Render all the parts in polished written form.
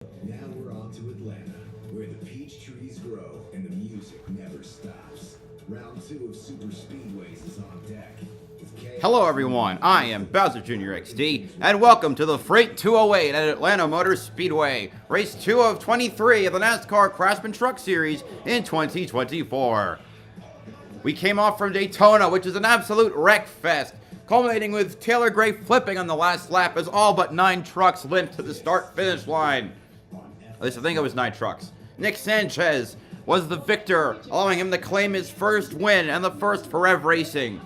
Now we're on to Atlanta, where the peach trees grow and the music never stops. Round 2 of Super Speedways is on deck. Hello everyone, I am BowserJrXD, and welcome to the Fr8 208 at Atlanta Motor Speedway, race 2 of 23 of the NASCAR Craftsman Truck Series in 2024. We came off from Daytona, which is an absolute wreck fest, culminating with Taylor Gray flipping on the last lap as all but 9 trucks limped to the start-finish line. At least I think it was 9 trucks. Nick Sanchez was the victor, allowing him to claim his first win and the first for Rev Racing.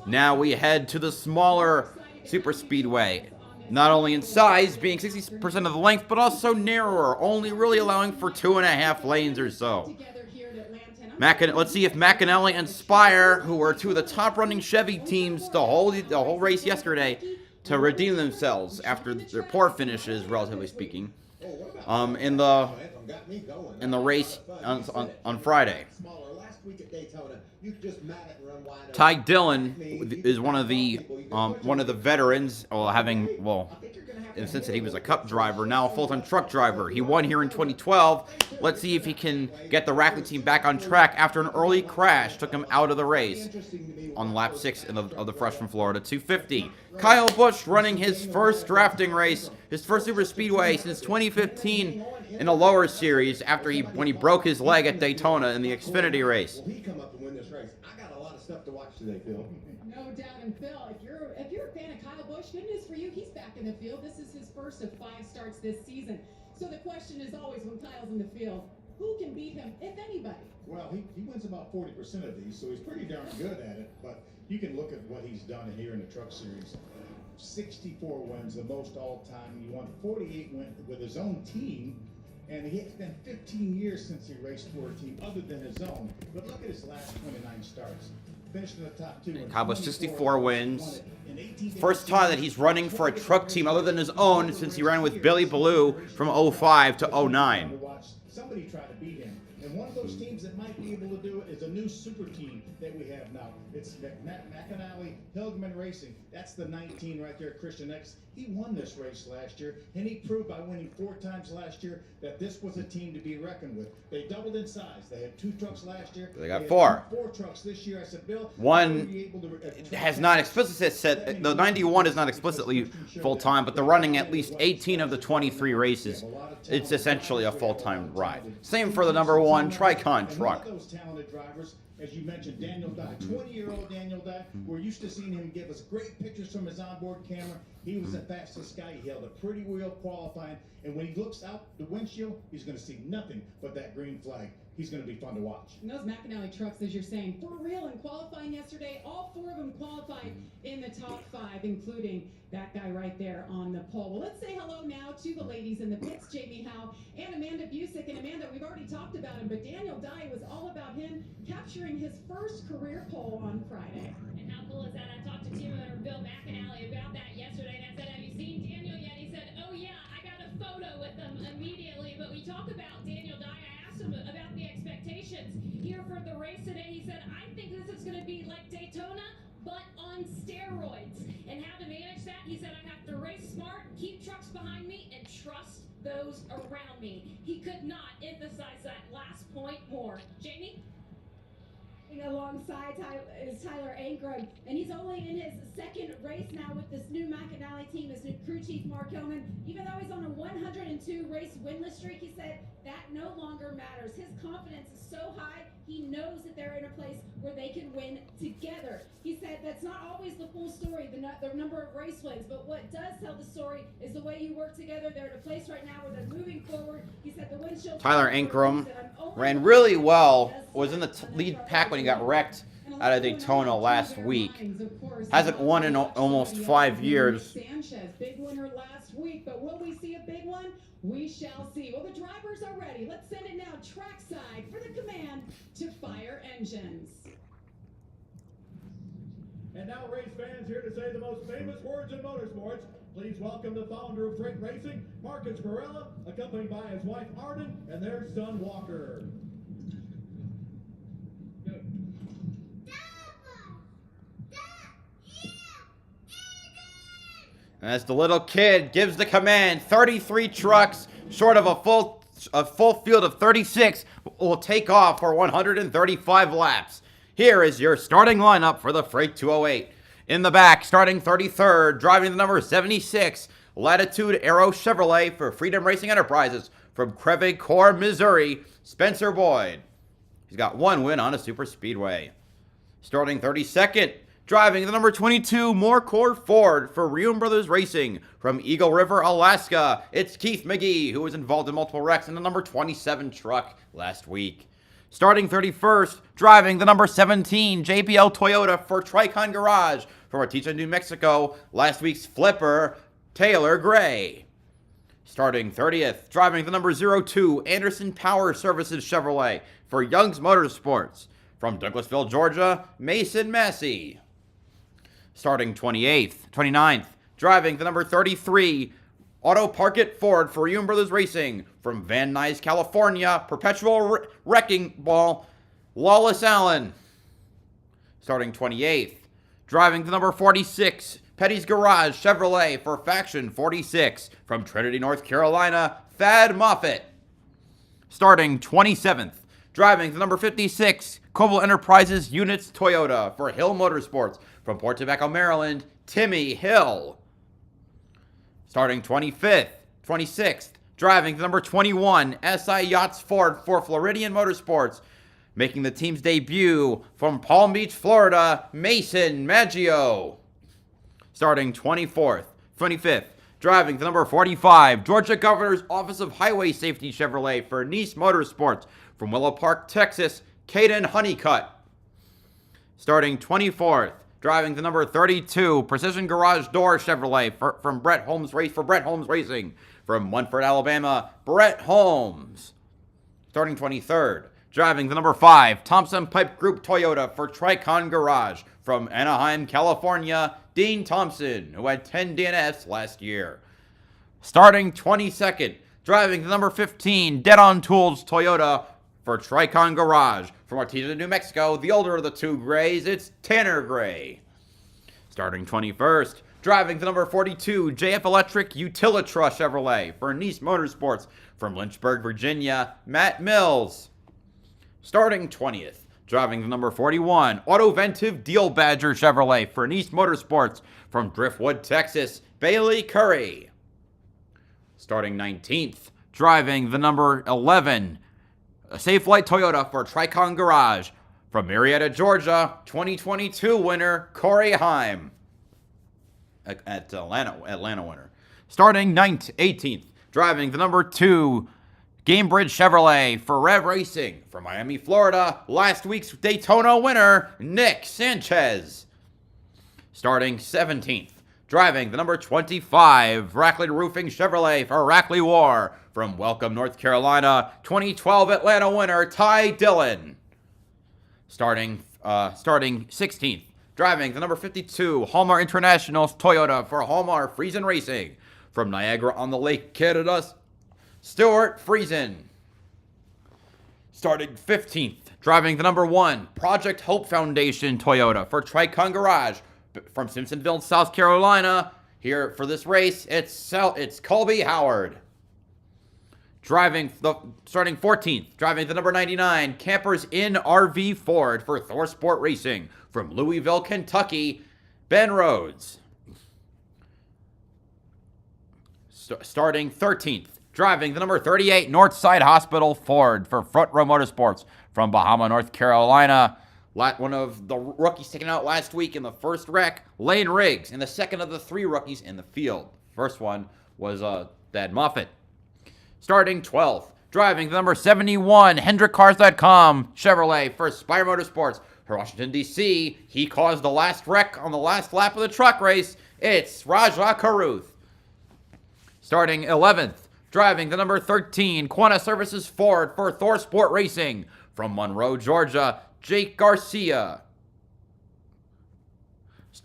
Now we head to the smaller Super Speedway, not only in size, being 60% of the length, but also narrower, only really allowing for 2.5 lanes or so. Let's see if McAnally and Spire, who were 2 of the top-running Chevy teams the whole race yesterday, to redeem themselves after their poor finishes, relatively speaking, in the race on Friday. Ty Dillon is one of the veterans, since he was a cup driver, now a full-time truck driver. He won here in 2012. Let's see if he can get the Rackley team back on track after an early crash took him out of the race on lap 6 of the Fresh from Florida 250. Kyle Busch running his first drafting race, his first super speedway since 2015 in a lower series when he broke his leg at Daytona in the Xfinity race. Will he come up and win this race? I got a lot of stuff to watch today, Phil. No doubt. And Phil, if you're a fan of Kyle Busch, good news for you. He's back in the field. This is his first of 5 starts this season. So the question is always, when Kyle's in the field, who can beat him, if anybody? Well, he wins about 40% of these, so he's pretty darn good at it. But you can look at what he's done here in the Truck Series. 64 wins, the most all-time. He won 48 wins with his own team. And it's been 15 years since he raced for a team other than his own. But look at his last 29 starts. Finished in the top 2. Kyle Busch 64 wins. First time that he's running for a truck team other than his own since he ran with Billy Ballou from 05 to 09. Somebody try to beat him. And one of those teams that might be able to do it is a new super team that we have now. It's McAnally Hilgeman Racing. That's the 19 right there, Christian X. He won this race last year, and he proved by winning 4 times last year that this was a team to be reckoned with. They doubled in size. They had 2 trucks last year. They got 4. 4 trucks this year. I said, Bill, one has not explicitly said, the 91 is not explicitly full-time, but they're running at least 18 of the 23 races. It's essentially a full-time ride. Same for the number 1 Tricon truck. Those talented drivers, as you mentioned, Daniel Dye, 20-year-old Daniel Dye. We're used to seeing him give us great pictures from his onboard camera. He was the fastest guy. He held a pretty wheel qualifying, and when he looks out the windshield, he's going to see nothing but that green flag. He's going to be fun to watch. And those McAnally trucks, as you're saying, for real, in qualifying yesterday, all 4 of them qualified in the top 5, including that guy right there on the pole. Well, let's say hello now to the ladies in the pits, Jamie Howe and Amanda Busick. And Amanda, we've already talked about him, but Daniel Dye was all about him capturing his first career pole on Friday. And how cool is that? I talked to team owner Bill McAnally about that yesterday, and I said, have you seen Daniel yet? He said, oh yeah, I got a photo with him immediately. But we talk about Daniel Dye. I asked him about the expectations here for the race today. He said, I think this is going to be like Daytona, but on steroids. And how to manage that, he said, I have to race smart, keep trucks behind me, and trust those around me. He could not emphasize that last point more. Jamie? Alongside is Tyler Ankrum, and he's only in his 2nd race now with this new McAnally team, his new crew chief Mark Hillman. Even though he's on a 102 race winless streak, he said that no longer matters. His confidence is so high, he knows that they're in a place where they can win together. He said that's not always the full story, the number of race wins, but what does tell the story is the way you work together. They're in a place right now where they're moving forward. He said the windshield. Tyler Ankrum ran really well, was in the lead pack when he got wrecked out of Daytona last week. Hasn't won in almost 5 years. Sanchez, big winner last week, but will we see a big one? We shall see. Well, the drivers are ready. Let's send it now trackside for the command to fire engines. And now, race fans, here to say the most famous words in motorsports. Please welcome the founder of Fr8 Racing, Marcus Varela, accompanied by his wife Arden and their son Walker. And as the little kid gives the command, 33 trucks short of a full field of 36, will take off for 135 laps. Here is your starting lineup for the Freight 208. In the back, starting 33rd, driving the number 76, Latitude Aero Chevrolet for Freedom Racing Enterprises from Crevecoeur, Missouri, Spencer Boyd. He's got one win on a super speedway. Starting 32nd, driving the number 22 Moorcourt Ford for Rion Brothers Racing from Eagle River, Alaska. It's Keith McGee, who was involved in multiple wrecks in the number 27 truck last week. Starting 31st, driving the number 17 JBL Toyota for Tricon Garage from Artesia, New Mexico. Last week's flipper, Taylor Gray. Starting 30th, driving the number 02 Anderson Power Services Chevrolet for Young's Motorsports from Douglasville, Georgia, Mason Massey. Starting 29th, driving the number 33 Auto Park It Ford for Rion Brothers Racing from Van Nuys, California, Perpetual Wrecking Ball, Lawless Allen. Starting 28th, driving the number 46 Petty's Garage Chevrolet for Faction 46 from Trinity, North Carolina, Thad Moffitt. Starting 27th, driving the number 56 Coble Enterprises Units Toyota for Hill Motorsports from Port Tobacco, Maryland, Timmy Hill. Starting 26th, driving the number 21 SI Yachts Ford for Floridian Motorsports, making the team's debut from Palm Beach, Florida, Mason Maggio. Starting 25th, driving the number 45 Georgia Governor's Office of Highway Safety Chevrolet for Nice Motorsports from Willow Park, Texas, Caden Honeycutt. Starting 24th, driving the number 32 Precision Garage Door Chevrolet for Brett Holmes Racing from Munford, Alabama, Brett Holmes. Starting 23rd, driving the number 5 Thompson Pipe Group Toyota for Tricon Garage from Anaheim, California, Dean Thompson, who had 10 DNFs last year. Starting 22nd, driving the number 15 Dead On Tools Toyota for Tricon Garage from Artesia, New Mexico, the older of the two Grays, it's Tanner Gray. Starting 21st, driving the number 42 JF Electric Utilitra Chevrolet for Nice Motorsports from Lynchburg, Virginia, Matt Mills. Starting 20th, driving the number 41 Autoventive Deal Badger Chevrolet for Nice Motorsports from Driftwood, Texas, Bailey Curry. Starting 19th, driving the number 11 Safe Light Toyota for Tricon Garage from Marietta, Georgia, 2022 winner Corey Heim. Atlanta winner. Starting 18th, driving the number 2 Gamebridge Chevrolet for Rev Racing from Miami, Florida, last week's Daytona winner Nick Sanchez. Starting 17th, driving the number 25 Rackley Roofing Chevrolet for Rackley War from Welcome, North Carolina, 2012 Atlanta winner Ty Dillon. Starting 16th, driving the number 52 Hallmark International Toyota for Hallmark Friesen Racing from Niagara on the Lake, Canada, Stuart Friesen. Starting 15th, driving the number 1 Project Hope Foundation Toyota for Tricon Garage from Simpsonville, South Carolina. Here for this race, it's Colby Howard. Starting 14th, driving the number 99 Campers Inn RV Ford for Thor Sport Racing from Louisville, Kentucky, Ben Rhodes. Starting 13th, driving the number 38 Northside Hospital Ford for Front Row Motorsports from Bahama, North Carolina. One of the rookies taken out last week in the first wreck, Lane Riggs, and the second of the 3 rookies in the field. First one was Thad Moffitt. Starting 12th, driving the number 71 HendrickCars.com Chevrolet for Spire Motorsports for Washington, D.C. He caused the last wreck on the last lap of the truck race. It's Raja Karuth. Starting 11th, driving the number 13 Quanta Services Ford for Thor Sport Racing from Monroe, Georgia, Jake Garcia.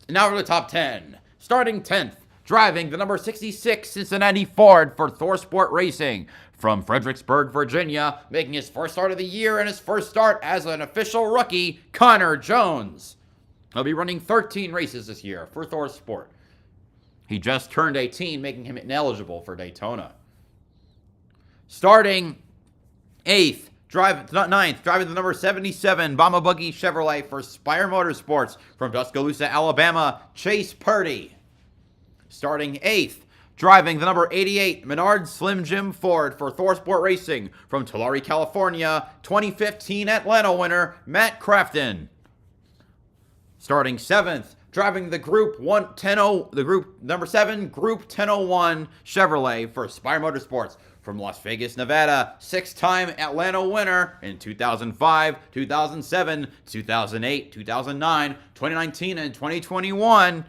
Now for the top 10. Starting 10th, driving the number 66 Cincinnati Ford for Thor Sport Racing from Fredericksburg, Virginia, making his first start of the year and his first start as an official rookie, Connor Jones. He'll be running 13 races this year for Thor Sport. He just turned 18, making him ineligible for Daytona. Starting 8th, ninth, driving the number 77 Bomba Buggy Chevrolet for Spire Motorsports from Tuscaloosa, Alabama, Chase Purdy. Starting 8th, driving the number 88 Menard Slim Jim Ford for Thorsport Racing from Tulare, California, 2015 Atlanta winner, Matt Crafton. Starting 7th, driving the Group number 7 Group 1001 Chevrolet for Spire Motorsports from Las Vegas, Nevada, 6-time Atlanta winner in 2005, 2007, 2008, 2009, 2019, and 2021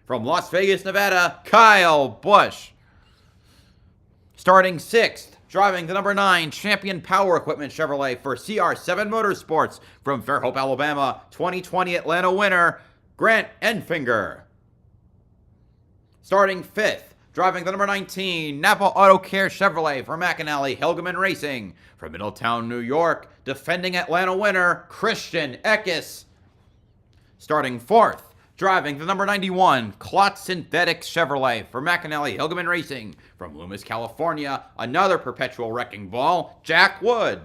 from Las Vegas, Nevada, Kyle Busch. Starting 6th, driving the number 9 Champion Power Equipment Chevrolet for CR7 Motorsports from Fairhope, Alabama, 2020 Atlanta winner, Grant Enfinger. Starting 5th, driving the number 19 Napa Auto Care Chevrolet for McAnally Hilgeman Racing from Middletown, New York, defending Atlanta winner, Christian Eckes. Starting 4th, driving the number 91 Klotz Synthetics Chevrolet for McAnally Hilgeman Racing from Loomis, California, another perpetual wrecking ball, Jack Wood.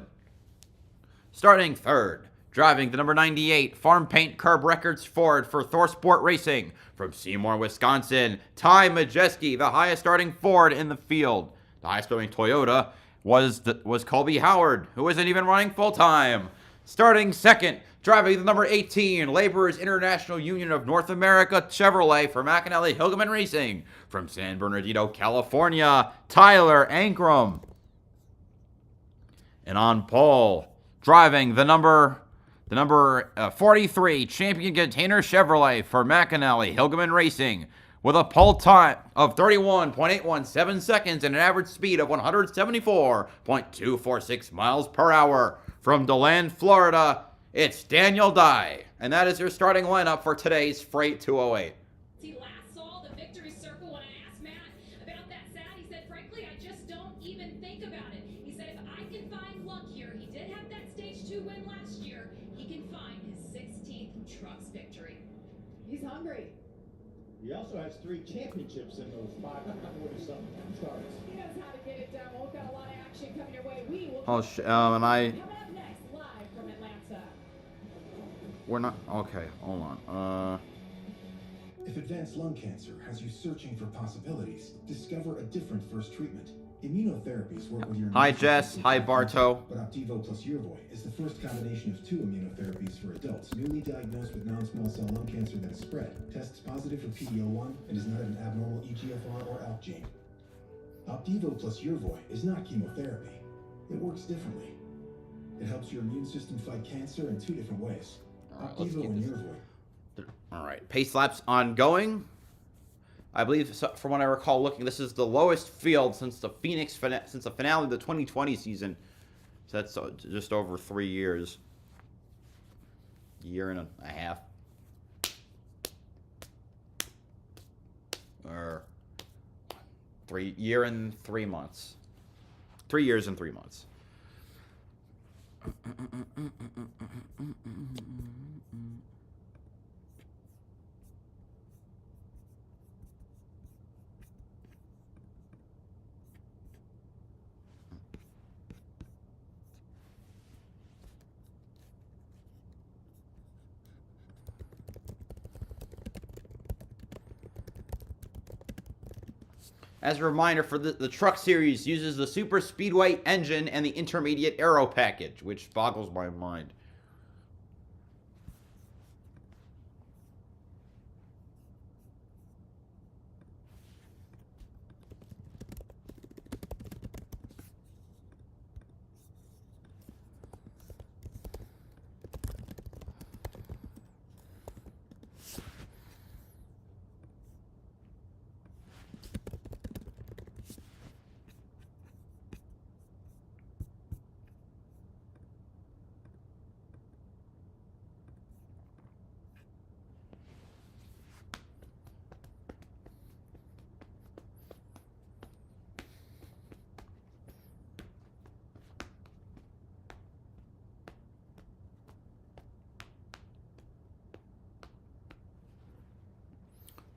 Starting 3rd, driving the number 98 Farm Paint Curb Records Ford for Thorsport Racing from Seymour, Wisconsin, Ty Majeski, the highest starting Ford in the field. The highest starting Toyota was Colby Howard, who isn't even running full-time. Starting 2nd, driving the number 18 Laborers International Union of North America Chevrolet for McAnally Hilgeman Racing from San Bernardino, California, Tyler Ankrum. And on pole, driving the number 43 Champion Container Chevrolet for McAnally Hilgeman Racing with a pole time of 31.817 seconds and an average speed of 174.246 miles per hour from DeLand, Florida. It's Daniel Dye, and that is your starting lineup for today's Freight 208. He last saw the victory circle. When I asked Matt about that stat, he said, frankly, I just don't even think about it. He said, if I can find luck here, he did have that stage 2 win last year, he can find his 16th trucks victory. He's hungry. He also has 3 championships in those 540-something starts. He knows how to get it done. We've got a lot of action coming your way. We will. Oh, Coming up next, live from Atlanta. we're not, okay, hold on. If advanced lung cancer has you searching for possibilities, discover a different first treatment. Immunotherapies work with your Hi, immune Jess. system Hi, to Bartow. But Opdivo plus Yervoy is the first combination of 2 immunotherapies for adults newly diagnosed with non-small cell lung cancer that has spread, tests positive for PD-L1, and does not have an abnormal EGFR or ALK gene. Opdivo plus Yervoy is not chemotherapy. It works differently. It helps your immune system fight cancer in 2 different ways. All right, let's Opdivo keep and this. Yervoy. All right, pace laps ongoing. I believe, from what I recall looking, this is the lowest field since the finale of the 2020 season. So that's just over 3 years. Year and a half. Or 3 year and 3 months. 3 years and 3 months. As a reminder, for the truck series uses the Super Speedway engine and the intermediate aero package, which boggles my mind.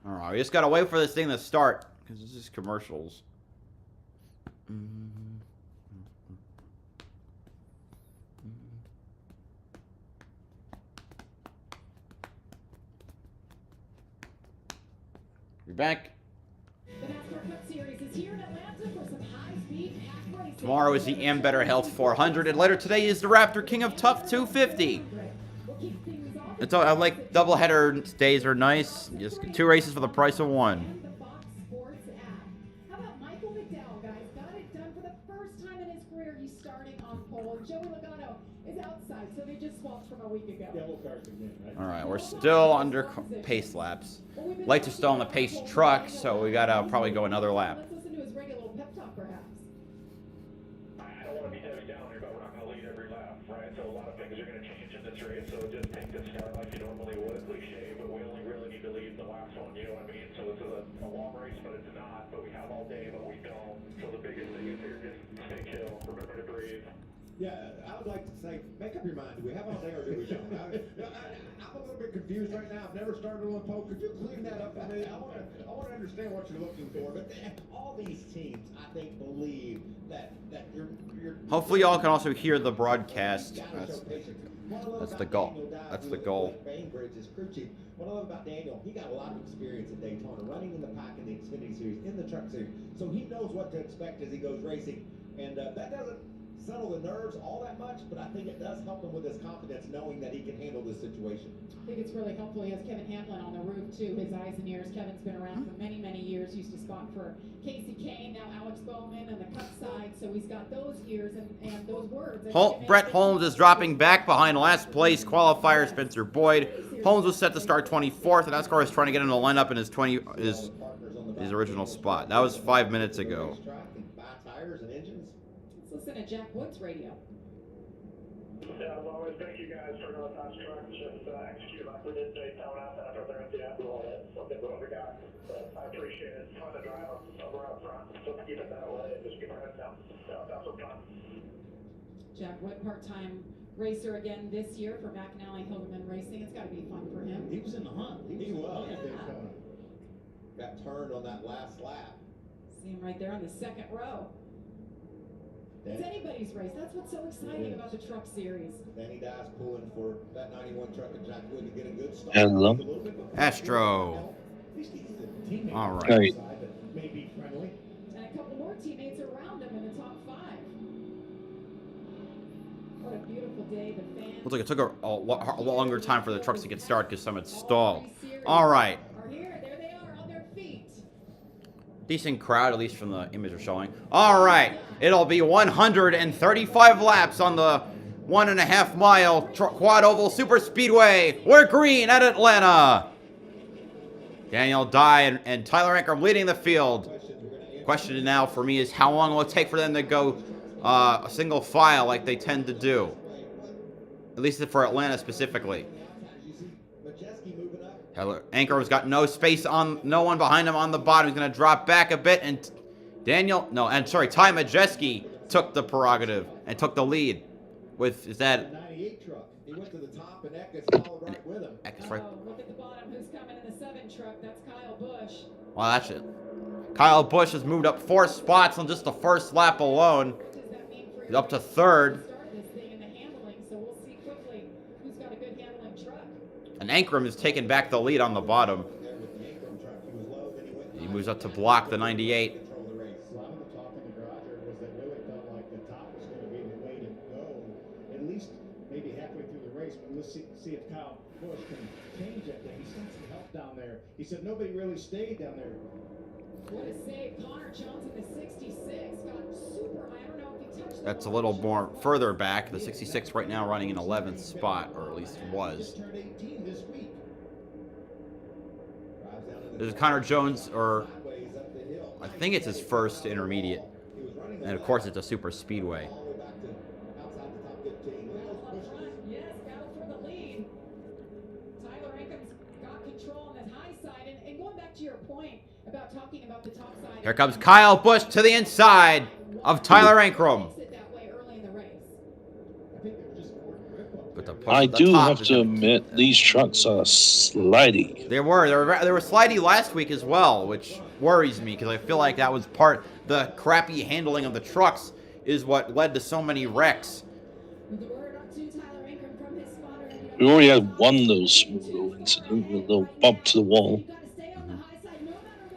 Alright, we just gotta wait for this thing to start, because this is commercials. You're back. The NASCAR Cup Series is here in Atlanta for some high-speed pack racing. Tomorrow is the Am Better Health 400, and later today is the Raptor King of Tough 250. It's all, I like doubleheader days are nice. Just 2 races for the price of 1. The Fox Sports app. How about Michael McDowell, guys? Got it done for the first time in his career. He's starting on pole. And Joey Logano is outside, so they just swapped from a week ago. Yellow card again, right? All right, we're still under pace laps. Lights are still on the pace truck, so we gotta probably go another lap. Let's listen to his regular pep talk, perhaps. I don't want to be Debbie Downer, but we're not going to lead every lap, right? So a lot of things are going to change in this race. So just take the start like you normally would, cliche, but we only really need to lead the last one, you know what I mean? So this is a long race, but it's not. But we have all day, but we don't. So the biggest thing is here, just stay chill, remember to breathe. Yeah, I would like to say, make up your mind. Do we have all day or do we don't? I'm a little bit confused right now. I've never started on pole. Could you clean that up for me? I want to understand what you're looking for. But all these teams, I think, believe that you're. Hopefully, y'all can also hear the broadcast. That's the goal. That's the goal. Bainbridge is crew chief. What I love about Daniel, he got a lot of experience at Daytona, running in the pack in the Xfinity Series, in the Truck Series. So he knows what to expect as he goes racing, and that doesn't settle the nerves all that much, but I think it does help him with his confidence, knowing that he can handle this situation. I think it's really helpful. He has Kevin Hamlin on the roof, too. His eyes and ears. Kevin's been around for many, many years. Used to spot for Casey Kane, now Alex Bowman on the Cup side. So he's got those ears and those words. Brett Holmes is dropping back behind last place qualifier Spencer Boyd. Holmes was set to start 24th, and NASCAR is trying to get him to line up in his original spot. That was 5 minutes ago. Let's listen to Jack Wood's radio. Yeah, as always, thank you guys for letting us truck just execute like we did Daytona after they're at the end. Something what we got. But I appreciate it. It's fun to drive over up front. So keep it that way and just keep our heads down. Yeah, that's what's fun. Jack Wood, part-time racer again this year for McAnally Hildeman Racing. It's got to be fun for him. He was in the hunt. He was. at Daytona. Got turned on that last lap. See him right there on the second row. It's anybody's race. That's what's so exciting about the Truck Series. Danny Dye's pulling for that 91 truck and Jack Wood to get a good start. Hello. Astro. All right. Right. May be friendly. And a couple more teammates around him in the top 5. What a beautiful day. The fans Looks like it took a longer time for the trucks to get started because some had stalled. All right. are here. There they are on their feet. Decent crowd, at least from the image we're showing. All right. It'll be 135 laps on the 1.5 mile quad oval super speedway. We're green at Atlanta. Daniel Dye and Tyler Ankrum leading the field. Question now for me is how long will it take for them to go a single file like they tend to do? At least for Atlanta specifically. Ankrum's got no space on, no one behind him on the bottom. He's going to drop back a bit, and Ty Majeski took the prerogative and took the lead. With, is that... 98 truck. He went to the top, and Eckes followed right with him. Eckes right. Look at the bottom. Who's coming in the 7 truck? That's Kyle Busch. Well, that's it. Kyle Busch has moved up 4 spots on just the first lap alone. What does that mean for He's up to 3rd. start this thing in the handling, so we'll see quickly who's got a good handling truck. And Ankrum is taking back the lead on the bottom. He moves up to block the 98. A lot of the talk in the garage area was that really felt like the top was going to be the way to go, at least maybe halfway through the race. But let's see if Kyle Busch can change that thing. He's got some help down there. He said nobody really stayed down there. What a save. Connor Jones in the 66 got super high. I don't know if he touched That's a little more further back. The 66 right now running in 11th spot, or at least was. Just turned 18 this week. This is Connor Jones, or I think it's his first intermediate. And of course, it's a super speedway. Yes, battle for the lead. Tyler Ankrum's got control on the high side. And going back to your point about talking about the top side. Here comes Kyle Busch to the inside of Tyler Ankrum. That way early in the race. I think they were just more grip up But there. I do have to admit, these trucks are slidey. They were slidey last week as well, which worries me because I feel like that was the crappy handling of the trucks is what led to so many wrecks. With the word up to Tyler Ankrum from his spotter. We already had one little small incident with a little bump to the wall. You've got to stay on the high side no matter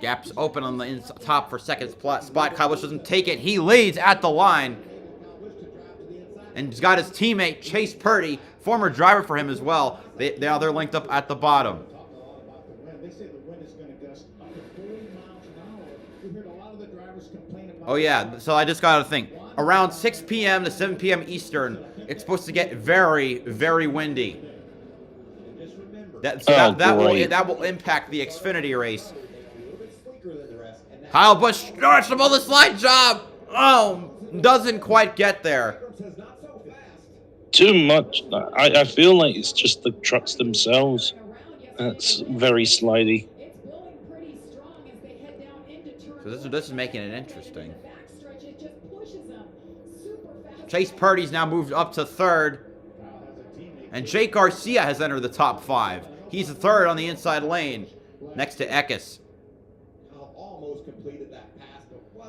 Gap's open on the top for second spot. Kyle Busch doesn't take it. He leads at the line. And he's got his teammate, Chase Purdy, former driver for him as well. They're linked up at the bottom. They say the wind is going to gust up to 40 miles an hour. We heard a lot of the drivers complain about. Oh yeah, so I just got to think. Around 6 p.m. to 7 p.m. Eastern, it's supposed to get very, very windy. That will impact the Xfinity race. Kyle Busch starts the the slide job. Oh, doesn't quite get there. Too much. I feel like it's just the trucks themselves. That's very slidey. So this is making it interesting. Chase Purdy's now moved up to third. And Jake Garcia has entered the top 5. He's the third on the inside lane, next to Eckes.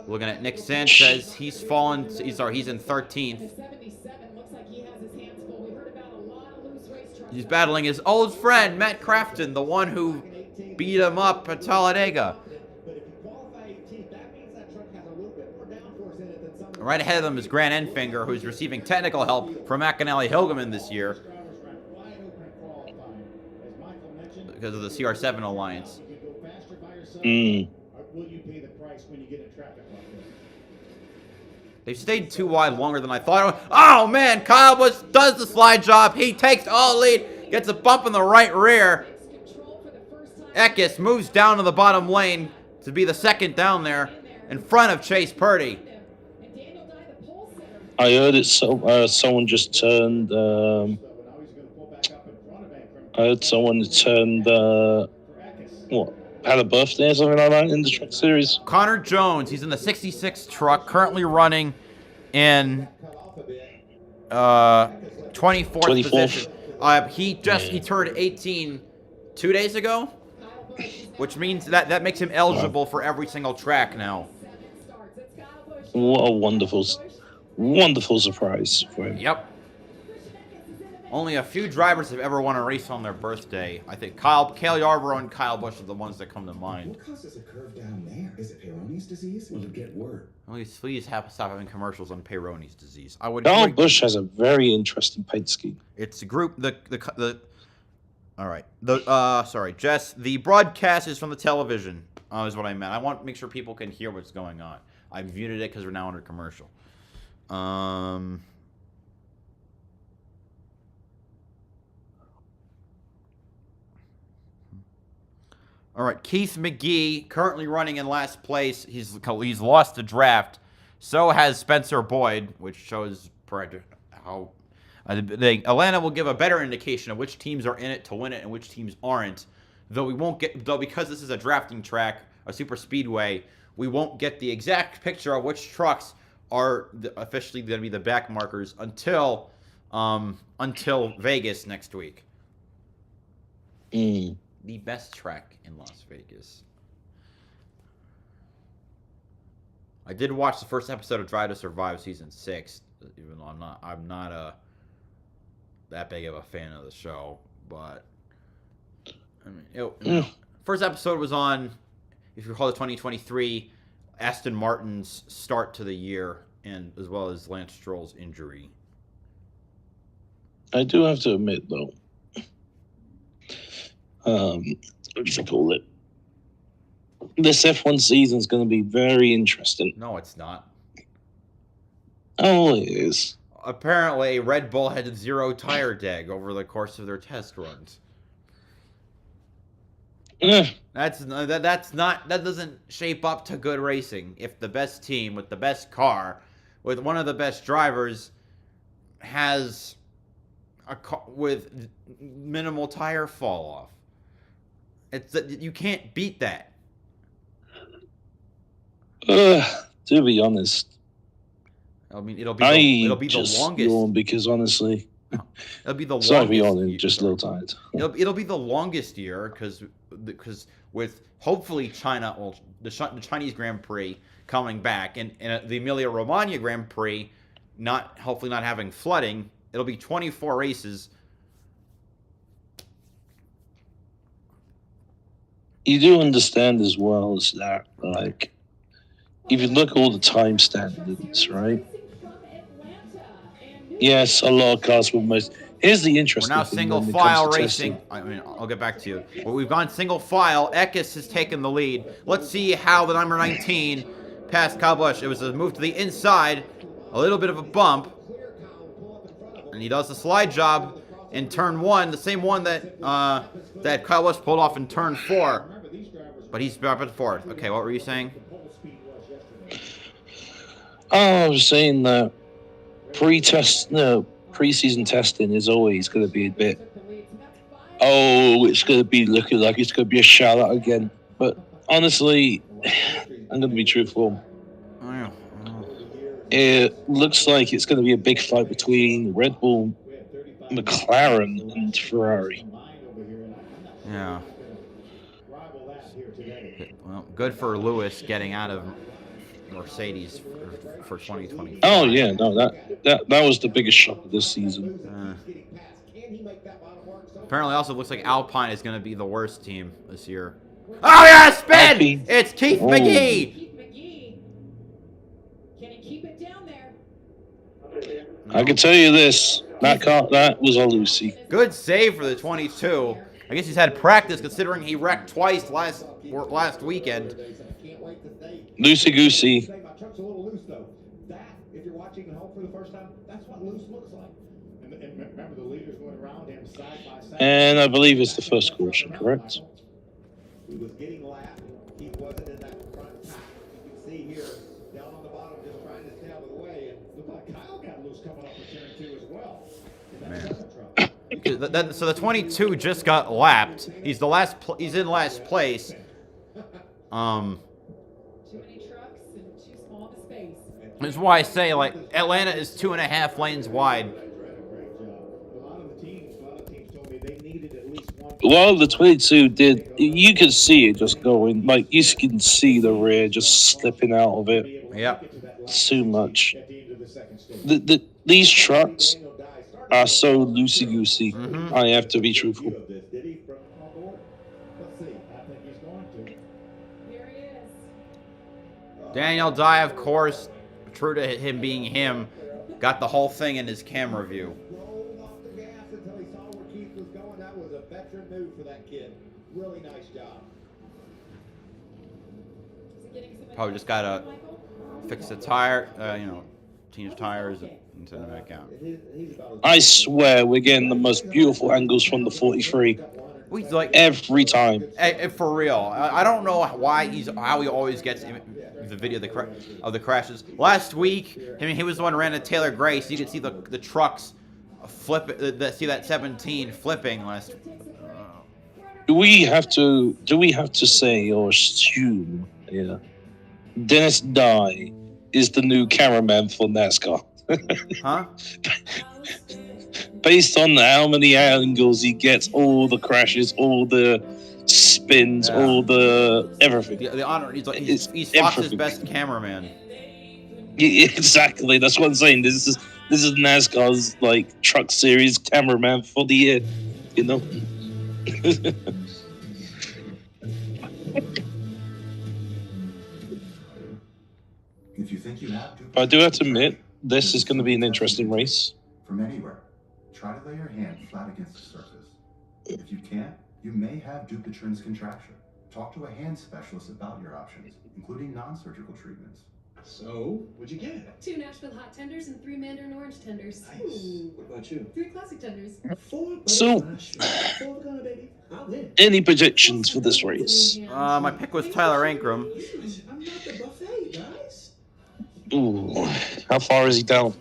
Looking at Nick Sanchez, he's fallen. He's in 13th. He's battling his old friend Matt Crafton, the one who beat him up at Talladega. Right ahead of them is Grant Enfinger, who's receiving technical help from McAnally Hilgeman this year because of the CR7 alliance. Will you pay the price when you get in traffic like this? They've stayed too wide longer than I thought. Oh man, Kyle Busch does the slide job. He takes all lead, gets a bump in the right rear. Eckes moves down to the bottom lane to be the second down there in front of Chase Purdy. I heard it. Someone just turned. I heard someone turned. What? Had a birthday or something like that in the truck series. Connor Jones, he's in the 66 truck, currently running in 24th position. He turned 18 2 days ago, which means that makes him eligible for every single track now. What a wonderful surprise for him. Yep. Only a few drivers have ever won a race on their birthday. I think Cale Yarborough and Kyle Busch are the ones that come to mind. What causes a curve down there? Is it Peyronie's disease? Will it get word? Please stop having commercials on Peyronie's disease. Kyle Busch has a very interesting paint scheme. It's a group. All right. Sorry, Jess. The broadcast is from the television. Is what I meant. I want to make sure people can hear what's going on. I've muted it because we're now under commercial. All right, Keith McGee, currently running in last place. He's lost the draft. So has Spencer Boyd, which shows how Atlanta will give a better indication of which teams are in it to win it and which teams aren't. Though because this is a drafting track, a super speedway, we won't get the exact picture of which trucks are officially going to be the back markers until Vegas next week. The best track in Las Vegas. I did watch the first episode of Drive to Survive season 6, even though I'm not that big of a fan of the show. But I mean, first episode was on, if you recall, the 2023 Aston Martin's start to the year, and as well as Lance Stroll's injury. I do have to admit, though. What do you call it? This F1 season is going to be very interesting. No, it's not. Oh, it is. Apparently, Red Bull had 0 tire deg over the course of their test runs. That doesn't shape up to good racing. If the best team with the best car, with one of the best drivers, has a car with minimal tire fall off. You can't beat that. To be honest, I mean, it'll be the longest. Because honestly, it'll be the longest. Sorry, I'm just a little tired. It'll be the longest year because with hopefully China, well, the Chinese Grand Prix coming back and the Emilia Romagna Grand Prix hopefully not having flooding, it'll be 24 races. you do understand as well as that, like, if you look at all the time standards, right? Yes, a lot of cars will most. Here's the We're interesting now thing single when it comes file to racing. testing. I mean, I'll get back to you. But we've gone single file. Eckes has taken the lead. Let's see how the number 19 passed Kyle Busch. It was a move to the inside, a little bit of a bump, and he does the slide job in turn 1, the same one that that Kyle Busch pulled off in turn 4. But he's back at 4th. Okay, what were you saying? Oh, I was saying that preseason testing is always going to be a bit. Oh, it's going to be looking like it's going to be a shout out again. But honestly, I'm going to be truthful. It looks like it's going to be a big fight between Red Bull, McLaren, and Ferrari. Yeah. Well, good for Lewis getting out of Mercedes for 2020. Oh yeah, no, that was the biggest shock of this season. Apparently, also looks like Alpine is going to be the worst team this year. Oh yeah, spin! Alpine. It's Keith McGee. Keith McGee. Can he keep it down there? I can tell you this: that was a Lucy. Good save for the 22. I guess he's had practice considering he wrecked twice last weekend. Loosey goosey. My truck's a little loose though. That, if you're watching at home for the first time, that's what loose looks like. And remember the leaders going around him side by side. And I believe it's the first caution, correct? He was getting lapped. He wasn't in that front pack. You can see here, down on the bottom, just trying to stay out of the way. And Looked like Kyle got loose coming up for turn 2 as well. Man. So the 22 just got lapped. He's he's in last place. Too many trucks and too small of a space. That's why I say, like, Atlanta is 2.5 lanes wide. Well, the 22 did. You could see it just going. Like, you can see the rear just slipping out of it. Yep. Too much. These trucks are so loosey-goosey. Mm-hmm. I have to be truthful. Let's see. I think he's going to. Here he is. Daniel Dye, of course, true to him being him, got the whole thing in his camera view. rolled off the gas until he saw where Keith was going. That was a veteran move for that kid. Really nice job. Is he getting some Probably just gotta fix the tire, change tires and send it back out. I swear we're getting the most beautiful angles from the 43 We like every time. for real. I don't know how he always gets the video of the crashes. Last week, he was the one who ran a Taylor Grace. You could see the trucks flip. See that 17 flipping last. Do we have to say or assume? Yeah, Dennis Dye is the new cameraman for NASCAR. Huh? Based on how many angles he gets, all the crashes, all the spins, all the everything. The honor. He's Fox's everything. best cameraman. Yeah, exactly. That's what I'm saying. This is NASCAR's like truck series cameraman for the year. You know. If you think you have to, I do have to admit, this is going to be an interesting race. from anywhere, try to lay your hand flat against the surface. If you can't, you may have Dupuytren's contracture. Talk to a hand specialist about your options, including non-surgical treatments. So, what'd you get? 2 Nashville hot tenders and 3 Mandarin orange tenders. Nice. What about you? 3 classic tenders. 4. So- 4 gonna, baby. I'll win. Any predictions for this race? My pick was Tyler Ankrum. I'm not the buffet, guys. Ooh, how far is he down?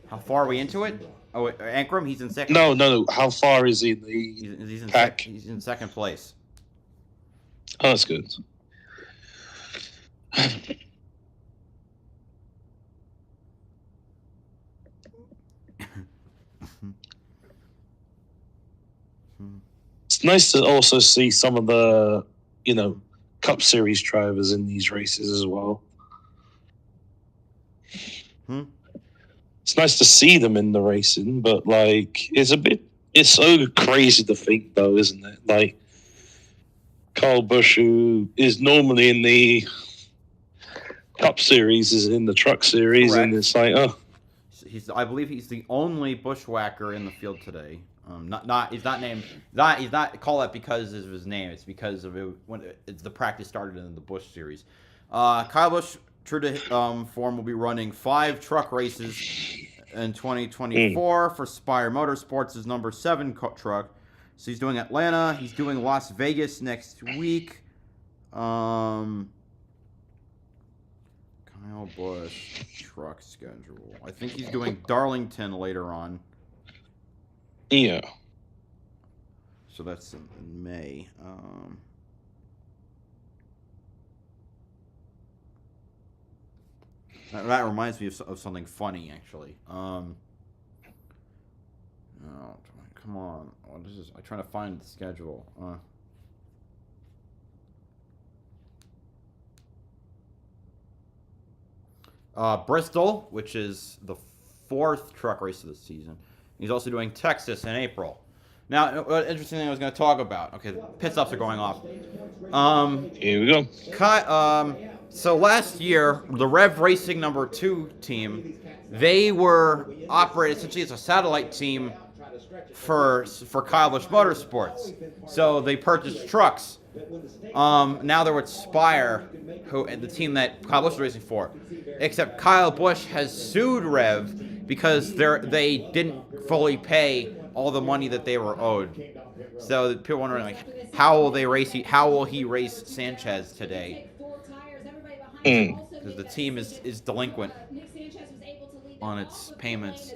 How far are we into it? Oh, wait, Ankrum, he's in second. No. How far is he in the He's in pack? he's in second place. Oh, that's good. It's nice to also see some of the, Cup Series drivers in these races as well. It's nice to see them in the racing, but it's so crazy to think though, isn't it? Like, Kyle Busch, who is normally in the Cup Series, is in the Truck Series, Correct. and it's like, oh. I believe he's the only bushwhacker in the field today. He's not named. He's not called that because of his name. It's because of the practice started in the Busch Series. Kyle Busch, true to form, will be running 5 truck races in 2024 for Spire Motorsports, his number 7 truck. So he's doing Atlanta. He's doing Las Vegas next week. Kyle Busch truck schedule. I think he's doing Darlington later on. Yeah. So that's in May. That reminds me of something funny, actually. Oh, come on. What is this? I'm trying to find the schedule. Bristol, which is the 4th truck race of the season. He's also doing Texas in April. Now, interesting thing I was going to talk about. Okay, the pit stops are going off. Here we go. So last year, the Rev Racing number 2 team, they were operated essentially as a satellite team for Kyle Busch Motorsports. So they purchased trucks. Now they're with Spire, the team that Kyle Busch is racing for. Except Kyle Busch has sued Rev because they didn't fully pay all the money that they were owed. So people are wondering, like, how will he race Sanchez today? Because the team is delinquent on its payments.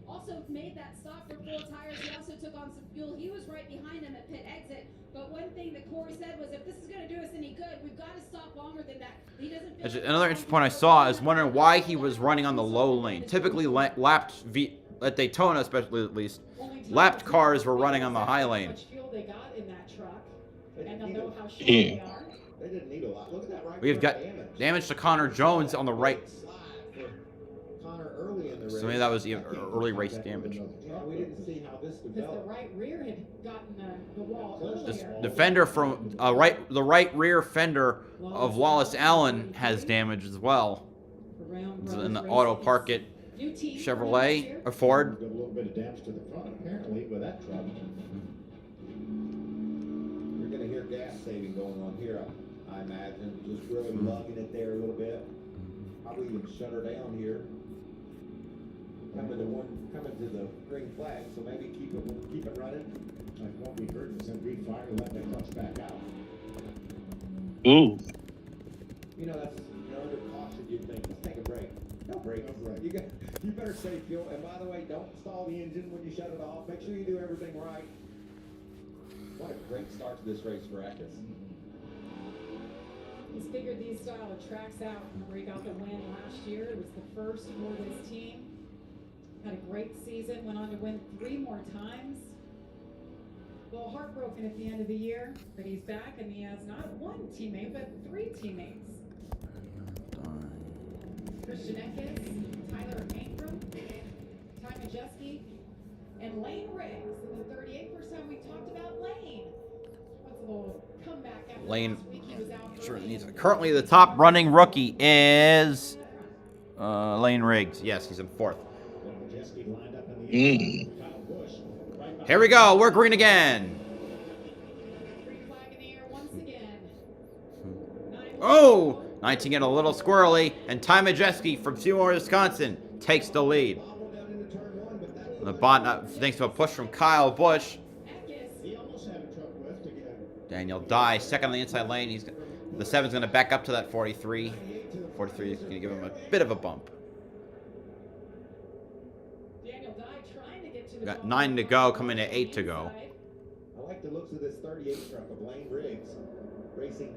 Also made that stop for 4 tires. He also took on some fuel. He was right behind him at pit exit. But one thing that Corey said was, if this is going to do us any good, we've got to stop longer than that. He doesn't feel Another interesting point I saw is wondering why he was running on the low lane. Typically, at Daytona, especially at least, lapped cars were running on the high lane. Yeah. They didn't need a lot. Look at that right. We've got damage to Connor Jones on the right. So maybe that was early race damage. Yeah, we didn't see how this Because the developed. right rear had gotten the wall earlier. The fender from the right rear fender of Wallace Allen has damage as well. It's in the auto park at Chevrolet or Ford. A little bit of damage to the front, apparently, with that truck. You're going to hear gas saving going on here, I imagine. Just really lugging it there a little bit. Probably even shut her down here. Coming to the green flag, so maybe keep it running. Like what we heard was that refire and let that clutch back out. Ooh. You know, that's under caution. You'd think, let's take a break. No break. You better save fuel. And by the way, don't stall the engine when you shut it off. Make sure you do everything right. What a great start to this race for Eckes. He's figured these style of tracks out. Remember, he got the win last year. It was the first for this team. Had a great season. Went on to win 3 more times. A little heartbroken at the end of the year, but he's back and he has not 1 teammate, but 3 teammates. Christian Eckes, Tyler Ankrum, Ty Majeski, and Lane Riggs in the 38. First time we talked about Lane. What's a little comeback after Lane, last week? He was out sure early. needs it. Currently, the top running rookie is Lane Riggs. Yes, he's in 4th. Here we go. We're green again. Green flag in the air once again. Oh, 19 getting a little squirrely, and Ty Majeski from Seymour, Wisconsin takes the lead. The bot, thanks to a push from Kyle Busch. Daniel Dye, second on the inside lane. The 7's going to back up to that 43. 43 is going to give him a bit of a bump. Got 9 to go, coming to 8 to go. I like the looks of this 38 truck of Lane Riggs. Racing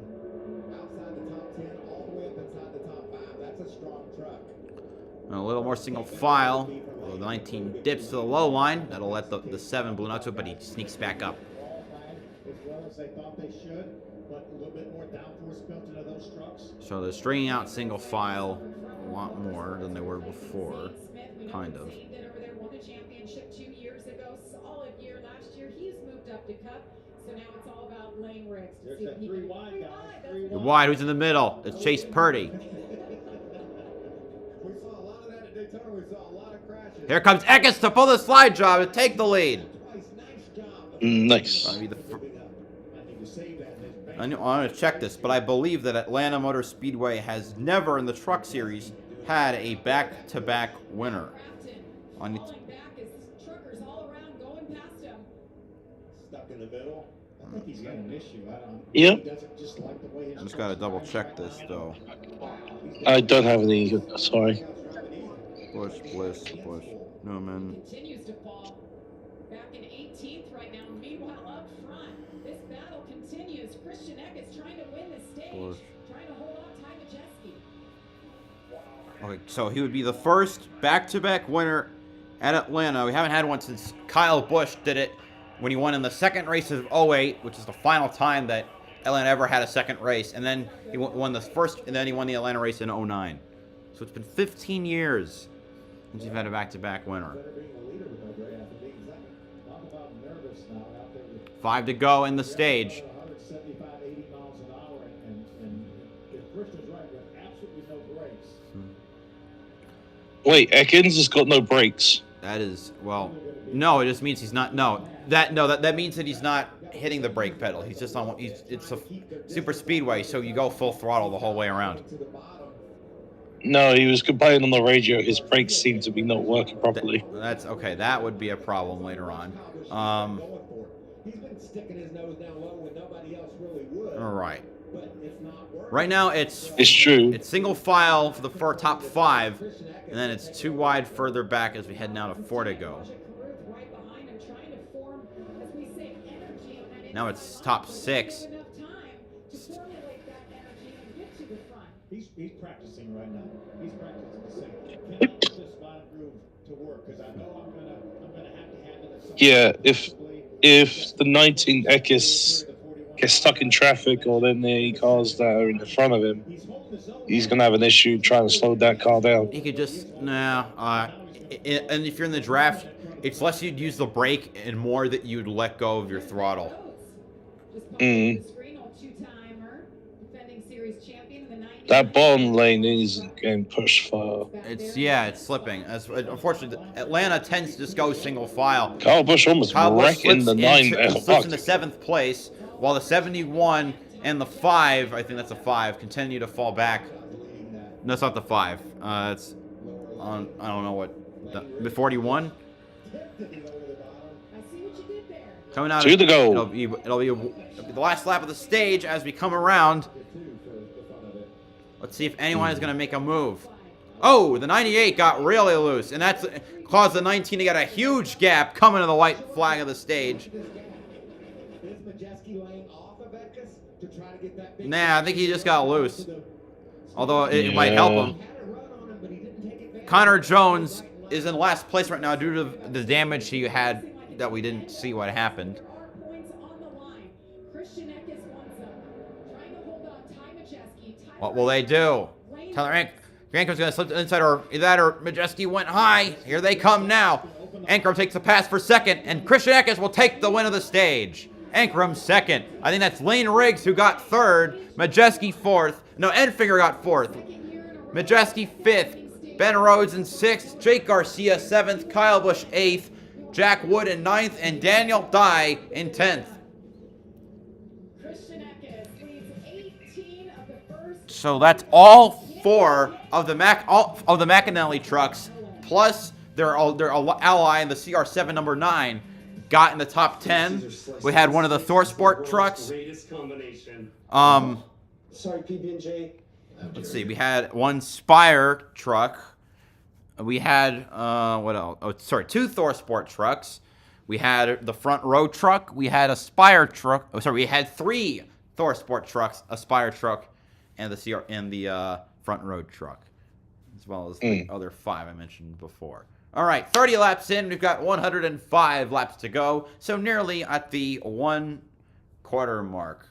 outside the top 10, all the way up inside the top 5. That's a strong truck. And a little more single file. The 19 dips to the low line. That'll let the 7 balloon out to it, but he sneaks back up. As well as they thought they should, but a little bit more downforce built into those trucks. So they're stringing out single file a lot more than they were before, kind of. Won a championship 2 years ago. Solid year last year. He's moved up to Cup. So now it's all about lane rigs. There's that 3 wide, guys. 3 The wide, who's in the middle? It's Chase Purdy. We saw a lot of that at Daytona. We saw a lot of crashes. Here comes Eckes to pull the slide job and take the lead. Nice. Gonna be the I want to check this, but I believe that Atlanta Motor Speedway has never in the Truck Series had a back-to-back winner. On Falling back as truckers all around going past him. Stuck in the middle. I think he's got an issue. I don't. Yep. He doesn't just like the way his I just gotta double check this though. I don't have any. Sorry. Bush, Bliss, Bush, Newman. Continues to fall. Back in 18th right now. Meanwhile, up front, this battle continues. Christian Eckes trying to win the stage. Bush. Trying to hold on Ty Majeski. Okay, so he would be the first back-to-back winner at Atlanta. We haven't had one since Kyle Busch did it when he won in the second race of 08, which is the final time that Atlanta ever had a second race. And then he won the first, and then he won the Atlanta race in 09. So it's been 15 years since you've had a back-to-back winner. Better being a leader with no gray after being second. Talk about nervous now out there with 5 to go in the stage. 175, 80 miles an hour, and if Christian's right, with absolutely no brakes. Wait, Ekins has got no brakes. That is, well, no, it just means he's not, that means that he's not hitting the brake pedal. He's just on, it's a super speedway, so you go full throttle the whole way around. No, he was complaining on the radio. His brakes seem to be not working properly. That's, okay, that would be a problem later on. He's been sticking his nose down low when nobody else really would. All right. But it's not working. Right now, it's true. It's single file for the top 5, and then it's 2 wide further back as we head now to 4 to go. Now it's top 6. He's practicing right now. He's practicing the same. Can I put this fine groove to work? Because I know I'm gonna have to handle it. Yeah, if the 19 Ekis gets stuck in traffic or then the cars that are in the front of him, he's gonna have an issue trying to slow that car down. He could just and if you're in the draft, it's less you'd use the brake and more that you'd let go of your throttle. That bottom lane isn't getting pushed far. It's slipping. Unfortunately, Atlanta tends to just go single file. Kyle Busch almost wrecking the 9 there. Slips into 7th place, while the 71 and the 5, I think that's a 5, continue to fall back. No, it's not the 5. It's on, I don't know what, the 41? Coming out 2 to go. It'll be the last lap of the stage as we come around. Let's see if anyone is going to make a move. Oh, the 98 got really loose, and that's caused the 19 to get a huge gap coming to the white flag of the stage. Nah, I think he just got loose. Although it might help him. Connor Jones is in last place right now due to the damage he had that we didn't see what happened. What will they do? Tyler Ankrom's going to slip to the inside, or that or Majeski went high. Here they come now. Ankrum takes the pass for second, and Christian Eckes will take the win of the stage. Ankrum second. I think that's Lane Riggs who got third. Majeski fourth. No, Enfinger got fourth. Majeski fifth. Ben Rhodes in sixth. Jake Garcia seventh. Kyle Busch eighth. Jack Wood in ninth, and Daniel Dye in 10th. So that's all 4 of the McAnally trucks, plus their ally in the CR7 number 9, got in the top 10. We had one of the ThorSport trucks. Sorry, PB&J. Let's see. We had one Spire truck. We had what else? Oh, sorry, 2 ThorSport trucks. We had the front row truck. We had a Spire truck. Oh, sorry, we had 3 ThorSport trucks, a Spire truck, and the front road truck, as well as the other 5 I mentioned before. All right, 30 laps in. We've got 105 laps to go, so nearly at the 1/4 mark.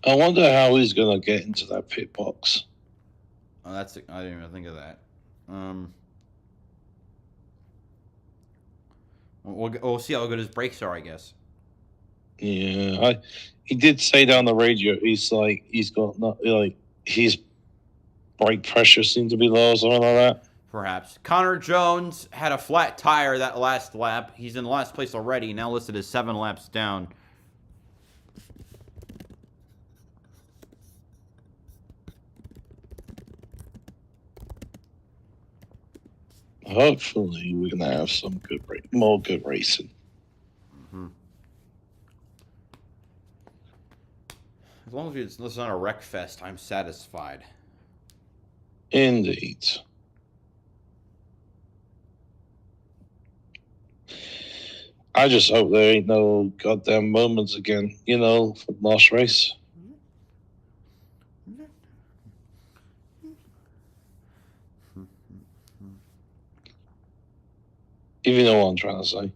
I wonder how he's gonna get into that pit box. Oh, I didn't even think of that. We'll see how good his brakes are, I guess. Yeah, he did say down the radio, he's got not like his brake pressure seemed to be low or something like that. Perhaps. Connor Jones had a flat tire that last lap. He's in last place already, now listed as 7 laps down. Hopefully, we're gonna have some more good racing. Mm-hmm. As long as it's not a wreck fest, I'm satisfied. Indeed. I just hope there ain't no goddamn moments again, you know, for the last race. If you know what I'm trying to say.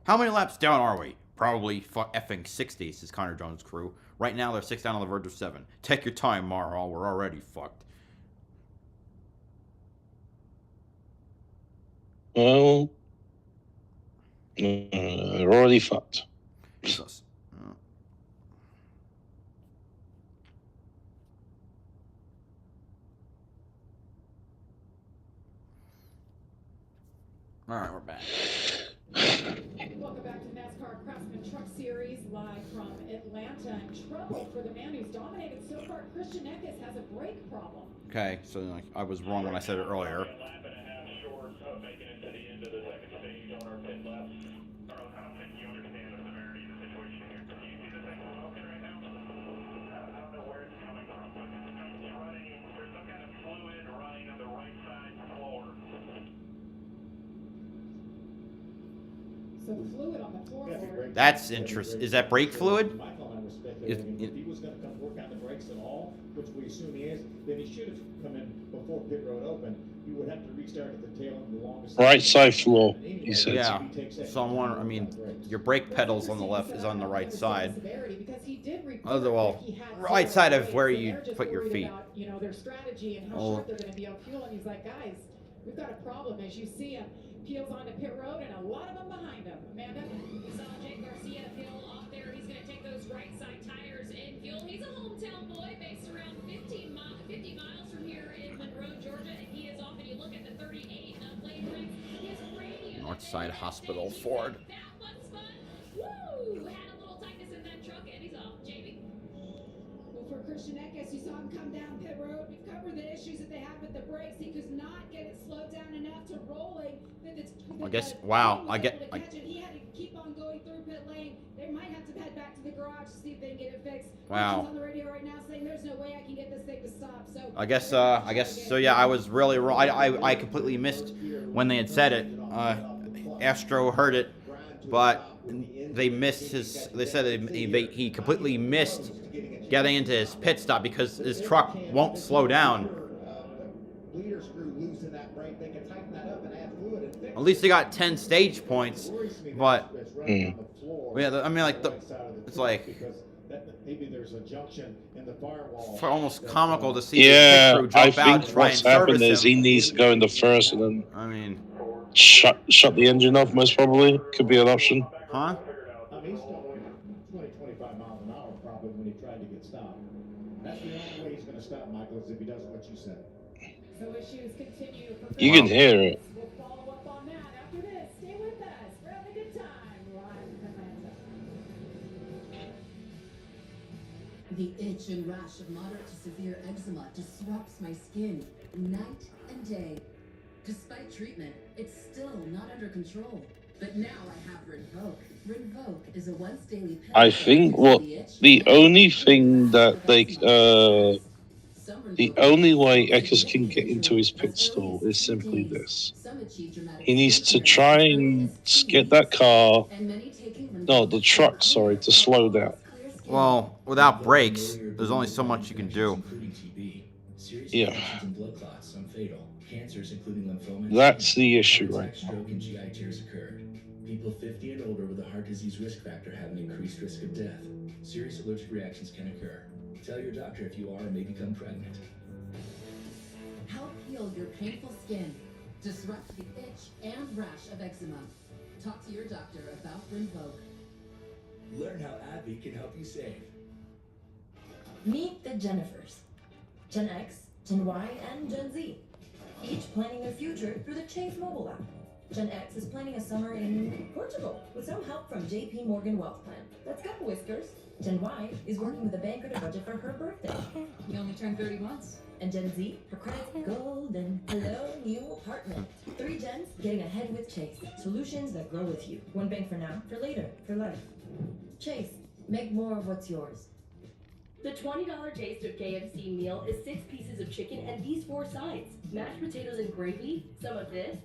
How many laps down are we? Probably effing 60, says Connor Jones' crew. Right now, they're 6 down on the verge of 7. Take your time, Marhal. We're already fucked. Well, they're already fucked. Jesus. All right, we're back. Welcome back to NASCAR Craftsman Truck Series, live from Atlanta. And trouble for the man who's dominated so far. Christian Eckes has a brake problem. Okay, so like, I was wrong when I said it earlier. Lap and a half short of making it to the end of the second stage on our pit lap. Carlos, I don't think you understand the severity of the situation here. Do you see the thing smoking right now? I don't know where it's coming from, but it's running. There's some kind of fluid running on the right side floor. So the fluid on the floorboard. That's interesting. Is that brake fluid? Michael and I were speculating if he was going to come work on the brakes at all, which we assume he is, then he should have come in before pit road opened. He would have to restart at the tail end of the longest. Right side floor, he said. Yeah. So I'm wondering, I mean, your brake pedals on the left is on the right side. Well, right side of where you put your feet. You know, their strategy and how short they're going to be on fuel. And he's like, guys, we've got a problem. As you see him, peels onto pit road, and a lot of them behind him. Amanda? We saw Jake Garcia peel off there. He's going to take those right side tires in fuel. He's a hometown boy based around 50 miles from here in Monroe, Georgia, and he is off. And you look at the 38 lane race, his radio. Northside Hospital, Ford. That was fun. Woo! Had a little tightness in that truck, and he's off. Jamie? Well, for Christian Eckes, you saw him come down pit road. We've covered the issues that they have with the brakes. He could not get it slowed down enough to rolling. I guess, wow, He had to keep on going through pit lane. They might have to head back to the garage to see if they can get it fixed. Wow. He's on the radio right now saying there's no way I can get this thing to stop. So I guess so. Yeah, I was really wrong. I completely missed when they had said it. Astro heard it, but they missed his. They said he completely missed getting into his pit stop because his truck won't slow down. Bleeder screw loose in that brake. They can tighten that up and add fluid and fix. At least they got 10 stage points, but yeah, I mean, like it's like maybe there's a junction in the firewall. Almost comical to see. Yeah, the pit crew I jump out and think try what's and service happened is him. he needs to go in the first and then I mean, shut the engine off. Most probably could be an option. huh? I mean, he's still going 20, 25 miles an hour probably when he tried to get stopped. That's the only way he's going to stop, Michael, is if he does what you said. So issues continue. You can hear it. We'll follow up on that after this. Stay with us. We're having a good time live in Atlanta. The itch and rash of moderate to severe eczema disrupts my skin night and day. Despite treatment, it's still not under control. But now I have Rinvoq. Rinvoq is a once daily pill. I think the only thing that the only way Eckes can get into his pit stall is simply this. He needs to try and get that car, no, the truck, sorry, to slow down. Well, without brakes, there's only so much you can do. Yeah. That's the issue right now. People 50 and older with a heart disease risk factor have an increased risk of death. Serious allergic reactions can occur. Tell your doctor if you are or may become pregnant. Help heal your painful skin. Disrupt the itch and rash of eczema. Talk to your doctor about Rinvoq. Learn how AbbVie can help you save. Meet the Jennifers. Gen X, Gen Y, and Gen Z. Each planning their future through the Chase mobile app. Gen X is planning a summer in Portugal with some help from JP Morgan Wealth Plan. That's got whiskers. Gen Y is working with a banker to budget for her birthday. You only turned 30 months. And Gen Z, her credit's golden. Hello, new apartment. 3 gens getting ahead with Chase. Solutions that grow with you. One bank for now, for later, for life. Chase, make more of what's yours. The $20 taste of KFC meal is 6 pieces of chicken and these 4 sides. Mashed potatoes and gravy, some of this.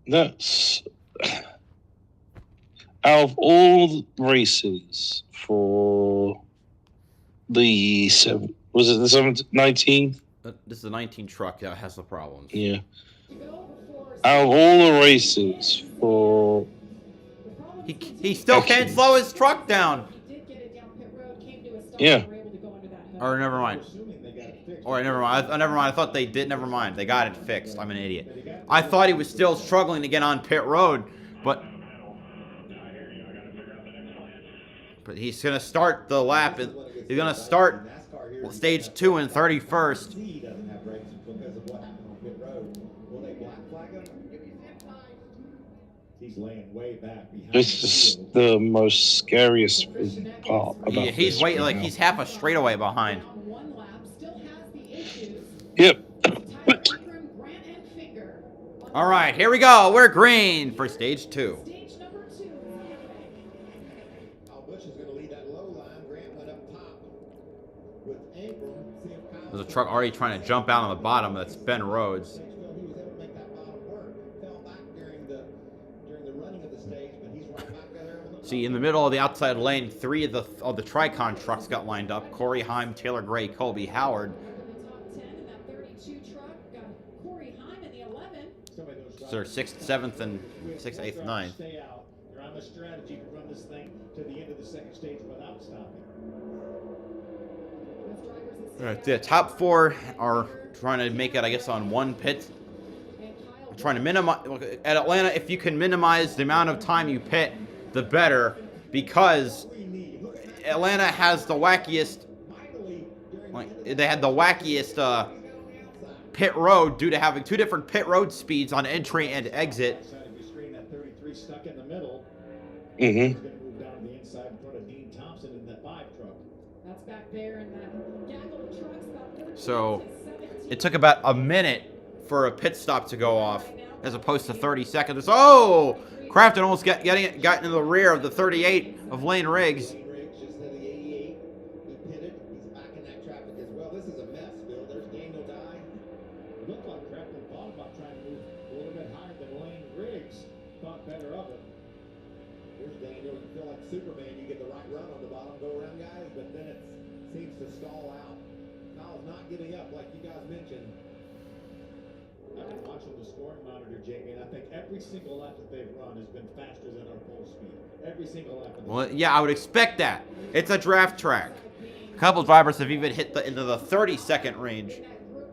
That's out of all races for the was it the 19? This is a 19 truck that has the problems. Yeah. Out of all the races for he still can't slow his truck down. Yeah. Or never mind. Or never mind. Never mind. I thought they did. Never mind. They got it fixed. I'm an idiot. I thought he was still struggling to get on pit road, but he's gonna start the lap. And he's gonna start stage 2 and 31st. He doesn't have brakes because of what happened on pit road. Will they black flag him? He's laying way back behind. This is the most scariest part about Yeah, he's this waiting right like now. he's half a straightaway behind. Yep. All right, here we go. We're green for stage 2. Kyle Busch is going to lead that low line. Grant went up top with Ingram. See if Kyle There's a truck already trying to jump out on the bottom. That's Ben Rhodes. he was able to make that bottom work. Fell back during the running of the stage, but he's right back there on the See, in the middle of the outside lane, 3 of the Tricon trucks got lined up. Corey Heim, Taylor Gray, Colby Howard. So they're 6th, 7th, and 6th, 8th, 9th. Stay out. You're on the strategy to run this thing to the end of the second stage without stopping. All right, the top 4 are trying to make it, I guess, on 1 pit. Trying to minimize at Atlanta. If you can minimize the amount of time you pit, the better, because Atlanta has the wackiest. Like they had the wackiest pit road due to having 2 different pit road speeds on entry and exit. That 33 stuck in the middle. Mm-hmm. He's going to move down to the inside in front of Dean Thompson in that 5 truck. That's back there in that gaggle of trucks. About So it took about a minute for a pit stop to go off, as opposed to 30 seconds. Oh, Crafton almost got into the rear of the 38 of Lane Riggs. Riggs just had the 88. He pitted. He's back in that traffic as well. This is a mess, Bill. There's Daniel Dye. It looked like Crafton thought about trying to move a little bit higher than Lane Riggs. Thought better of it. Here's Daniel. You feel like Superman. You get the right run on the bottom, go around guys, but then it seems to stall out. Kyle's not giving up like you guys mentioned. I've been watching the scoring monitor, Jamie, and I think every single lap that they've run has been faster than our pole speed. Every single lap. Well, yeah, I would expect that. It's a draft track. A couple drivers have even hit into the 30-second range. What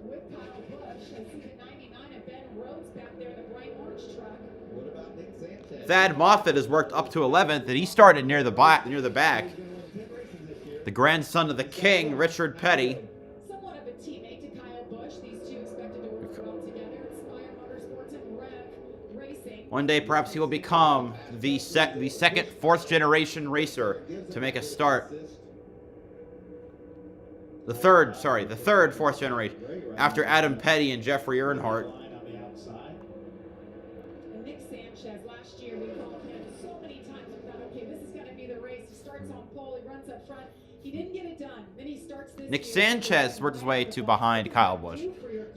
about Nick Sanchez? Thad Moffitt has worked up to 11th, and he started near the back. The grandson of the king, Richard Petty. somewhat of a teammate to Kyle Busch. These two expected to work well together. Inspire Motorsports and Rev Racing. One day, perhaps he will become the second, fourth generation racer to make a start. The third, fourth generation, after Adam Petty and Jeffrey Earnhardt. And Nick Sanchez, last year we followed him so many times. We thought, okay, this is going to be the race. He starts on pole, he runs up front. He didn't get it done. Then he starts this. Nick Sanchez worked his way to behind Kyle Busch,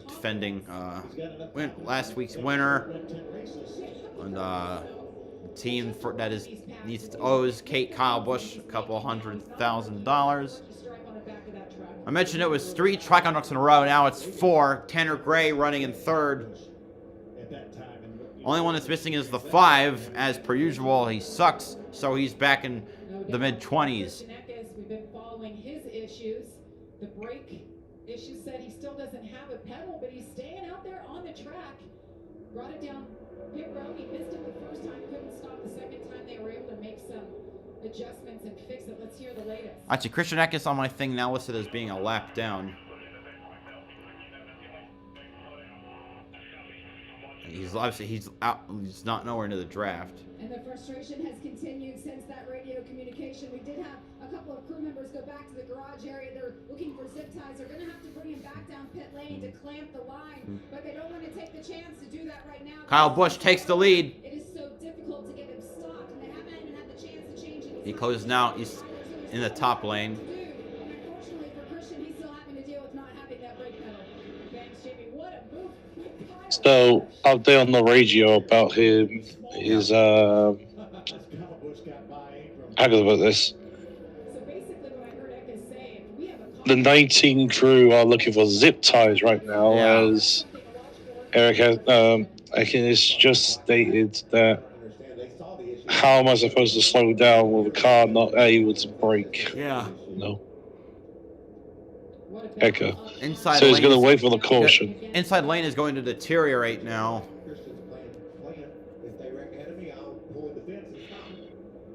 defending last week's winner, and team that owes Kyle Busch a couple $100,000. I mentioned it was 3 Triconducts in a row. Now it's 4. Tanner Gray running in third. Only one that's missing is the 5. As per usual, he sucks, so he's back in the mid-20s. We've been following his issues. The brake issue said he still doesn't have a pedal, but he's staying out there on the track. Brought it down pit road. He missed it the first time, couldn't stop the second time. They were able to make some adjustments and fix it. Let's hear the latest. Actually, Christian Eckes on my thing now listed as being a lap down. He's out. He's not nowhere near the draft. And the frustration has continued since that radio communication. We did have a couple of crew members go back to the garage area. They're looking for zip ties. They're going to have to bring him back down pit lane to clamp the line, but they don't want to take the chance to do that right now. Kyle Busch takes the lead. It is so difficult to get him stopped, and they haven't even had the chance to change it. He closes now. He's in the top lane. And unfortunately for Christian, he's still having to deal with not having that brake pedal. Thanks, Jamie. What a move. So, update on the radio about him is, how can I put this? The 19 crew are looking for zip ties right now, as Eric has, Eckes just stated that how am I supposed to slow down with a car not able to brake? Yeah. No. Echo. Inside so he's going to lane wait for the caution. Inside lane is going to deteriorate now.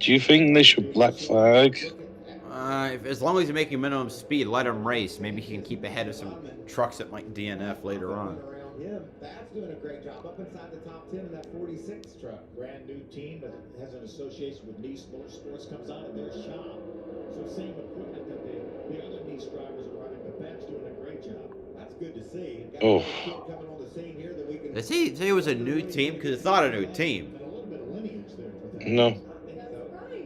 Do you think they should black flag? As long as he's making minimum speed, let him race. Maybe he can keep ahead of some trucks that might DNF later on. That's doing a great job up inside the top 10 in that 46 truck. Brand new team that has an association with Nice Motorsports comes out in their shop. So same equipment that the other Nice drivers are running, but Ben's doing a great job. That's good to see. Oh. Coming on the scene here that we can... Does he say it was a new team? Because it's not a new team. A little bit of lineage there for that. No.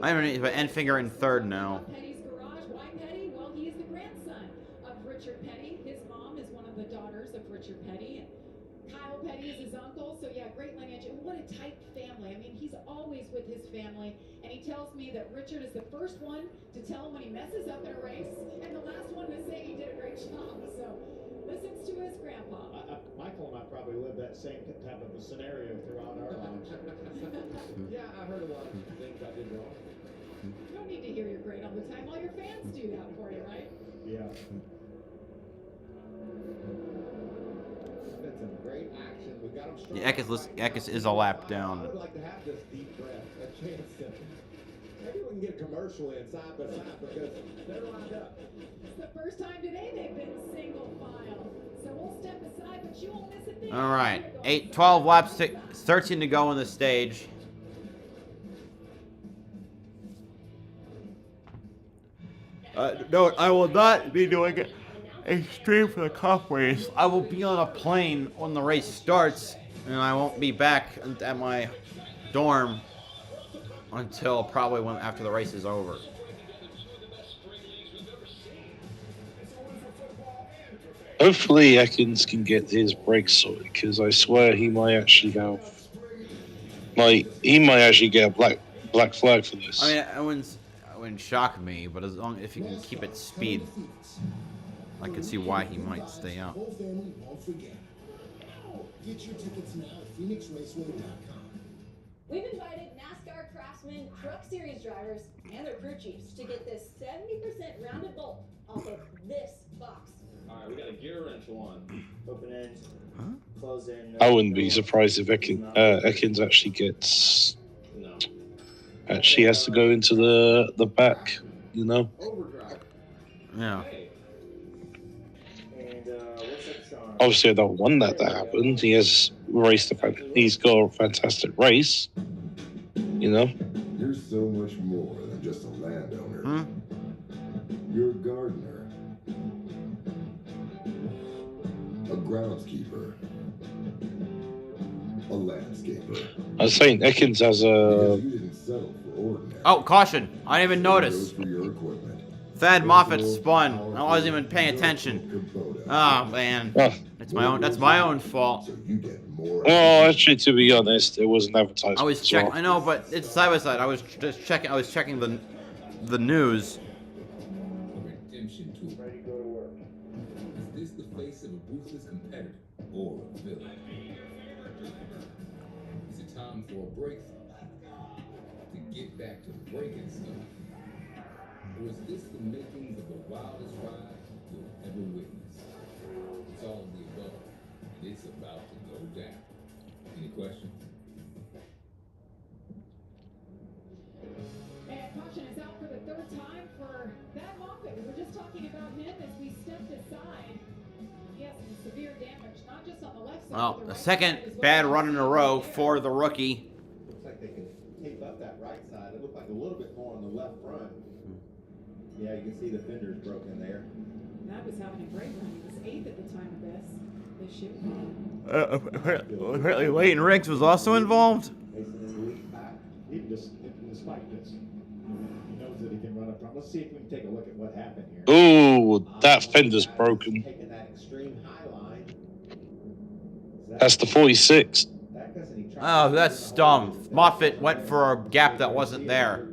I don't know, but Enfinger in third now. Petty's garage. Why Petty? Well, he is the grandson of Richard Petty. His mom is one of the daughters of Richard Petty. And Kyle Petty is his uncle. So yeah, great lineage. And what a tight family. I mean, he's always with his family. And he tells me that Richard is the first one to tell him when he messes up in a race, and the last one to say he did a great job. So listens to his grandpa. Michael and I probably lived that same type of a scenario throughout our lives. Yeah, I heard a lot of things I did wrong. You don't need to hear you're great all the time. All your fans do that for you, right? Yeah. Been some great action. We got him strong. Yeah, Eckes is a lap down. I would like to have this deep breath, a chance to... Maybe we can get a commercial in side by side because they're lined up. It's the first time today they've been single file. So we'll step aside, but you won't miss a thing. All right, 12 laps, 13 to go on the stage. No, I will not be doing a stream for the cup race. I will be on a plane when the race starts, and I won't be back at my dorm until probably after the race is over. Hopefully Eckes can get his brakes sorted, because I swear he might actually have... he might actually get a black flag for this. I mean, it wouldn't shock me, but as long if he can keep it speed, I can see why he might stay out. Whole family won't forget. Get your tickets now at PhoenixRaceway.com. We've invited NASCAR Craftsman Truck Series drivers and their crew chiefs to get this 70% rounded bolt off of this box. All right, we got a gear wrench one. Open end, close in. I wouldn't be surprised if Eckes actually gets... No. Actually has to go into the back, you know? Yeah. And what's that, Sean? Obviously I don't want that to happen. He has He's got a fantastic race. You know. You're so much more than just a landowner. You're a gardener, a groundskeeper, a landscaper. I was saying Ekins has a. You didn't settle for ordinary. Oh, caution! I didn't even notice. For your equipment. Thad Moffat spun. I wasn't even paying attention. Oh man, that's my own. That's my own fault. Well, actually, to be honest, it wasn't advertised. I was checking. I know, but it's side by side. I was just checking. I was checking the news. Redemption tool. Ready to go to work. Is this the face of a ruthless competitor or a villain? Is it time for a breakthrough? To get back to breaking stuff? Or is this the makings of the wildest ride you'll ever witness? It's all of the above, and it's about to go down. Any questions? And caution is out for the third time for Thad Moffat. We were just talking about him as we stepped aside. He has some severe damage, not just on the left side. Well, but the right second side as well. bad run in a row for the rookie. Looks like they can tape up that right side. It looked like a little bit more on the left front. Yeah, you can see the fenders broken there. That was having a great run. He was 8th at the time of this shoot. Apparently, Leighton Riggs was also involved. Even despite this, he knows that he can run up front. Let's see if we can take a look at what happened here. Ooh, that fender's broken. Taking that extreme high line. That's the 46. Oh, that's dumb. Moffat went for a gap that wasn't there.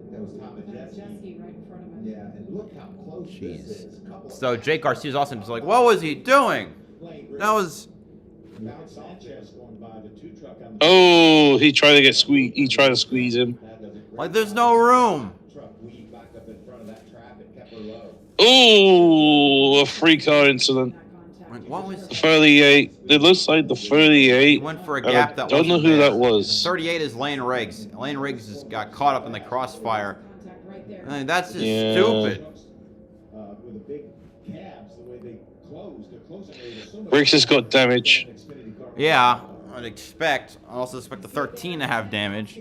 That was Tom Majeski right in front of him. Yeah, and look how close this is. So Jake Garcia's also just like, what was he doing? That was. Oh, he tried to get squeezed. He tried to squeeze him. Like, there's no room. Oh, a free car incident. Like, what was the 38? It looks like the 38. Went for a gap that don't know who that was. 38 is Lane Riggs. Lane Riggs just got caught up in the crossfire. I mean, that's just stupid. With the big cabs, the way they close, they're closing. Riggs has got damage. Yeah, I'd expect. I also expect the 13 to have damage.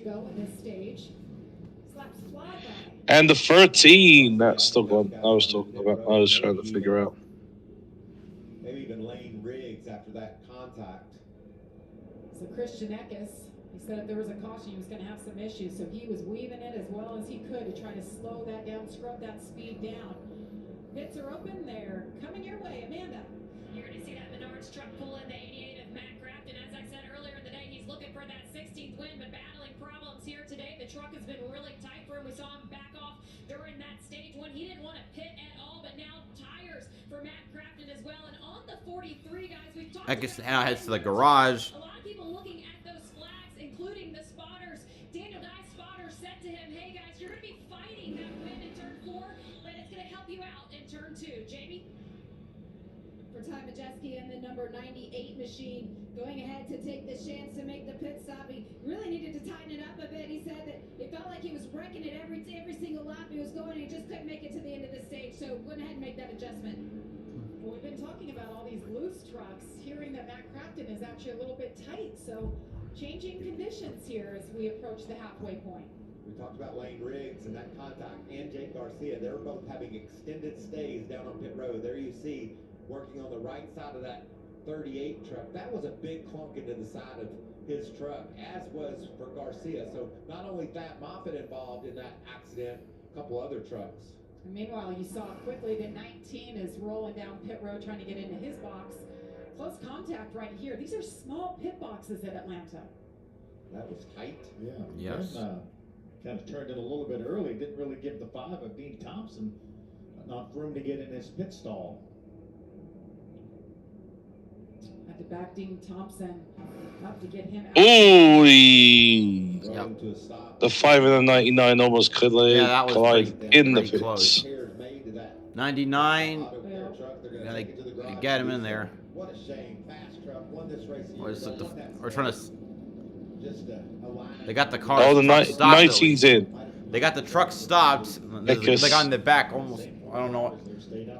And the 13, that's still one I was talking about. I was trying to figure out. Maybe even Lane Riggs after that contact. So Christian Eckes, he said if there was a caution, he was going to have some issues. So he was weaving it as well as he could to try to slow that down, scrub that speed down. Pits are open there. Coming your way, Amanda. You're going to see that Menards truck pull in the 88 of Matt Crafton. As I said earlier in the day, he's looking for that 16th win, but battling problems here today. The truck has been really tight for him. We saw him back off during that stage when he didn't want to pit at all, but now tires for Matt Crafton as well. And on the 43, guys, we've talked Eckes now heads to the garage. a lot of people looking at those flags, including the spotters. Daniel Dye's spotter said to him, hey guys, you're going to be fighting that win in turn 4, but it's going to help you out in turn 2. Jamie? For Ty Majeski and the number 98 machine going ahead to take the chance to make the pit stop. He really needed to tighten it up a bit. He said that it felt like he was wrecking it every single lap he was going, and he just couldn't make it to the end of the stage. So went ahead and make that adjustment. Well, we've been talking about all these loose trucks, hearing that Matt Crafton is actually a little bit tight. So changing conditions here as we approach the halfway point. We talked about Lane Riggs and that contact, and Jake Garcia. They were both having extended stays down on pit road. There you see, working on the right side of that 38 truck. That was a big clunk into the side of his truck, as was for Garcia. So not only Thad Moffat involved in that accident, a couple other trucks. And meanwhile, you saw quickly that 19 is rolling down pit road trying to get into his box. Close contact right here. These are small pit boxes at Atlanta. That was tight. Yeah. Yes. Kind of turned it a little bit early. Didn't really give the 5 of Dean Thompson enough room to get in his pit stall. At the back, Dean Thompson up to get him out. Ooh, Yep. the 5 and the 99 almost collide in the close. pits. 99. Gotta get him in there. What a shame. Fast truck won this race. We're trying to. Just a line. They got the car. Oh, the truck stopped, 19's in. They got the truck stopped. They got in the back almost I don't know.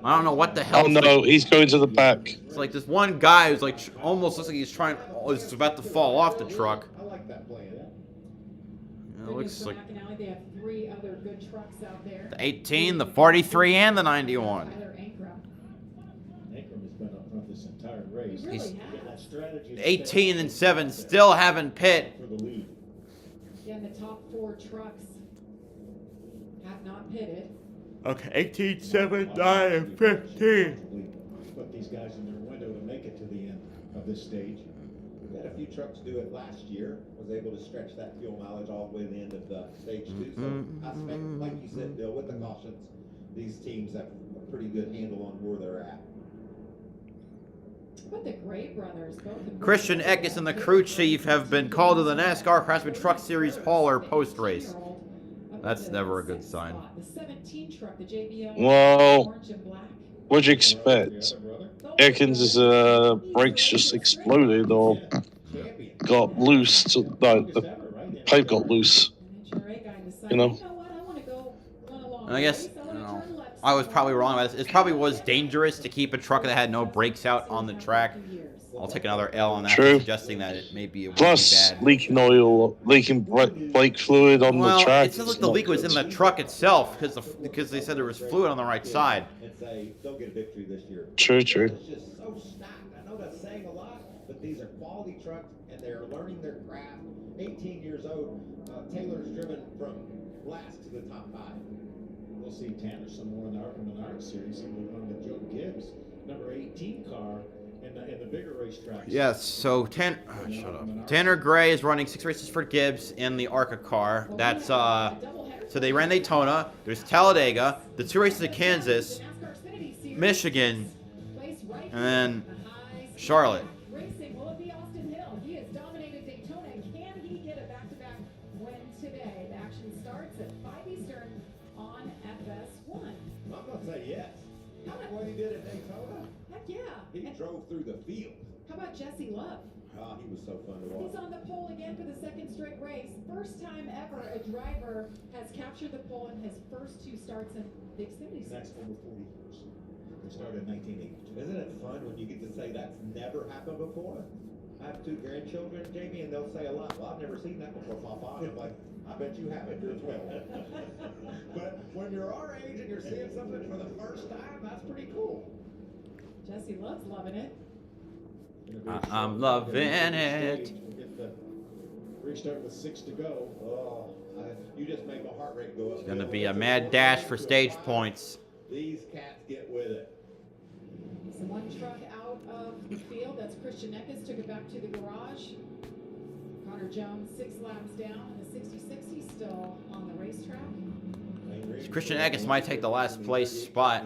I don't know what the hell. Oh no, he's going to the back. It's like this one guy who's like almost looks like he's is about to fall off the truck. I like that play. It looks like They have 3 other good trucks out there. the 18, the 43, and the 91. Ankrum has been up front this entire race. He's 18 and 7 still haven't pit. For the lead. Again, the top 4 trucks have not pitted. Okay, 18, 7, 9, and 15. Put these guys in their window to make it to the end of this stage. We had a few trucks do it last year. Was able to stretch that fuel mileage all the way to the end of the stage 2. So I expect, like you said, Bill, with the cautions, these teams have a pretty good handle on where they're at. But the Gray brothers, both of them. Christian Eckes and the crew chief have been called to the NASCAR Craftsman Truck Series hauler post-race. That's never a good sign. The 17 truck, the JBL, Well, orange and black. what'd you expect? Ekins' brakes just exploded or got loose. The pipe got loose. You know? And I guess, I was probably wrong about this. It probably was dangerous to keep a truck that had no brakes out on the track. I'll take another L on that, True. suggesting that it maybe it Plus, was bad. leaking oil, leaking brake fluid on the track. It sounds like the leak was in the truck itself because they said there was fluid on the right side. And say they'll get a victory this year. True, true. It's just so stacked. I know that's saying a lot, but these are quality trucks and they're learning their craft. 18 years old, Taylor's driven from last to the top 5. We'll see Tanner some more in the Arkham Menard series. He will run the Joe Gibbs number 18 car in the bigger racetracks. Yes, so Tanner Gray is running 6 races for Gibbs in the ARCA car. That's so they ran Daytona. There's Talladega, the 2 races at Kansas, Michigan, and then Charlotte. Racing, will it be Austin Hill? He has dominated Daytona. Can he get a back-to-back win today? The action starts at 5 Eastern on FS1. I'm going to say yes. What he did at Daytona? Heck yeah. He drove through the field. How about Jesse Love? Oh, he was so fun to watch. He's on the pole again for the 2nd straight race. First time ever a driver has captured the pole in his first 2 starts in the Xfinity That's Series. over 40 years. They started in 1982. Isn't it fun when you get to say that's never happened before? I have 2 grandchildren, Jamie, and they'll say a lot. Well, I've never seen that before, Papa. And I'm like, I bet you haven't. You're 12. But when you're our age and you're seeing something for the first time, that's pretty cool. Jesse Love's loving it. I'm loving it. We'll get the restart with 6 to go. Oh, you just made my heart rate go up. It's going to be a mad dash for stage points. These cats get with it. So one truck out of the field. That's Christian Eckes. Took it back to the garage. Connor Jones 6 laps down. And the 66, he's still on the racetrack. Christian Eckes might take the last place spot,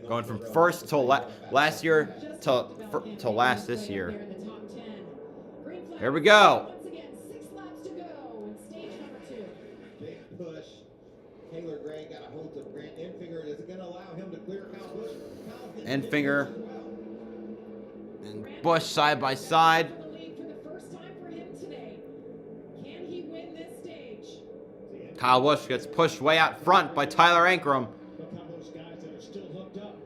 going from first to last year to last this year. Here we go. Once again, 6 laps to go in stage number 2. Big push. Taylor Gray got a hold of Grant Enfinger. Is it going to allow him to clear Kyle Busch? Enfinger and Busch side by side. For the first time for him today. Can he win this stage? Kyle Busch gets pushed way out front by Tyler Ankrum. Look how those guys that are still hooked up,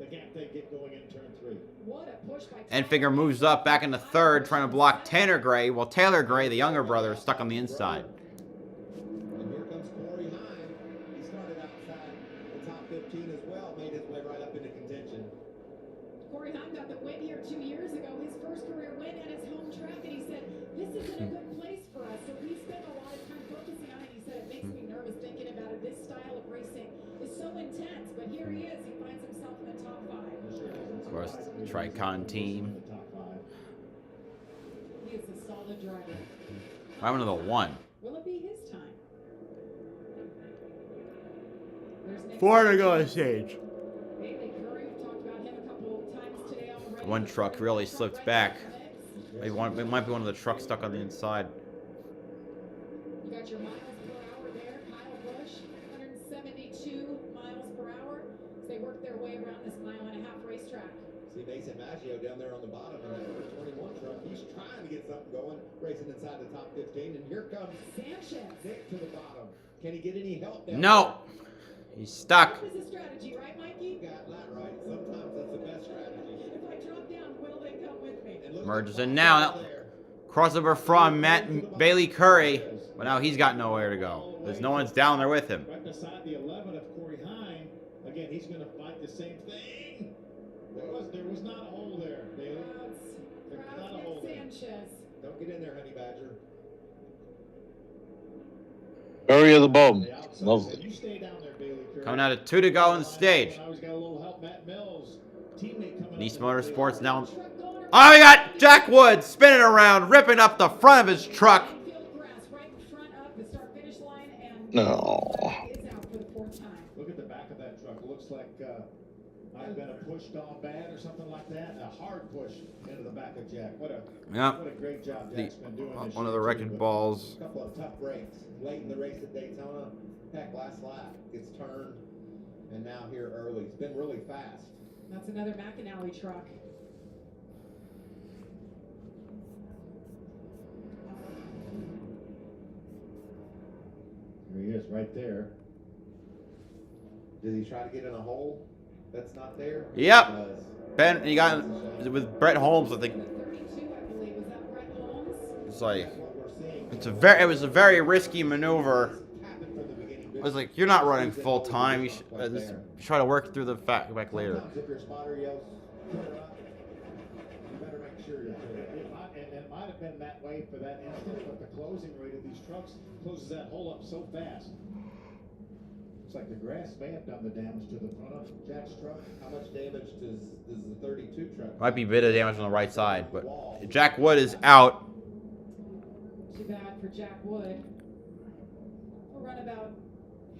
the gap they get going in turn 3. What a push by Enfinger moves up back into 3rd, trying to block Tanner Gray, while Taylor Gray, the younger brother, is stuck on the inside. And here comes Corey Heim. He started outside the top 15 as well, made his way right up into contention. Corey Heim got the win here 2 years ago, his first career win at his home track, and he said, this isn't a good place for us, so we spent a lot of time focusing on it. He said, it makes me nervous thinking about it. This style of racing is so intense, but here he is. He finds himself in the top 5. Of course, the Tricon team. He is a solid driver. I'm another 1. Will it be his time? There's Nick 4 to go on stage. Bailey Curry, we've talked about him a couple times today already. One truck really slipped back. Maybe it might be one of the trucks stuck on the inside. You got your miles per hour there. Kyle Busch, 172 miles per hour as they work their way around this 1.5-mile racetrack. See Mason Maggio down there on the bottom of that number 21 truck. He's trying to get something going, racing inside the top 15. And here comes Sanchez. Nick to the bottom. Can he get any help down No. there? He's stuck. That is a strategy, right, Mikey? You got that right. Sometimes that's the best strategy. If I drop down, will they come with me? And look Merges at in the now. there. Crossover from Bailey Curry. But now he's got nowhere to go. There's no one's down there with him. Right beside the 11 of Corey Hine. Again, he's going to fight the same thing. There was not a hole there, Bailey. There was not a hole there. Sanchez. Don't get in there, Honey Badger. Bury of the bomb. Lovely. You stay down there, Bailey Curry. Coming out of 2 to go on the stage. Always got a little help, Matt Mills. Teammate coming Nice up. Motorsports now. Oh, we got Jack Wood spinning around, ripping up the front of his truck. No. Look at the back of that truck. It looks like might have been a pushed on bad or something like that. A hard push into the back of Jack. What a great job Jack's been doing this One of the year, wrecking too, balls. A couple of tough breaks late in the race at Daytona. Heck, last lap gets turned, and now here early. It's been really fast. That's another McAnally truck. Here he is, right there. Did he try to get in a hole that's not there? Yep. Ben, you got it with Brett Holmes, I think. 32, I believe. Was that Brett Holmes? It's like it was a very risky maneuver. I was like, you're not running full time. You should just try to work through the back later. If your spotter yells, "Clear up," you better make sure you're clear. It might have been that way for that instant, but the closing rate of these trucks closes that hole up so fast. Looks like the grass may have done the damage to the front of Jack's truck. How much damage does the 32 truck? Might be a bit of damage on the right side, but Jack Wood is out. Too bad for Jack Wood. We'll run about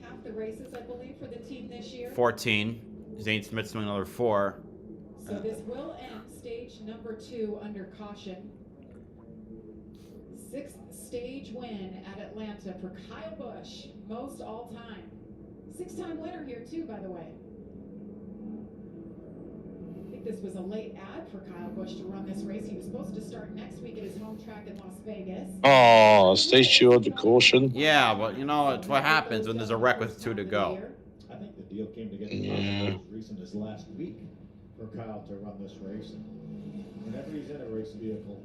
half the races, I believe, for the team this year. 14. Zane Smith's doing another 4. So this will end stage number 2 under caution. 6th stage win at Atlanta for Kyle Busch, most all time. 6-time winner here too, by the way. I think this was a late ad for Kyle Busch to run this race. He was supposed to start next week at his home track in Las Vegas. Oh, stage 2 under caution. Yeah, but you know it's what happens when there's a wreck with 2 to go. I think the deal came together as recent as last week for Kyle to run this race. And whenever he's in a race vehicle,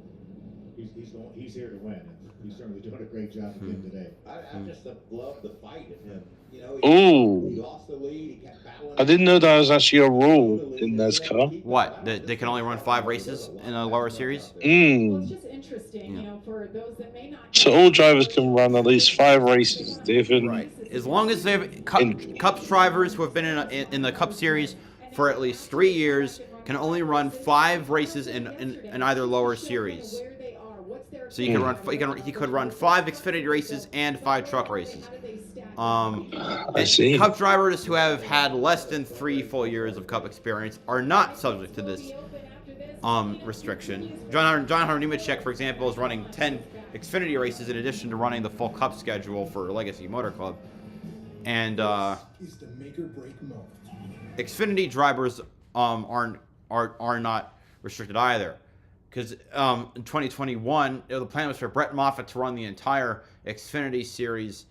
he's here to win. And he's certainly doing a great job again today. I just love the fight in him. You know, he lost the lead. He kept battling. I didn't know that was actually a rule in NASCAR. What? They can only run 5 races in a lower series? Well, it's just interesting, you know, for those that may not. So all drivers can run at least 5 races, David. Right. As long as they've Cup drivers who have been in the Cup series for at least 3 years can only run 5 races in either lower series. So you can run. He could run 5 Xfinity races and 5 truck races. I see. Cup drivers who have had less than 3 full years of Cup experience are not subject to this restriction. John Hunter Nemechek, for example, is running 10 Xfinity races in addition to running the full Cup schedule for Legacy Motor Club. And Is the make or break moment. Xfinity drivers are not restricted either. Because in 2021, the plan was for Brett Moffitt to run the entire Xfinity series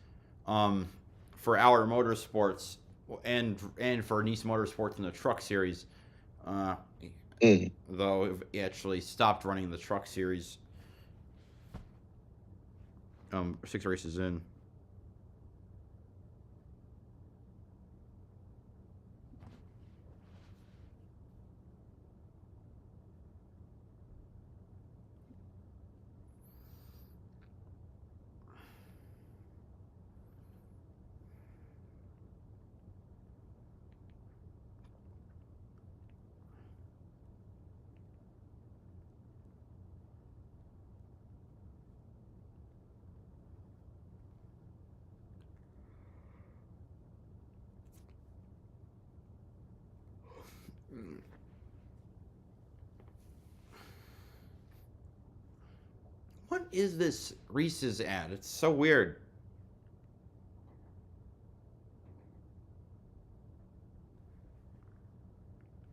for Our Motorsports and for Nice Motorsports in the Truck Series. Though he actually stopped running the Truck Series 6 races in. What is this Reese's ad? It's so weird.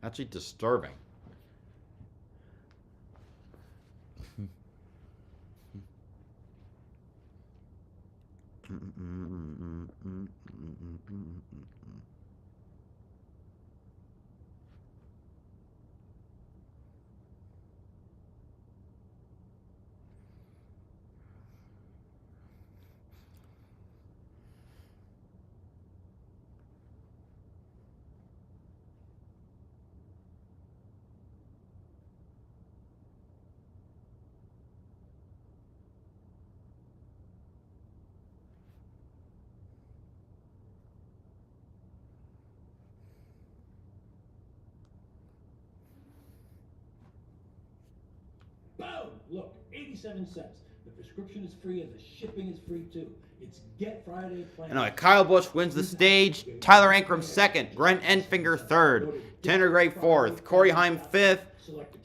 Actually disturbing. Boom! Look, 87 cents. The prescription is free and the shipping is free too. It's Get Friday Plan. Anyway, Kyle Busch wins the stage. Tyler Ankrum second. Brent Enfinger third. Tanner Gray fourth. Corey Heim fifth.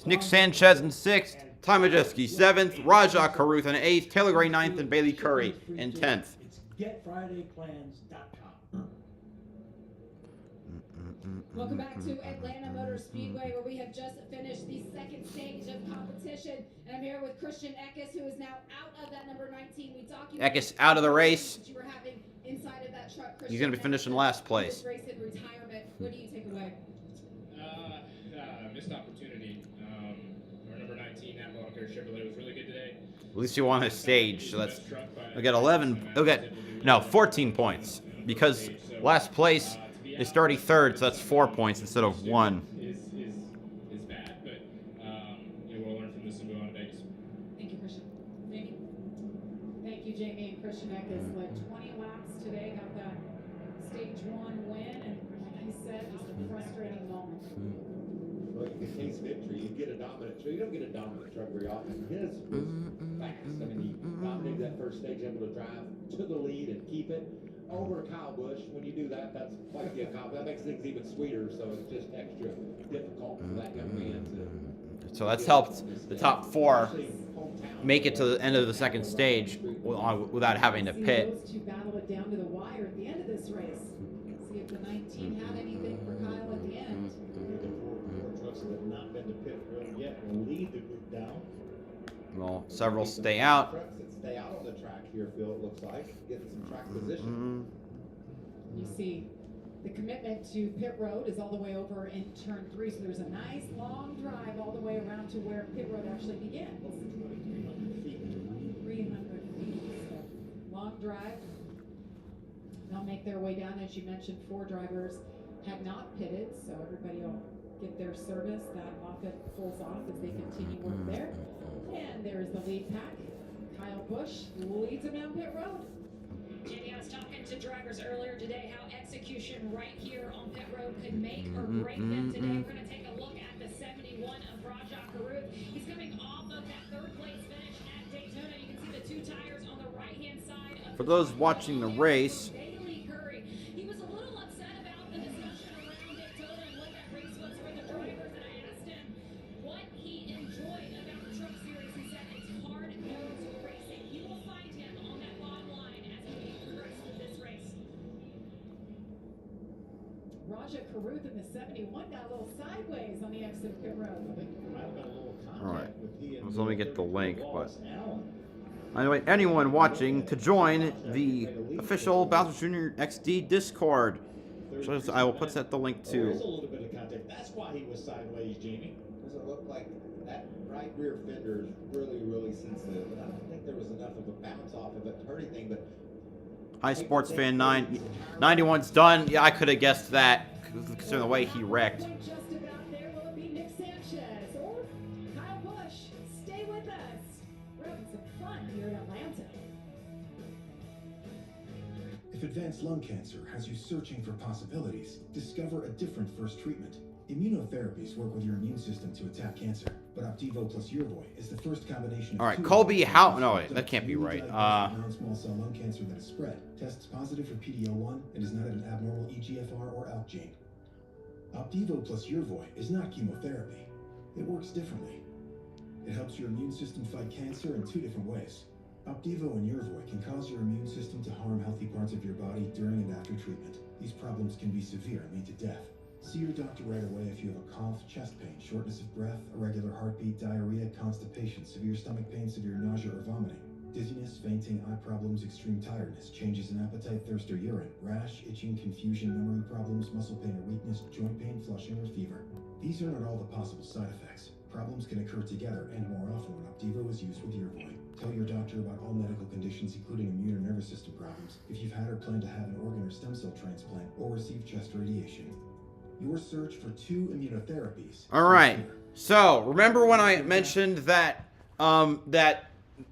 Nick Sanchez in sixth. Ty Majeski seventh. Rajah Caruth in eighth. Taylor Gray ninth. And Bailey Curry in 10th. It's GetFridayPlans.com. Welcome back to Atlanta Motor Speedway, where we have just finished the second stage of competition. And I'm here with Christian Eckes, who is now out of that number 19. We documented Eckes out of the race. that you were having inside of that truck. He's going to be finishing last place. This race in retirement. What do you take away? Missed opportunity. Our number 19, that Monaco Chevrolet, was really good today. At least he won his stage, so that's he'll get 14 points because last place is 33rd, so that's 4 points instead of 1. Is bad, but we'll learn from this and go on to Vegas. Thank you, Christian. Jamie. Thank you, Jamie and Christian Eckes. Like 20 laps today, got that stage 1 win, and like he said, just a frustrating moment. Well, you can taste victory. You get a dominant truck. You don't get a dominant truck very often. His was fast. I mean, he dominated that first stage, able to drive to the lead and keep it. Over to Kyle Busch, when you do that, that's quite the accomplishment. That makes things even sweeter, so it's just extra difficult for that young man to... So that's helped the top 4 make it to the end of the second stage without having to pit. Those two battle it down to the wire at the end of this race. See if the 19 had anything for Kyle at the end. The four trucks that have not been to pit road yet will lead the group down. Well, several stay out. Trucks that stay out on the track here, Phil, it looks like, getting some track position. You see the commitment to pit road is all the way over in turn 3, so there's a nice long drive all the way around to where pit road actually begins. 300 feet. So long drive. They'll make their way down. As you mentioned, 4 drivers had not pitted, so everybody will get their service. That Moffitt pulls off as they continue work there. And there's the lead pack. Kyle Busch leads them down pit road. Jamie, I was talking to drivers earlier today how execution right here on pit road could make or break them today. We're going to take a look at the 71 of Rajah Caruth. He's coming off of that 3rd place finish at Daytona. You can see the 2 tires on the right-hand side of For those watching the race, Bailey Curry. He was a little upset about the discussion around Daytona and what that race was for the drivers, and I asked him what he enjoyed about the Truck Series. He said it's hard-nosed racing. You will find him on that bottom line as we progress with this race. Rajah Caruth in the 71 got a little sideways on the exit of pit road. I think there might have been a little all right. contact with he and So let me get the link, but Allen. anyway, anyone watching to join the official BowserJrXD Discord. So I will put the link There is to. a little bit of contact. That's why he was sideways, Jamie. Does it look like that right rear fender is really, really sensitive? But I don't think there was enough of a bounce off of it to hurt anything. But Hi, sports fan 91's done. Yeah, I could have guessed that considering the way he wrecked. Just about there. Will it be Nick Sanchez or Kyle Busch? Stay with us. We're having some fun here in Atlanta. If advanced lung cancer has you searching for possibilities, discover a different first treatment. Immunotherapies work with your immune system to attack cancer, but Opdivo plus Yervoy is the first combination of All right, 2 Colby, how? No, wait, that can't be right. non-small cell lung cancer that is spread, tests positive for PD-L1, and is not an abnormal EGFR or ALK gene. Opdivo plus Yervoy is not chemotherapy. It works differently. It helps your immune system fight cancer in 2 different ways. Opdivo and Yervoy can cause your immune system to harm healthy parts of your body during and after treatment. These problems can be severe and lead to death. See your doctor right away if you have a cough, chest pain, shortness of breath, irregular heartbeat, diarrhea, constipation, severe stomach pain, severe nausea, or vomiting. Dizziness, fainting, eye problems, extreme tiredness, changes in appetite, thirst, or urine, rash, itching, confusion, memory problems, muscle pain or weakness, joint pain, flushing, or fever. These are not all the possible side effects. Problems can occur together and more often when Opdivo is used with Yervoy. Tell your doctor about all medical conditions, including immune or nervous system problems, if you've had or plan to have an organ or stem cell transplant, or receive chest radiation. Your search for 2 immunotherapies. All right. So, remember when I mentioned that that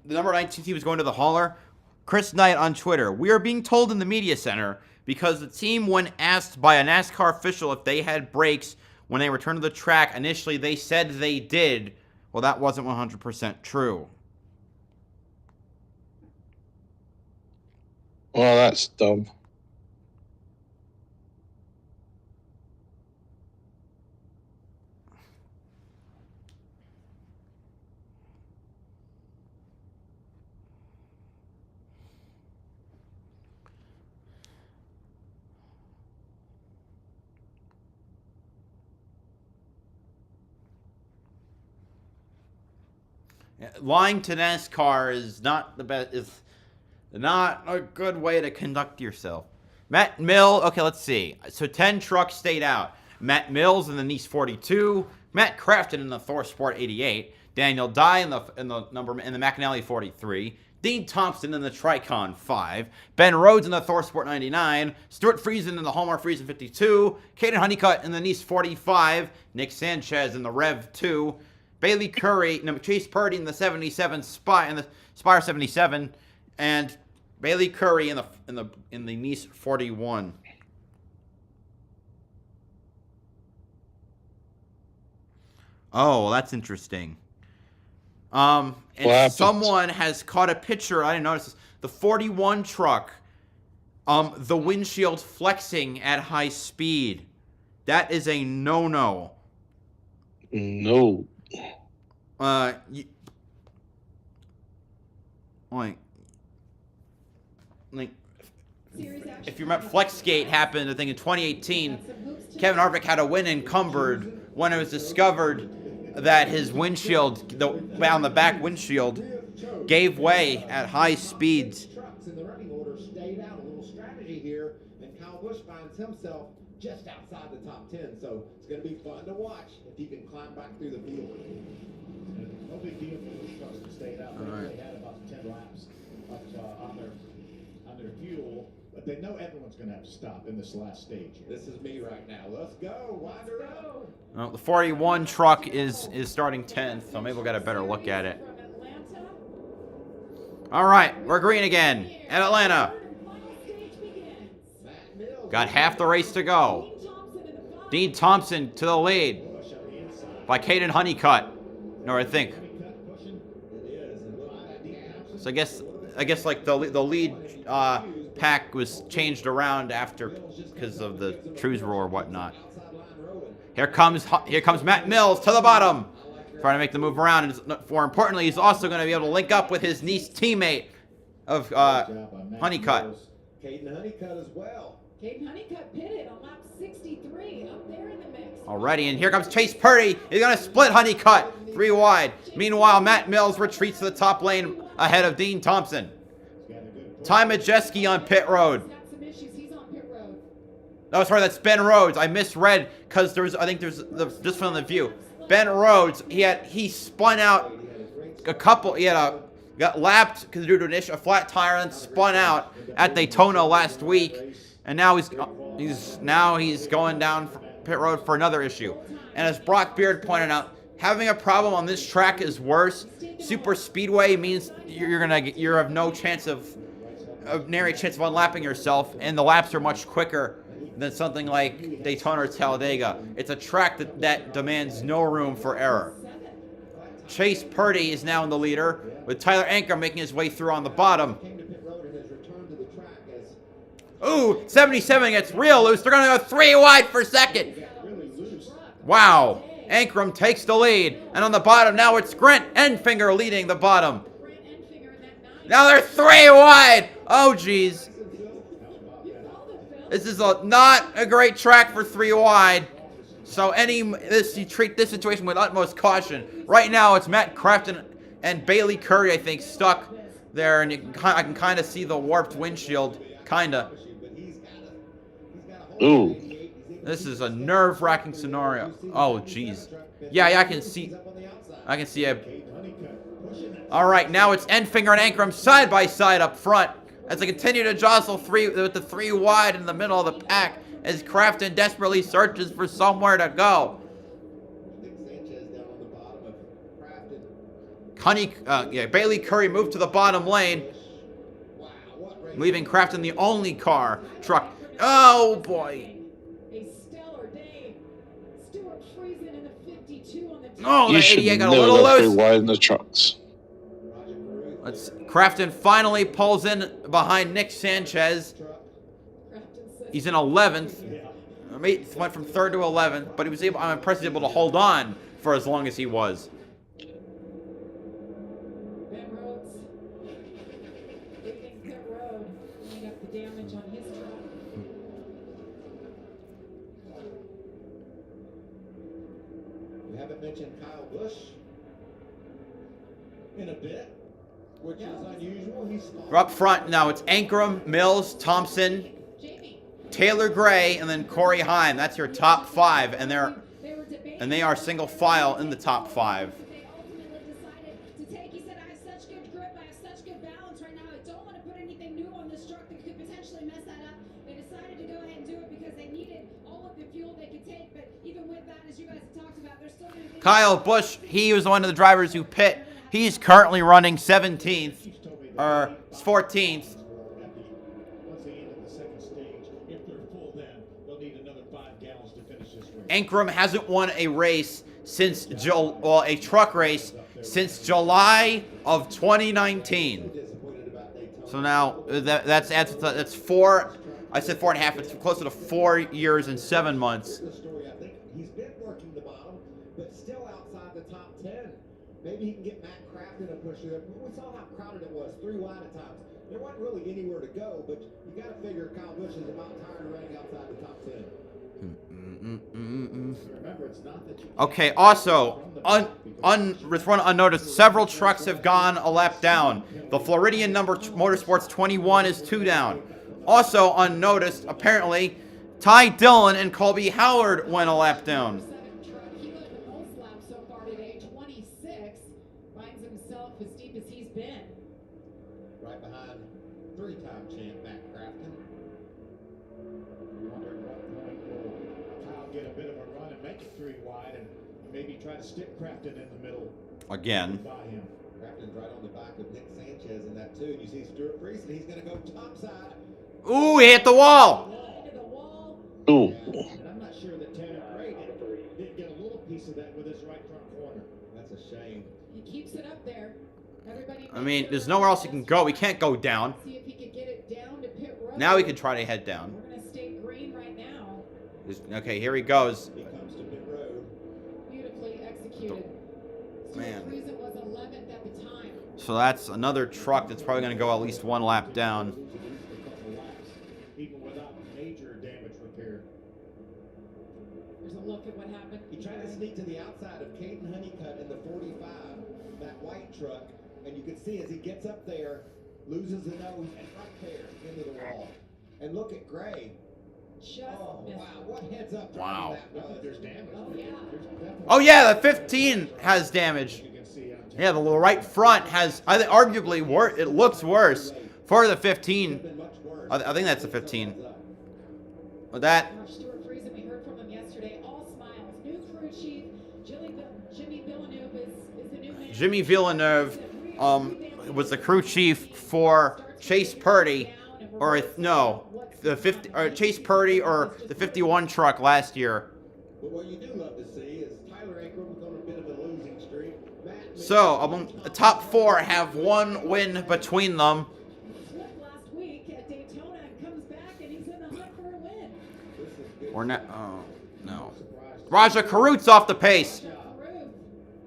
the number 19 team was going to the hauler? Chris Knight on Twitter. We are being told in the media center because the team, when asked by a NASCAR official if they had brakes when they returned to the track, initially they said they did. Well, that wasn't 100% true. Well, that's dumb. Lying to NASCAR is not the best. Is not a good way to conduct yourself. Matt Mill. Okay, let's see. So 10 trucks stayed out. Matt Mills in the Nice 42. Matt Crafton in the Thor Sport 88. Daniel Dye in the McAnally 43. Dean Thompson in the Tricon 5. Ben Rhodes in the Thor Sport 99. Stuart Friesen in the Hallmark Friesen 52. Caden Honeycutt in the Nice 45. Nick Sanchez in the Rev 2. Bailey Curry, Chase Purdy in the 77 Spire 77, and Bailey Curry in the Nice 41. Oh, well, that's interesting. And someone has caught a picture. I didn't notice this. The 41 truck, the windshield flexing at high speed. That is a no-no. No. Like, if you remember, Flexgate happened, I think, in 2018. Kevin Harvick had a win encumbered when it was discovered that his windshield, on the back windshield, gave way at high speeds. Trucks in the running order stayed out. A little strategy here, and Kyle Busch finds himself just outside the top 10. So it's going to be fun to watch if he can climb back through the field. No big deal for those trucks to stay out. They only had about 10 laps on their fuel, but they know everyone's going to have to stop in this last stage here. This is me right now. Let's go. Wind her up. Well, the 41 truck is starting 10th, so maybe we'll get a better look at it. All right, we're green again at Atlanta. Got half the race to go. Dean Thompson to the lead by Caden Honeycutt. No, I think. So I guess like the lead pack was changed around after because of the Trues rule or whatnot. Here comes Matt Mills to the bottom, trying to make the move around. And more importantly, he's also going to be able to link up with his Nice teammate of Honeycutt. Caden Honeycutt as well. Caden Honeycutt pitted on lap 63, up there in the mix. Alrighty, and here comes Chase Purdy. He's going to split Honeycutt 3 wide. Meanwhile, Matt Mills retreats to the top lane ahead of Dean Thompson. Ty Majeski on pit road. Oh, sorry, that's Ben Rhodes. I misread because just from the view. Ben Rhodes, he spun out got lapped because due to a flat tire and spun out at Daytona last week, and now he's going down pit road for another issue. And as Brock Beard pointed out, having a problem on this track is worse. Super speedway means you have no chance of nary chance of unlapping yourself, and the laps are much quicker than something like Daytona or Talladega. It's a track that demands no room for error. Chase Purdy is now in the leader, with Tyler Anker making his way through on the bottom. Ooh, 77 gets real loose. They're going to go 3 wide for second. Wow. Ankrum takes the lead. And on the bottom now it's Grant Enfinger leading the bottom. Now they're 3 wide. Oh, geez. This is not a great track for 3 wide. So you treat this situation with utmost caution. Right now it's Matt Crafton and Bailey Curry, I think, stuck there, and I can kind of see the warped windshield, kinda. Ooh. This is a nerve-wracking scenario. Oh, jeez. Yeah, I can see. I can see it. All right, now it's Enfinger and Ankrum side by side up front as they continue to jostle with the three wide in the middle of the pack as Crafton desperately searches for somewhere to go. Bailey Curry moved to the bottom lane, leaving Crafton the only truck. Oh boy. Oh, You the should 88 got a never little go three loose. wide in the trucks. Crafton finally pulls in behind Nick Sanchez. He's in 11th. Went from 3rd to 11th, but I'm impressed he was able to hold on for as long as he was. We haven't mentioned Kyle Busch in a bit, which is unusual. We're up front now. It's Ankrum, Mills, Thompson, Taylor Gray, and then Corey Heim. That's your top 5, and they are single file in the top 5. Kyle Busch, he was one of the drivers who pit. He's currently running 17th, or 14th. Ankrum hasn't won a race since a truck race since July of 2019. So now that's 4. I said 4.5. It's closer to 4 years and 7 months. He's been working the bottom, but still outside the top 10. Maybe he can get Matt Crafton a push there. We saw how crowded it was, 3 wide at times. There wasn't really anywhere to go, but you got to figure Kyle Busch is about tired of running outside the top 10. Okay, also, run unnoticed, several trucks have gone a lap down. The Floridian Motorsports 21 is 2 down. Also unnoticed, apparently, Ty Dillon and Colby Howard went a lap down. Right behind 3-time champ Matt Crafton. Wonder at what point will Kyle get a bit of a run and make it 3 wide and maybe try to stick Crafton in the middle. Again. Crafton's right on the back of Nick Sanchez in that too. And you see Stuart Fr8, and he's going to go topside. Ooh, he hit the wall. Ooh. And I'm not sure that Tanner Gray didn't get a little piece of that with his right front corner. That's a shame. He keeps it up there. I mean, there's nowhere else he can go. He can't go down. See if he could get it down to pit road. Now he can try to head down. We're going to stay green right now. Okay, here he goes. He comes to pit road. Beautifully executed. Man. Stuart was 11th at the time. So that's another truck that's probably going to go at least 1 lap down. Even without major damage repair. There's a look at what happened. He tried to sneak to the outside of Caden Honeycutt in the 45, that white truck, and you can see as he gets up there, loses the nose, and right there, into the wall. And look at Gray. Oh, wow, what heads up? Wow. There's damage. Oh, yeah. Oh, yeah, the 15 has damage. Yeah, the right front has, I think, arguably, it looks worse for the 15. I think that's the 15. With that. Stuart Friesen, we heard from him yesterday. All smiles. New crew chief, Jimmy Villeneuve is the new man. Jimmy Villeneuve was the crew chief for Chase Purdy, or no, the 50 or Chase Purdy or the 51 truck last year. But what you do love to see is Tyler Ankrum on a bit of a losing streak. So the top 4 have 1 win between them. Last week at Daytona and comes back and he's in the hunt for a win. Or not? Oh no. Raja Karut's off the pace.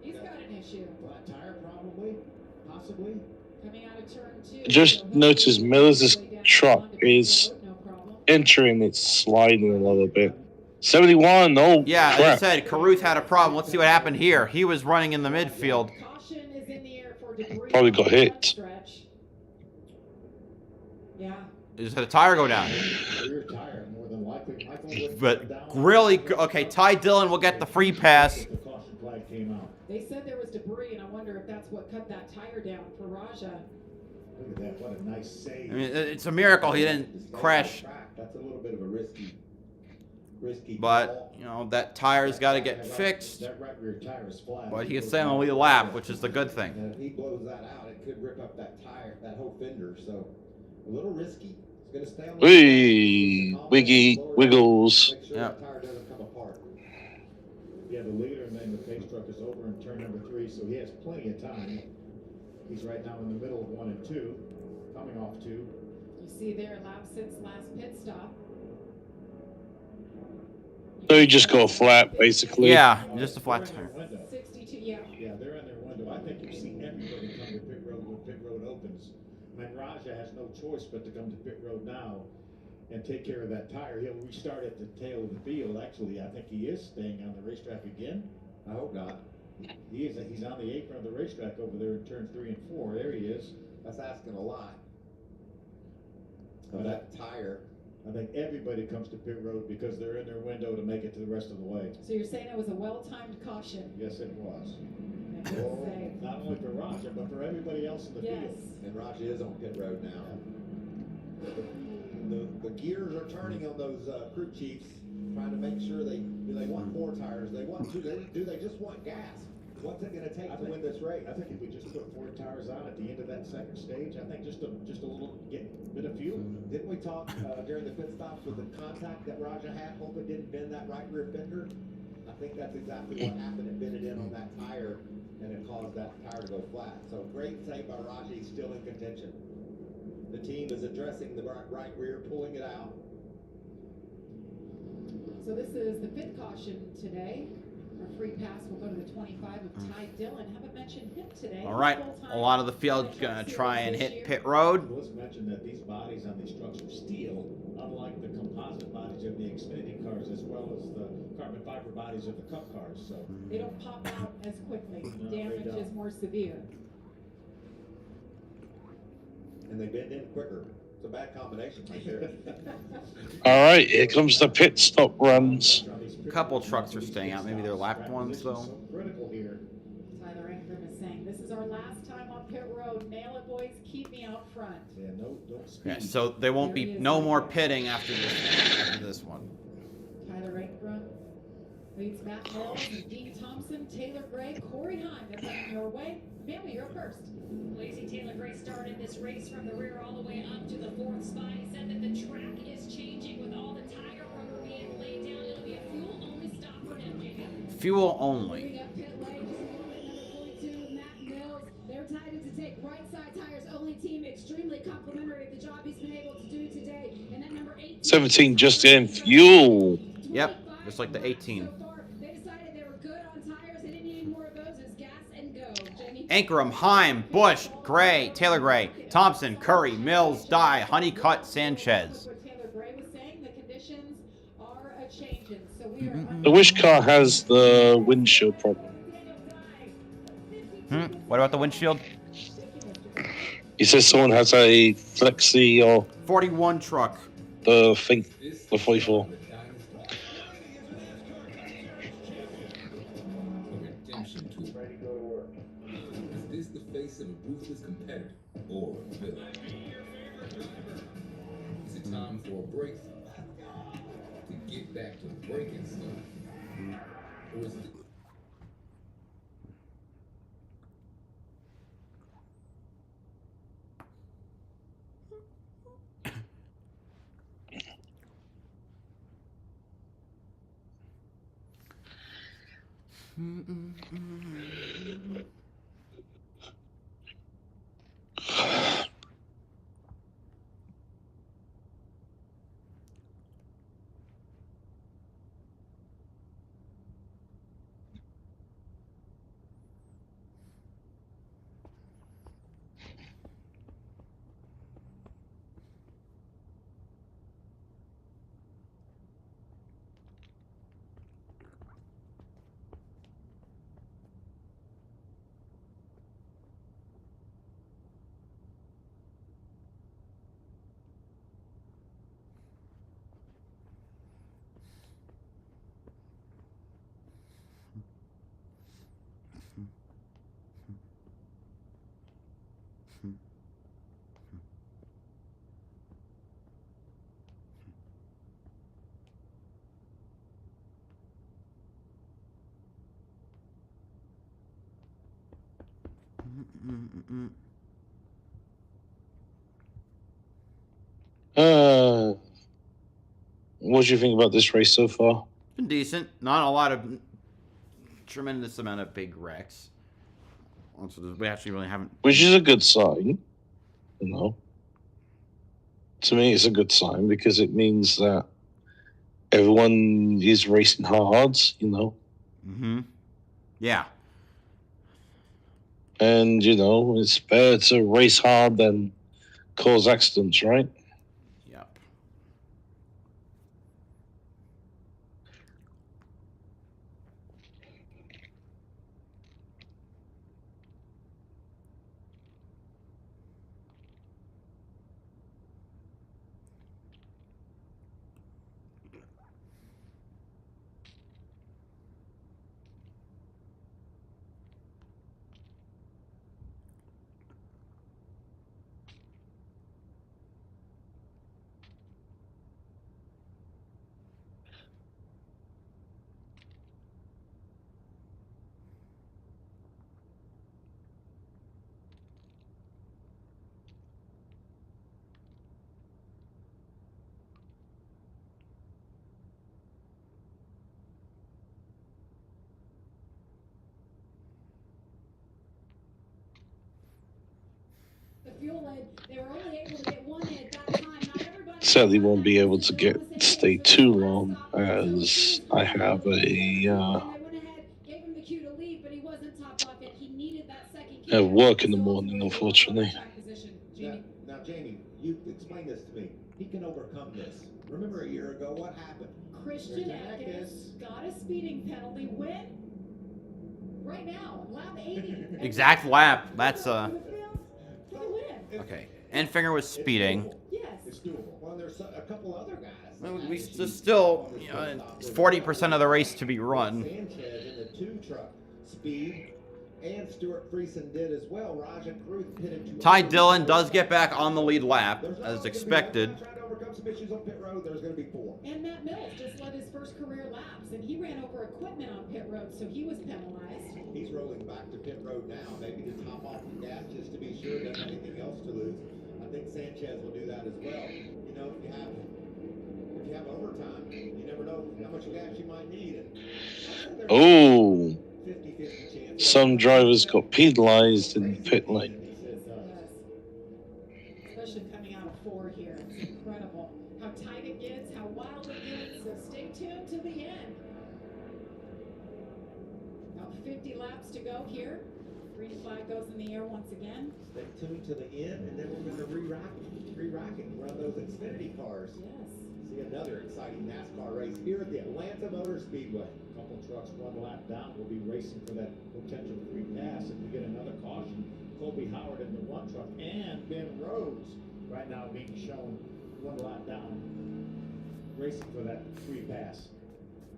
He's got an issue. Flat tire, probably, possibly. Coming out of turn 2. Just notice Miller's truck is entering, it's sliding a little bit. 71, oh yeah, crap. as I said, Caruth had a problem. Let's see what happened here. He was running in the midfield. Probably got hit. Yeah. He just had a tire go down. Rear tire, more than likely. Michael would But down really, okay, Ty Dillon will get the free pass. the caution flag came out. They said there was debris, and I wonder if that's what cut that tire down for Raja. Look at that, what a nice save. I mean, it's a miracle he didn't crash. That's a little bit of a risky But, you know, that tire's got to get fixed. That right rear tire is flat. But he can stay on the lead lap, which is the good thing. And if he blows that out, it could rip up that tire, that whole fender. So a little risky. It's going to stay on the Wee, wiggles. Make sure that tire doesn't come apart. Yeah, the leader and then the pace truck is over in turn number 3, so he has plenty of time. He's right now in the middle of 1 and 2, coming off 2. You see there, lap 6, last pit stop. So you just go flat, basically. Yeah, just a flat tire. 62, yeah. Yeah, they're in their window. I think you've seen everybody come to pit road when pit road opens. I mean, Raja has no choice but to come to pit road now and take care of that tire. He'll restart at the tail of the field. Actually, I think he is staying on the racetrack again. I hope not. He is. He's on the apron of the racetrack over there in turn 3 and 4. There he is. That's asking a lot. Of that tire. I think everybody comes to pit road because they're in their window to make it to the rest of the way. So you're saying it was a well-timed caution? Yes, it was. Oh, not only for Raja, but for everybody else in the field. And Raja is on pit road now. The gears are turning on those crew chiefs, trying to make sure do they want 4 tires? They want 2. Do they just want gas? What's it going to take to win this race? I think if we just put 4 tires on at the end of that second stage, I think just a little bit of fuel. Didn't we talk during the pit stops with the contact that Raja had? Hope it didn't bend that right rear fender. I think that's exactly what happened. It bent it in on that tire, and it caused that tire to go flat. So great save by Raja. He's still in contention. The team is addressing the right rear, pulling it out. So this is the pit caution today. Our free pass will go to the 25 of Ty Dillon. Haven't mentioned him today. All right, a lot of the field's going to try and hit pit road. Let's mention that these bodies on these trucks are steel, unlike the composite bodies of the Xfinity cars, as well as the carbon fiber bodies of the Cup cars. So they don't pop out as quickly. No, they Damage don't. is more severe. And they bend in quicker. It's a bad combination right there. All right, here comes the pit stop runs. A couple trucks are staying out. Maybe they're lapped ones, though. critical here. Tyler Ingram is saying, this is our last time on pit road. Nail it, boys. Keep me out front. Yeah, don't speed. Yeah, so there won't be no more pitting after this one. Tyler Ingram leads Matt Mills and Dean Thompson, Taylor Gray, Corey Heim. They're coming your way. Family, you're first. Lacey Taylor Gray started this race from the rear all the way up to the 4th spot. He said that the track is changing with all the tire rubber being laid down. It'll be a fuel-only stop for him, JP. Fuel only. Moving up pit lane, just a moment, number 42, Matt Mills. They're tied into take right side tires only team. Extremely complimentary of the job he's been able to do today. And that number 18. 17 just in fuel. Yep, just like the 18. They decided they were good on tires. They didn't need any more of those. It's gas and go. Jamie. Ankrum, Heim, Bush, Gray, Taylor Gray, Thompson, Curry, Mills, Dye, Honeycutt, Sanchez. What Taylor Gray was saying, the conditions are a-changing. So we are The Wish car has the windshield problem. What about the windshield? He says someone has a flexi or 41 truck. the 44. Redemption tool. Ready to go to work. Is this the face of a ruthless competitor or a villain? Is it time for a breakthrough to get back to breaking stuff? Or is it What do you think about this race so far? Been decent. Not a lot of tremendous amount of big wrecks. Also, we actually really haven't. Which is a good sign, you know. To me, it's a good sign because it means that everyone is racing hard, you know. Yeah. And, you know, it's better to race hard than cause accidents, right? Yep. The fuel lead, they were only able to get one in at that time. Not everybody Sadly, won't be able to stay too long as I have gave him the cue to leave, but he wasn't topped off yet. He needed that second a cue. work in the morning, unfortunately. Now, Jamie, you explain this to me. He can overcome this. Remember a year ago, what happened? Christian Eckes got a speeding penalty. When? Right now, lap 80. Exact lap. That's For the win. okay. Enfinger was speeding. Yes. It's doable. Well, there's a couple other guys. Well, we still 40% of the race to be run. Sanchez in the 2-truck speed, and Stuart Friesen did as well. Raja Cruz pitted Ty Dillon does get back on the lead lap, as expected. Trying to overcome some issues on pit road. There's going to be 4. And Matt Mills just led his first career laps, and he ran over equipment on pit road, so he was penalized. He's rolling back to pit road now, maybe to top off the gas just to be sure doesn't have anything else to lose. I think Sanchez will do that as well. You know, if you have overtime, you never know how much gas you might need. Oh, some drivers got penalized in the pit lane. Especially coming out of 4 here. It's incredible how tight it gets, how wild it gets, so stay tuned to the end. About 50 laps to go here. Green flag goes in the air once again. Stay tuned to the end, and then we're going to re-rack it and run those Xfinity cars. Yes. See another exciting NASCAR race here at the Atlanta Motor Speedway. A couple trucks 1 lap down will be racing for that potential free pass if we get another caution. Colby Howard in the 1 truck and Ben Rhodes right now being shown 1 lap down, racing for that free pass.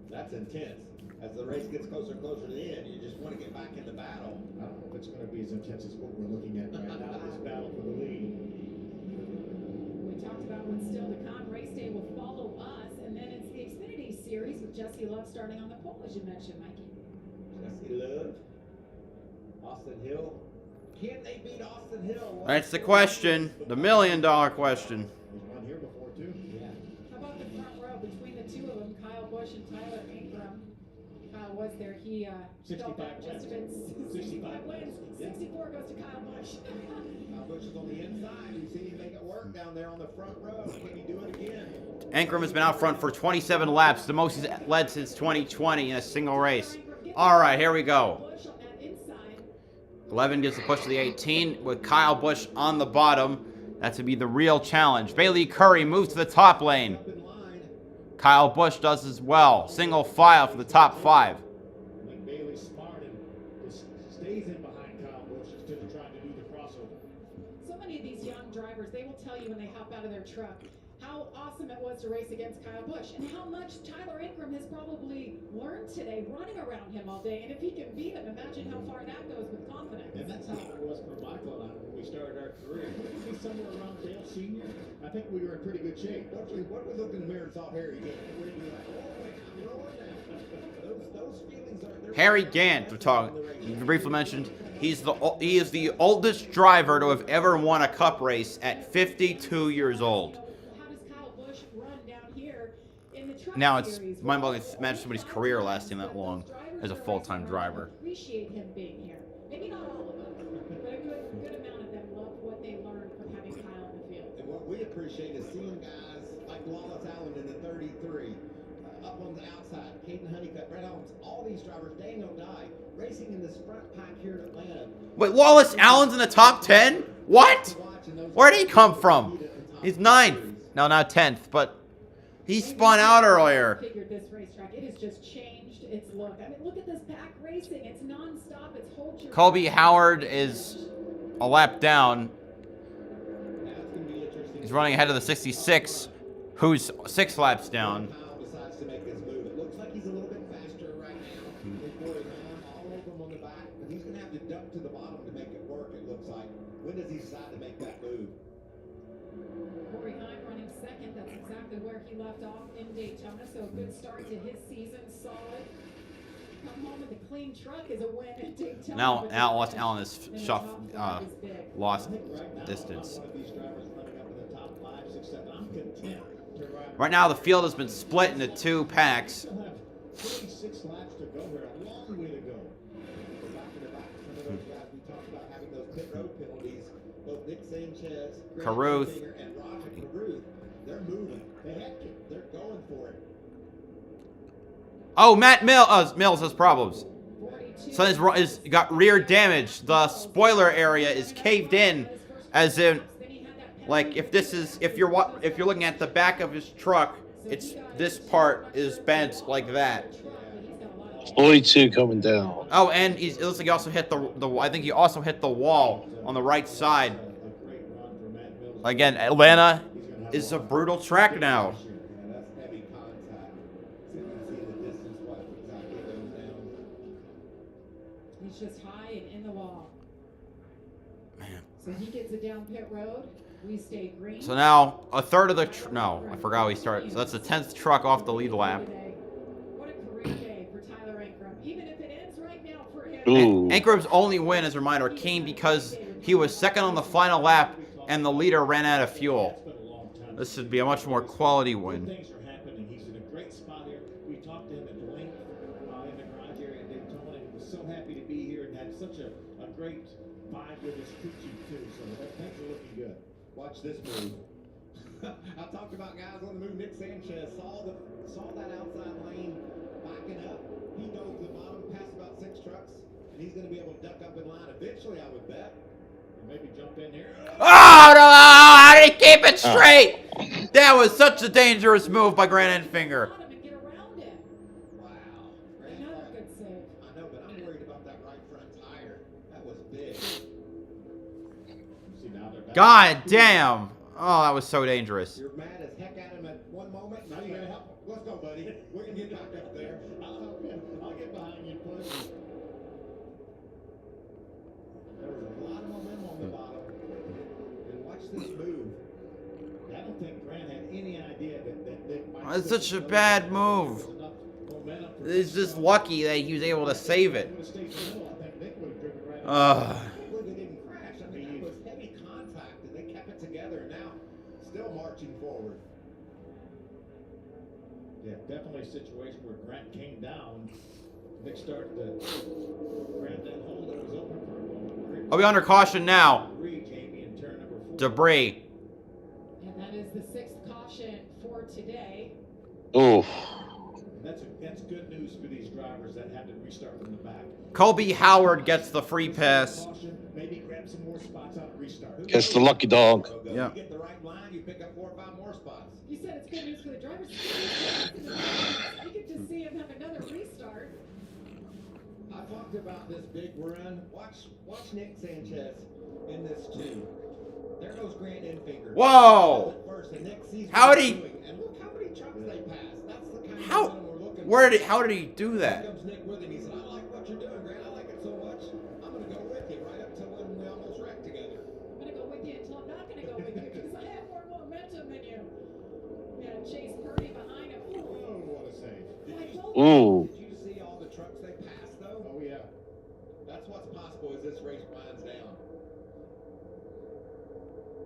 That's intense. As the race gets closer and closer to the end, you just want to get back in the battle. I don't know if it's going to be as intense as what we're looking at right now, this battle for the lead. We talked about what's still to come. Race day will follow us, and then it's the Xfinity Series with Jesse Love starting on the pole, as you mentioned, Mikey. Jesse Love, Austin Hill. Can they beat Austin Hill? That's the question, the $1 million question. There's one here before too. Yeah. How about the front row between the two of them, Kyle Busch and Tyler Ingram? Kyle was there. He felt that most of it. 65 wins. 64 goes to Kyle Busch. Kyle Busch is on the inside. You see him make it work down there on the front row. Can he do it again? Ingram has been out front for 27 laps, the most he's led since 2020 in a single race. All right, here we go. 11 gives the push to the 18 with Kyle Busch on the bottom. That's to be the real challenge. Bailey Curry moves to the top lane. Kyle Busch does as well. Single file for the top 5. I think Bailey's smart and just stays in behind Kyle Busch instead of trying to do the crossover. So many of these young drivers, they will tell you when they hop out of their truck how awesome it was to race against Kyle Busch and how much Tyler Ingram has probably learned today running around him all day. And if he can beat him, imagine how far that goes with confidence. And that's how it was for Michael and I when we started our somewhere around Dale Senior, I think we were in pretty good shape. What we looked in the mirror and saw Harry Gant, we'd be like, oh wait, I'm rolling now. Those feelings are. Harry Gant, we're talking. Briefly mentioned, he is the oldest driver to have ever won a Cup race at 52 years old. How does Kyle Busch run down here in the truck Now it's series? mind-blowing to imagine somebody's career lasting that long as a full-time driver. Appreciate him being here. Maybe not all of them, but a good amount of them love what they learned from having Kyle in the field. And what we appreciate is seeing guys like Wallace Allen in the 33, up on the outside, Caden Honeycutt, Brett Holmes, all these drivers, Daniel Dye, racing in this front pack here in Atlanta. Wait, Wallace Allen's in the top 10? What? Where did he come from? He's 9th. No, not 10th, but he spun out earlier. Figured this racetrack, it has just changed its look. I mean, look at this pack racing. It's non-stop. It's hold your. Colby Howard is a lap down. He's running ahead of the 66, who's 6 laps down. Decides to make this move. It looks like he's a little bit faster right now. All over him on the back, but he's going to have to duck to the bottom to make it work, it looks like. When does he decide to make that move? Corey Heim running second. That's exactly where he left off in Daytona. So a good start to his season. Solid. Come home with a clean truck is a win at Daytona. Now Wallace Allen has lost distance. Right now, the field has been split into 2 packs. 36 laps to go here, a long way to go. Back to the back, some of those guys we talked about having those pit road penalties. Both Nick Sanchez, Caruth, and Roger Caruth, they're moving. They have to. They're going for it. Oh, Matt Mills has problems. So he's got rear damage. The spoiler area is caved in, as in, like if you're looking at the back of his truck, this part is bent like that. 42 coming down. Oh, and it looks like he also hit I think he also hit the wall on the right side. Again, Atlanta is a brutal track now. He's just high and in the wall. Man. So he gets it down pit road. We stay green. So now a third of the no, I forgot we started. So that's the 10th truck off the lead lap. What a career day for Tyler Ankrum. Even if it ends right now for him. Ankrum's only win, as a reminder, came because he was second on the final lap and the leader ran out of fuel. This should be a much more quality win. Things are happening. He's in a great spot here. We talked to him at length in the garage area in Daytona. He was so happy to be here and had such a great vibe with his crew chief too. So things are looking good. Watch this move. I talked about guys on the move. Nick Sanchez saw that outside lane backing up. He dove to the bottom, passed about 6 trucks, and he's going to be able to duck up in line eventually, I would bet. Maybe jump in here. Oh no! How did he keep it straight? That was such a dangerous move by Grant Enfinger. Wow. Another good save. I know, but I'm worried about that right front tire. That was big. God damn! Oh, that was so dangerous. You're mad as heck at him at one moment. Now you're going to help him. Let's go, buddy. We're going to get back up there. I'll get behind you, push. There was a lot of momentum on the bottom. And watch this move. I don't think Grant had any idea that Nick might. That's such a bad move. It's just lucky that he was able to save it. Well, they didn't crash. I mean, that was heavy contact, and they kept it together. And now, still marching forward. Yeah, definitely a situation where Grant came down. Nick started to grab that hole that was open for a moment. Are we under caution now? Debris. And that is the 6th caution for today. Oof. That's good news for these drivers that had to restart from the back. Colby Howard gets the free pass. Maybe grab some more spots on a restart. Gets the lucky dog. Yeah. You get the right line, you pick up 4 or 5 more spots. You said it's good news for the drivers. We could just see him have another restart. I talked about this big run. Watch Nick Sanchez in this too. There goes Grant Enfinger. Whoa! How did he? And look how many trucks they passed. That's the kind How? of momentum we're looking for. How did he do that? Here comes Nick with him. He said, I like what you're doing, Grant. I like it so much. I'm going to go with you right up to when we almost wrecked together. I'm going to go with you until I'm not going to go with That's what's possible as this race winds down.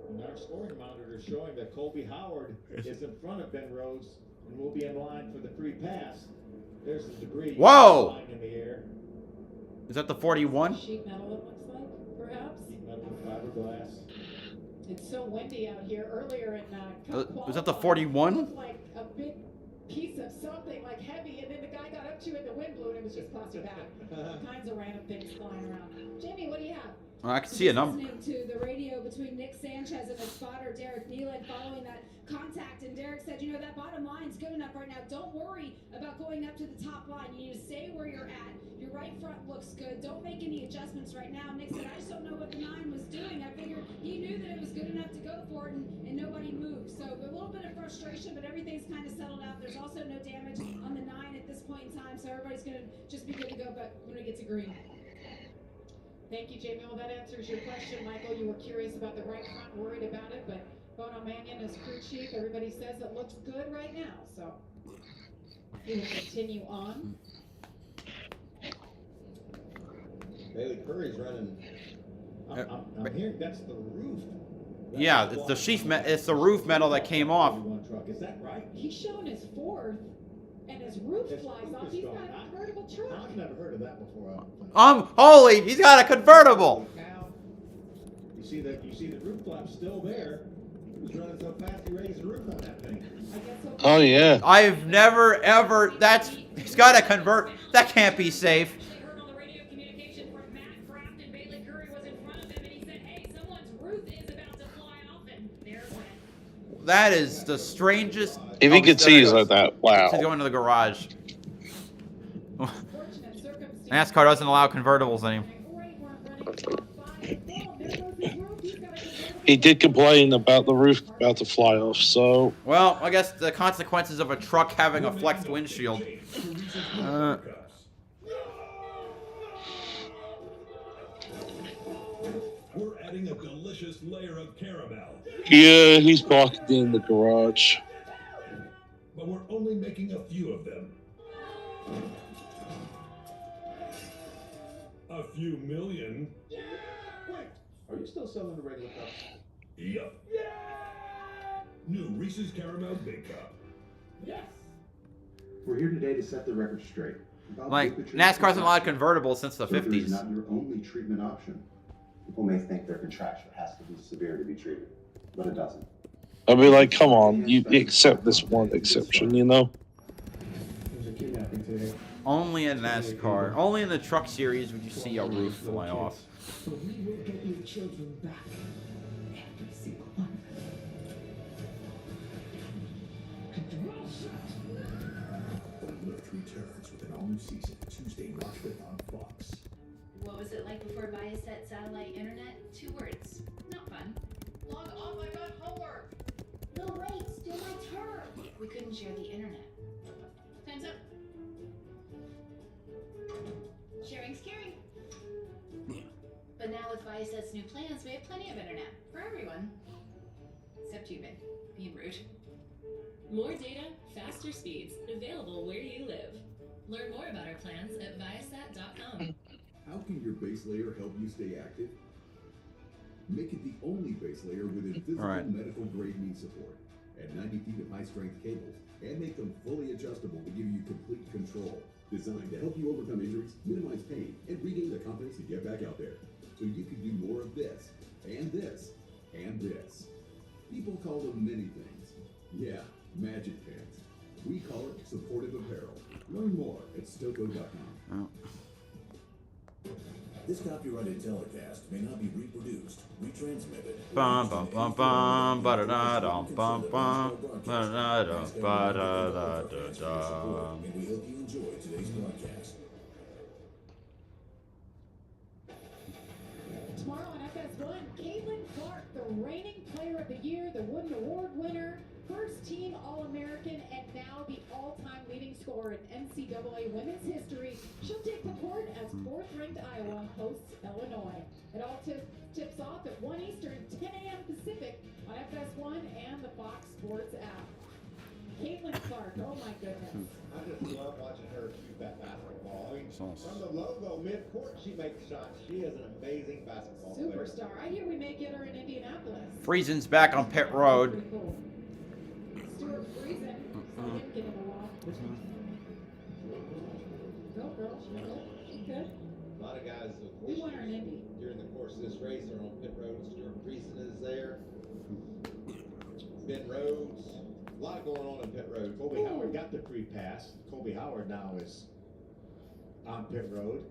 And our scoring monitor is showing that Colby Howard is in front of Ben Rhodes and will be in line for the free pass. There's the debris Whoa! flying in the air. Is that the 41? Sheet metal, it looks like, perhaps. Sheet metal with fiberglass. It's so windy out here. Earlier in Was that the 41? It looked like a big piece of something like heavy, and then the guy got up to it, the wind blew, and it was just tossed back. All kinds of random things flying around. Jamie, what do you have? Oh, I can see a number. Listening to the radio between Nick Sanchez and the spotter Derek Nealon following that contact, and Derek said, you know, that bottom line's good enough right now. Don't worry about going up to the top line. You need to stay where you're at. Your right front looks good. Don't make any adjustments right now. Nick said, I just don't know what the 9 was doing. I figured he knew that it was good enough to go for it, and nobody moved. So a little bit of frustration, but everything's kind of settled out. There's also no damage on the 9 at this point in time, so everybody's going to just be good to go, but when we get to green. Thank you, Jamie. Well, that answers your question, Michael. You were curious about the right front, worried about it, but Bono Mannion is crew chief. Everybody says it looks good right now, so we will continue on. Bailey Curry's running. I'm hearing that's the roof. Yeah, it's the it's the roof metal that came off. Truck. Is that right? He's showing his 4th, and his roof flies off. He's got a convertible truck. I've never heard of that before. Holy, he's got a convertible. You see the roof flap still there. He was running so fast he raised the roof on that thing. Oh yeah. I've never ever. He's got a convert. That can't be safe. Heard on the radio communication from Matt Kraft, and Bailey Curry was in front of him, and he said, "Hey, someone's roof is about to fly off," and there it went. That is the strangest. If he could see like that, wow. He's going to the garage. NASCAR doesn't allow convertibles anymore. He did complain about the roof about to fly off, so... Well, I guess the consequences of a truck having a flexed windshield. We're adding a delicious layer of caramel. Yeah, he's parked in the garage. But we're only making a few of them. A few million. Wait, are you still selling the regular cups? Yup. New Reese's Caramel Big Cup. Yes. We're here today to set the record straight. Like, NASCAR hasn't allowed convertibles since the 50s. Surgery is not your only treatment option. People may think their contracture has to be severe to be treated, but it doesn't. I'll be like, come on, you accept this one exception, you know? There's a kidnapping today. Only in NASCAR. Only in the truck series would you see a roof fly off. But we will get your children back. Every single one of them. Lift returns with an all-new season Tuesday, March 5th on Fox. What was it like before Viasat satellite internet? 2 words. Not fun. Log off, I got homework. No, wait, still my turn. We couldn't share the internet. Time's up. Sharing's caring. But now with Viasat's new plans, we have plenty of internet for everyone. Except you, Ben. Being rude. More data, faster speeds, available where you live. Learn more about our plans at Viasat.com. How can your base layer help you stay active? Make it the only base layer with invisible medical grade knee support. Add 90 feet of high strength cables and make them fully adjustable to give you complete control. Designed to help you overcome injuries, minimize pain, and regain the confidence to get back out there. So you can do more of this, and this, and this. People call them many things. Yeah, magic pants. We call it supportive apparel. Learn more at Stoko.com. This copyrighted telecast may not be reproduced, retransmitted. Bum bum bum bum ba da da dum bum bum ba da da ba da da da da. And we hope you enjoy today's broadcast. Tomorrow on FS1, Caitlin Clark, the reigning player of the year, the Wooden Award winner, first team All-American, and now the all-time leading scorer in NCAA women's history. She'll take the court as 4th-ranked Iowa hosts Illinois. It all tips off at 1 Eastern, 10 a.m. Pacific on FS1 and the Fox Sports app. Caitlin Clark. Oh my goodness. I just love watching her shoot that basketball. I mean, from the logo mid-court, she makes shots. She is an amazing basketball player. Superstar. I hear we may get her in Indianapolis. Friesen's back on pit road. Pretty cool. Stuart Friesen. Saw him get in the wall. Go, girl. She's good. A lot of guys We want her in Indy. during the course of this race are on pit road. Stuart Friesen is there. Ben Rhodes. A lot going on in pit road. Colby Howard got the free pass. Colby Howard now is on pit road.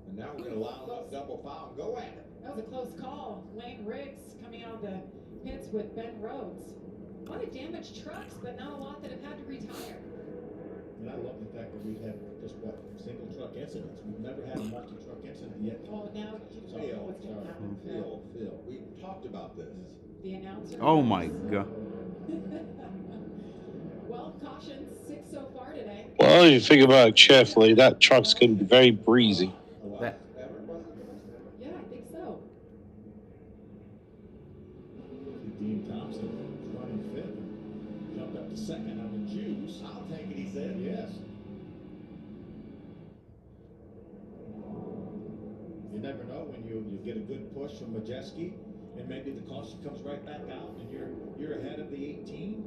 And now we're going to line up double foul and go at it. That was a close call. Lane Riggs coming out of the pits with Ben Rhodes. A lot of damaged trucks, but not a lot that have had to retire. And I love the fact that we've had just single truck incidents. We've never had a multi-truck incident yet. Oh, now you know what's going to happen. Phil, we talked about this. The announcer. Oh my god. Well, cautions 6 so far today. Well, if you think about it carefully, that truck's going to be very breezy. That, Yeah, I think so. Dean Thompson running fifth. Jumped up to second on the juice. I'll take it, he said. Yes. You never know when you get a good push from Majeski, and maybe the caution comes right back out, and you're ahead of the 18.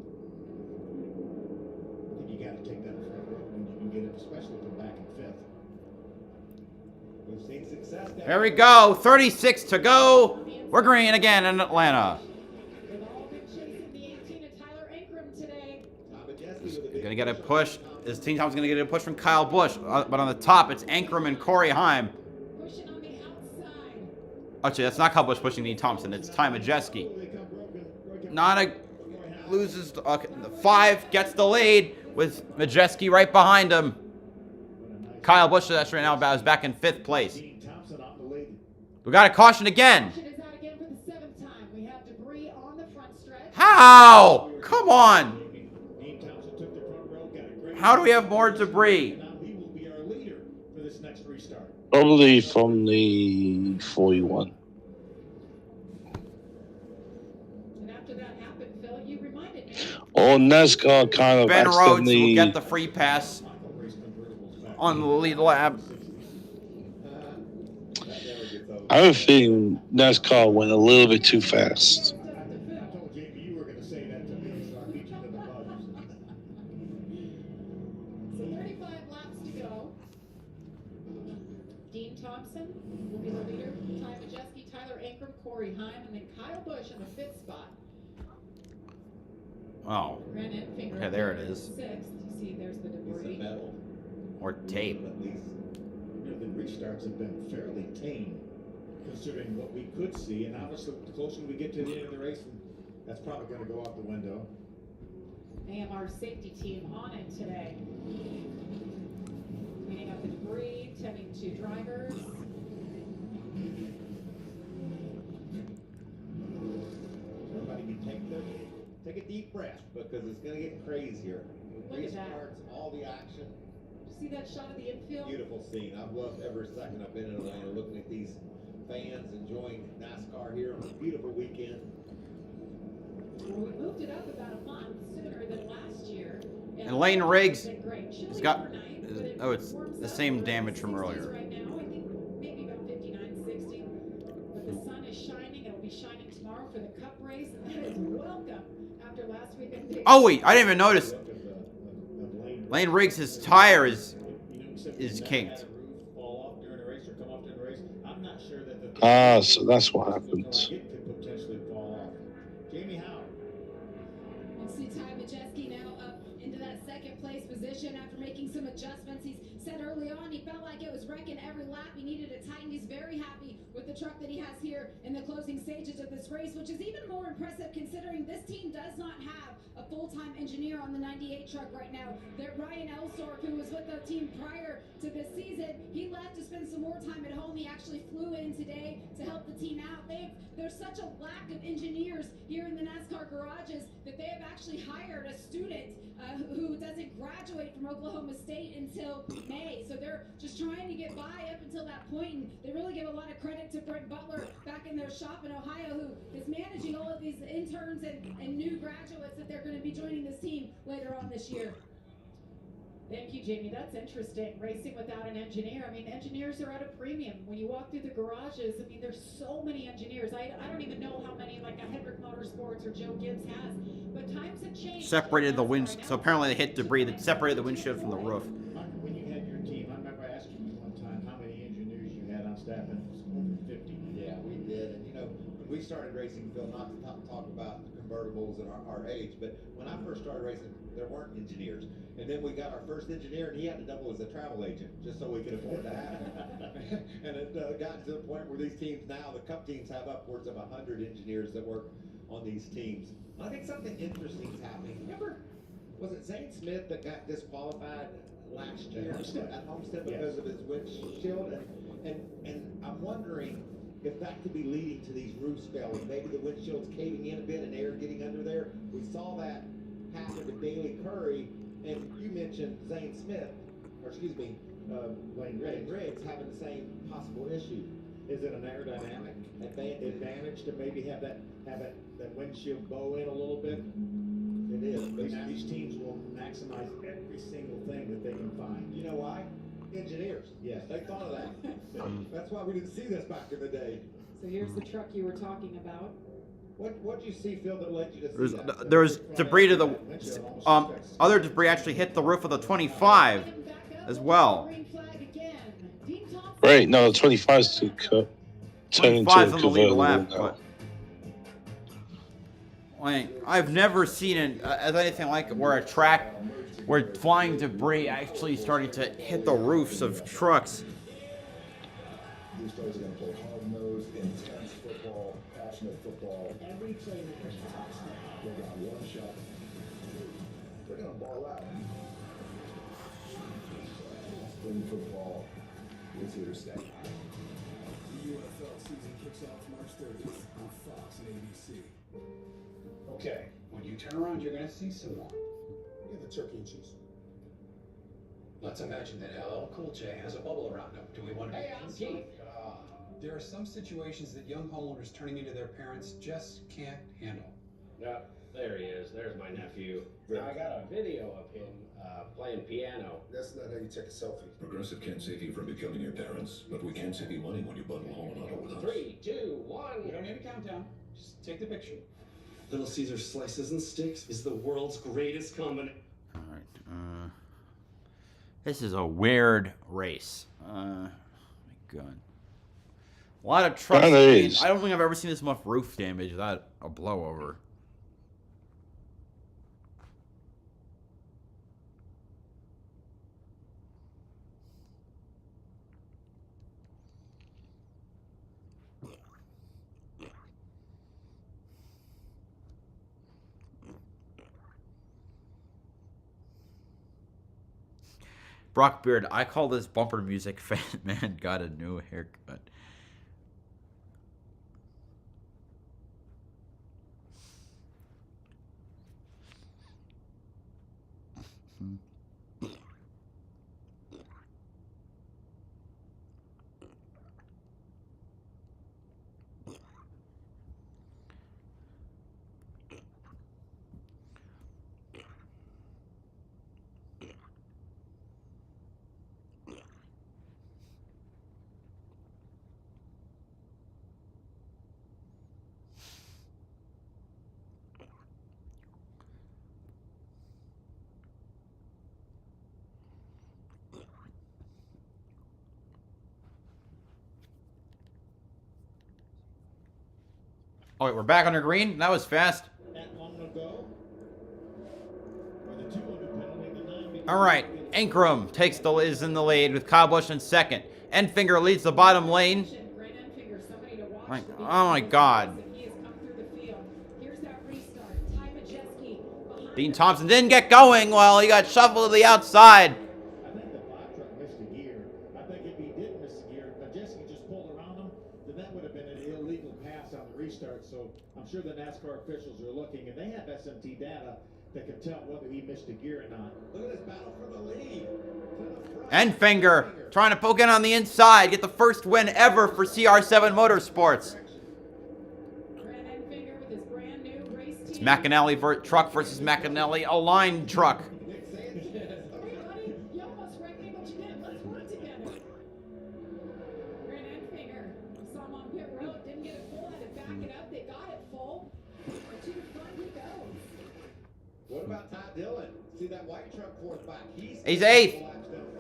I think you got to take that front row when you can get it, especially from back in fifth. We've seen success. there we go. 36 to go. We're green again in Atlanta. They've all been chasing the 18 of Tyler Ankrum today. Gonna get a push. This team Tom's gonna get a push from Kyle Busch, but on the top it's Ankrum and Corey Heim. Pushing on the outside. Actually, that's not Kyle Busch pushing Dean Thompson. It's Ty Majeski. Nana loses. Okay, the 5 gets the lead with Majeski right behind him. Kyle Busch that's right now is back in 5th place. We got a caution again. Caution is out again for the 7th time. We have debris on the front stretch. How? Come on. How do we have more debris? He will be our leader for this next restart. Probably from the 41. And after that happened, Phil, you reminded me. Or NASCAR kind of Ben Rhodes accidentally... will get the free pass on the lead lap. I have a feeling NASCAR went a little bit too fast. I told JB you were going to say that to me, so I beat you to the buzzers. So 35 laps to go. Dean Thompson will be the leader. Ty Majeski, Tyler Ankrum, Corey Heim, and then Kyle Busch in the 5th spot. Oh. Grant Enfinger Yeah, there it is. 6th. You see, there's the debris. Or tape. The restarts have been fairly tame, considering what we could see, and obviously the closer we get to the end of the race, that's probably going to go out the window. AMR safety team on it today. Cleaning up the debris, tending to drivers. Everybody take a deep breath because it's going to get crazier. Look at that. Restarts, all the action. See that shot of the infield? Beautiful scene. I've loved every second I've been in Atlanta looking at these fans enjoying NASCAR here on a beautiful weekend. Well, we moved it up about a month sooner than last year. And Lane Riggs has got, oh, it's the same damage from earlier. Right now, I think maybe about 59, 60. But the sun is shining. It'll be shining tomorrow for the Cup race. And that is welcome after last weekend. Oh wait, I didn't even notice. Lane Riggs, his tire is kinked. Ah, so that's what happened. Jamie Howe. We'll see Ty Majeski now up into that 2nd place position after making some adjustments. He said early on he felt like it was wrecking every lap. He needed to tighten. He's very happy with the truck that he has here in the closing stages of this race, which is even more impressive considering this team does not have a full-time engineer on the 98 truck right now. That Ryan Elsdorf, who was with the team prior to this season, he left to spend some more time at home. He actually flew in today to help the team out. There's such a lack of engineers here in the NASCAR garages that they have actually hired a student who doesn't graduate from Oklahoma State until May. So they're just trying to get by up until that point, and they really give a lot of credit to Brent Butler back in their shop in Ohio, who is managing all of these interns and new graduates that they're going to be joining this team later on this year. Thank you, Jamie. That's interesting. Racing without an engineer. I mean, engineers are at a premium. When you walk through the garages, I mean, there's so many engineers. I don't even know how many, like a Hendrick Motorsports or Joe Gibbs has. But times have changed. Separated the wind, so apparently they hit debris that separated the windshield from the roof. When you had your team, I remember asking you one time how many engineers you had on staff, and it was over 50. Yeah, we did. And, you know, when we started racing, Phil, not to talk about the convertibles and our age, but when I first started racing, there weren't engineers. And then we got our first engineer, and he had to double as a travel agent just so we could afford to have him. And it got to the point where these teams now, the Cup teams have upwards of 100 engineers that work on these teams. I think something interesting is happening. Remember, was it Zane Smith that got disqualified last year at Homestead because of his windshield? And I'm wondering if that could be leading to these roof spells. Maybe the windshield's caving in a bit and air getting under there. We saw that happen to Bailey Curry, and you mentioned Zane Smith, or excuse me, Wayne Riggs having the same possible issue. Is it an aerodynamic advantage to maybe have that windshield bow in a little bit? It is. Now these teams will maximize every single thing that they can find. You know why? Engineers. Yes. They thought of that. That's why we didn't see this back in the day. So here's the truck you were talking about. What did you see, Phil, that led you to see that? There's debris to the other debris actually hit the roof of the 25 as well. Right, no, the 25's to turn into a 25's on the lead convertible lap, now. but like, I've never seen anything like it where a track where flying debris actually starting to hit the roofs of trucks. These players are going to play hard-nosed, intense football, passionate football. Every playmaker is touchdown. They got one shot. They're going to ball out. Spring football is here to stay. The UFL season kicks off March 30th on Fox and ABC. Okay, when you turn around, you're going to see someone. Yeah, the turkey and cheese. Let's imagine that LL Cool J has a bubble around him. Do we want to be Keith? There are some situations that young homeowners turning into their parents just can't handle. Yeah, there he is. There's my nephew. I got a video of him playing piano. That's not how you take a selfie. Progressive can't save you from becoming your parents, but we can save you money when you bundle home and auto with us. 3, 2, 1. You don't need a countdown. Just take the picture. Little Caesar slices and sticks is the world's greatest combination. All right. This is a weird race. My God. A lot of trucks. I don't think I've ever seen this much roof damage without a blowover. Brock Beard, I call this bumper music Fat Man got a new haircut. Oh, wait, we're back under green? That was fast. All right, Ankrum is in the lead with Kyle Busch in second. Enfinger leads the bottom lane. Oh my God. Dean Thompson didn't get going well. He got shuffled to the outside. I think the black truck missed a gear. I think if he did miss a gear, if Majeski just pulled around him, then that would have been an illegal pass on the restart. So I'm sure the NASCAR officials are looking, and they have SMT data that can tell whether he missed a gear or not. Look at this battle for the lead. Enfinger trying to poke in on the inside, get the first win ever for CR7 Motorsports. It's McAnally truck versus McAnally, a line truck. You almost wrecked me, but you didn't. Let's work together. Grant Enfinger saw him on pit road, didn't get it full, had to back it up. They got it full. And to the front he goes. What about Ty Dillon? See that white truck fourth back? He's 8th.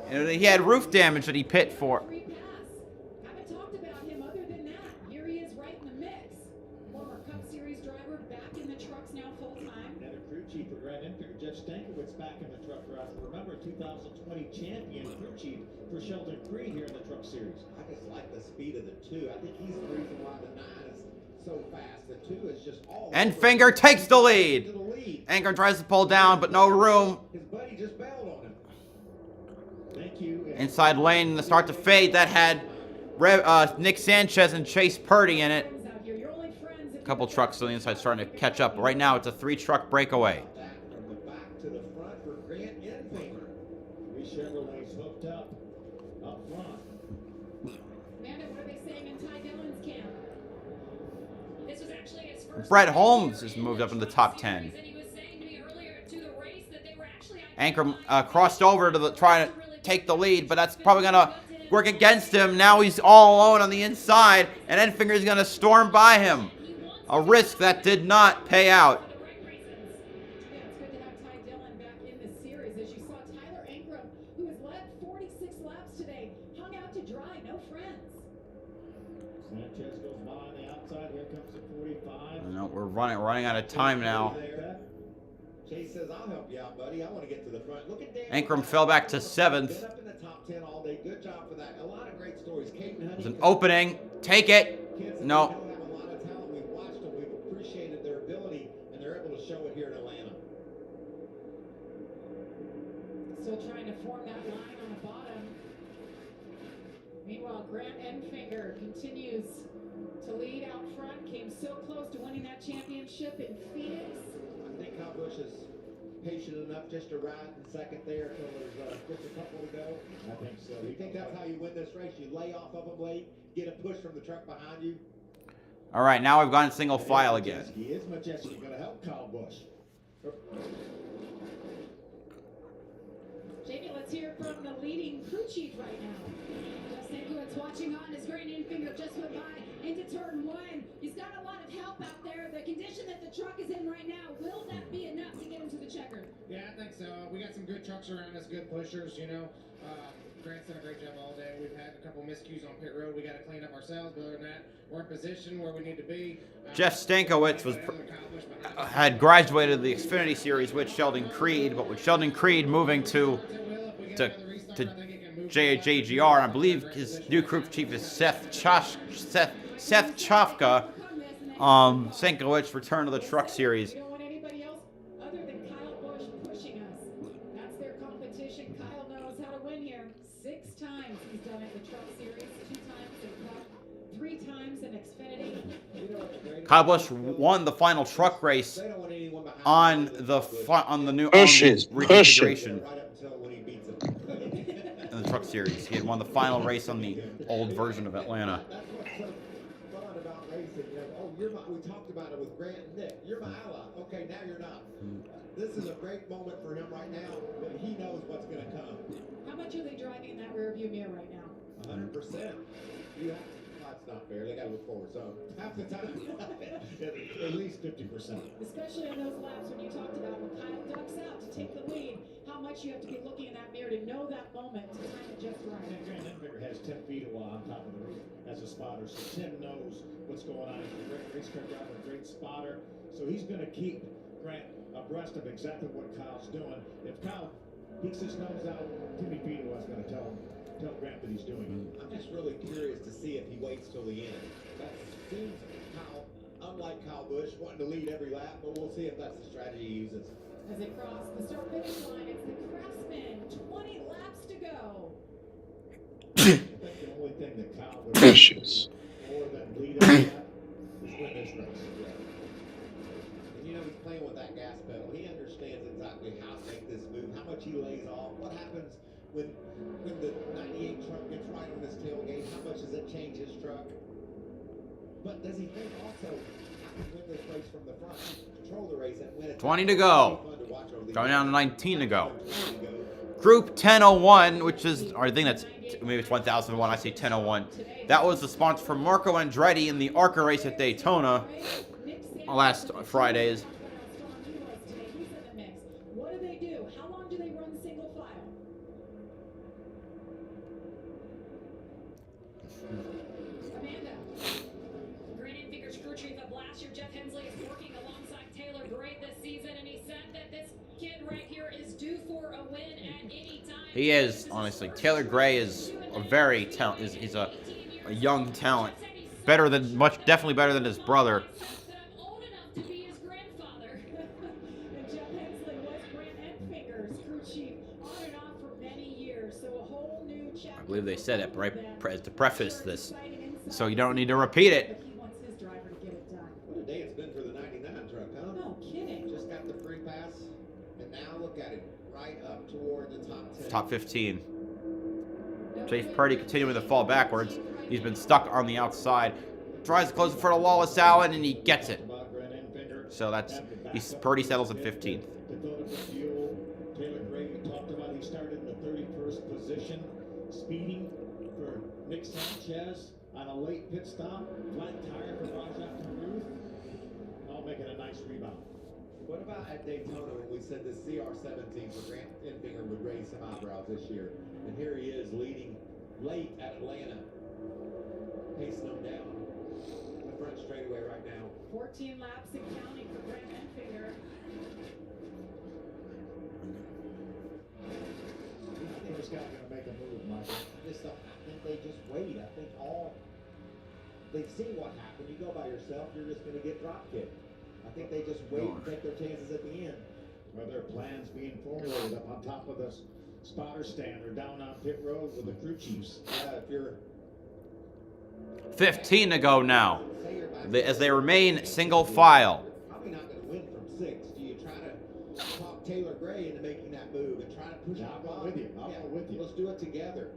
And he had roof damage that he pit for. Free pass. Haven't talked about him other than that. Here he is right in the mix. Former Cup Series driver back in the trucks now full time. Another crew chief for Grant Enfinger, Jeff Stankiewicz back in the truck driver. Remember, 2020 champion crew chief for Sheldon Creed here in the truck series. I just like the speed of the two. I think he's the reason why the 9 is so fast. The 2 is just all. Enfinger takes the lead. Ankrum tries to pull down, but no room. His buddy just bailed on him. Thank you. Inside lane in the start to fade. That had Nick Sanchez and Chase Purdy in it. A couple trucks on the inside starting to catch up. But right now, it's a 3-truck breakaway. From the back to the front for Grant Enfinger. 3 Chevrolets hooked up front. Amanda, what are they saying in Ty Dillon's camp? This was actually his first. Brett Holmes has moved up in the top 10. And he was saying to me earlier to the race that they were actually Ankrum crossed over to try to take the lead, but that's probably going to work against him. Now he's all alone on the inside, and Enfinger's going to storm by him. A risk that did not pay out. Yeah, it's good to have Ty Dillon back in the series. As you saw, Tyler Ankrum, who has led 46 laps today, hung out to dry, no friends. Sanchez goes by on the outside. Here comes the 45. No, we're running out of time now. Chase says, "I'll help you out, buddy. I want to get to the front." Look at Daniel. Ankrum fell back to 7th. Been up in the top 10 all day. Good job for that. A lot of great stories. There's an opening. Take it. No. Have a lot of talent. We've watched them. We've appreciated their ability, and they're able to show it here in Atlanta. Still trying to form that line on the bottom. Meanwhile, Grant Enfinger continues to lead out front. Came so close to winning that championship in Phoenix. I think Kyle Busch is patient enough just to ride in second there until there's just a couple to go. I think so. You think that's how you win this race? You lay off of them late, get a push from the truck behind you. All right, now we've gone single file again. Is Majeski going to help Kyle Busch? Jamie, let's hear from the leading crew chief right now. Just Stankiewicz watching on as Grant Enfinger just went by into turn 1. He's got a lot of help out there. The condition that the truck is in right now, will that be enough to get him to the checker? Yeah, I think so. We got some good trucks around us, good pushers, you know. Grant's done a great job all day. We've had a couple miscues on pit road. We got to clean up ourselves, but other than that, we're in position where we need to be. Jeff Stankiewicz had graduated the Xfinity Series with Sheldon Creed, but with Sheldon Creed moving to JGR, and I believe his new crew chief is Seth Chofka. Stankiewicz returned to the Truck Series. We don't want anybody else other than Kyle Busch pushing us. That's their competition. Kyle knows how to win here. 6 times he's done it in the Truck Series, 2 times in Cup, 3 times in Xfinity. Kyle Busch won the final truck race on the new reconfiguration in the Truck Series. He had won the final race on the old version of Atlanta. Fun about racing. We talked about it with Grant and Nick. You're my ally. Okay, now you're not. This is a great moment for him right now, but he knows what's going to come. How much are they driving in that rearview mirror right now? 100%. That's not fair. They got to look forward. So half the time, at least 50%. Especially on those laps when you talked about when Kyle ducks out to take the lead, how much you have to be looking in that mirror to know that moment to time it just right. And Grant Enfinger has 10 feet on top of the roof as a spotter, so Tim knows what's going on. He's a great race car driver, a great spotter, so he's going to keep Grant abreast of exactly what Kyle's doing. If Kyle peeks his nose out, Timmy Peter was going to tell Grant that he's doing it. I'm just really curious to see if he waits till the end. That seems Kyle, unlike Kyle Busch, wanting to lead every lap, but we'll see if that's the strategy he uses. As they cross the start-finish line, it's the Craftsman. 20 laps to go. I think the only thing that Kyle would more than lead every lap is win this race. And you know, he's playing with that gas pedal. He understands exactly how to make this move, how much he lays off, what happens when the 98 truck gets right on his tailgate, how much does it change his truck? But does he think also, I can win this race from the front, control the race, 20 to go. Going down to 19 to go. Group 1001, which is, or I think that's, maybe it's 1001, I say 1001. That was the sponsor for Marco Andretti in the ARCA race at Daytona last Fridays. What do they do? How long do they run single file? Amanda. Green and Fingers crew chief of last year, Jeff Hensley, is working alongside Taylor Gray this season, and he said that this kid right here is due for a win at any time. He is, honestly. Taylor Gray is a very talent. He's a young talent, better than definitely better than his brother. And Jeff Hensley was Grant and Fingers crew chief on and off for many years, so a whole new chapter. I believe they said it right to preface this, so you don't need to repeat it. He wants his driver to get it done. What a day it's been for the 99 truck, huh? No kidding. Just got the free pass, and now look at it, right up toward the top 10. Top 15. Chase Purdy continuing to fall backwards. He's been stuck on the outside. Tries to close it for the Wallace Allen, and he gets it. So that's, Purdy settles at 15th. Taylor Gray, we talked about, he started in the 31st position, speeding for Nick Sanchez on a late pit stop, flat tire for Rajah Caruth, all making a nice rebound. What about at Daytona when we said the CR17 for Grant Enfinger would raise some eyebrows this year? And here he is leading late at Atlanta, pacing them down the front straightaway right now. 14 laps and counting for Grant Enfinger. I think this guy's going to make a move, Michael. I think they just wait. I think they've seen what happened. You go by yourself, you're just going to get drop kicked. I think they just wait and take their chances at the end. Well, there are plans being formulated up on top of the spotter stand or down on pit road with the crew chiefs. If you're 15 to go now, as they remain single file. probably not going to win from 6. Do you try to talk Taylor Gray into making that move and try to push I'll go with you. I'll go with you. Let's do it together.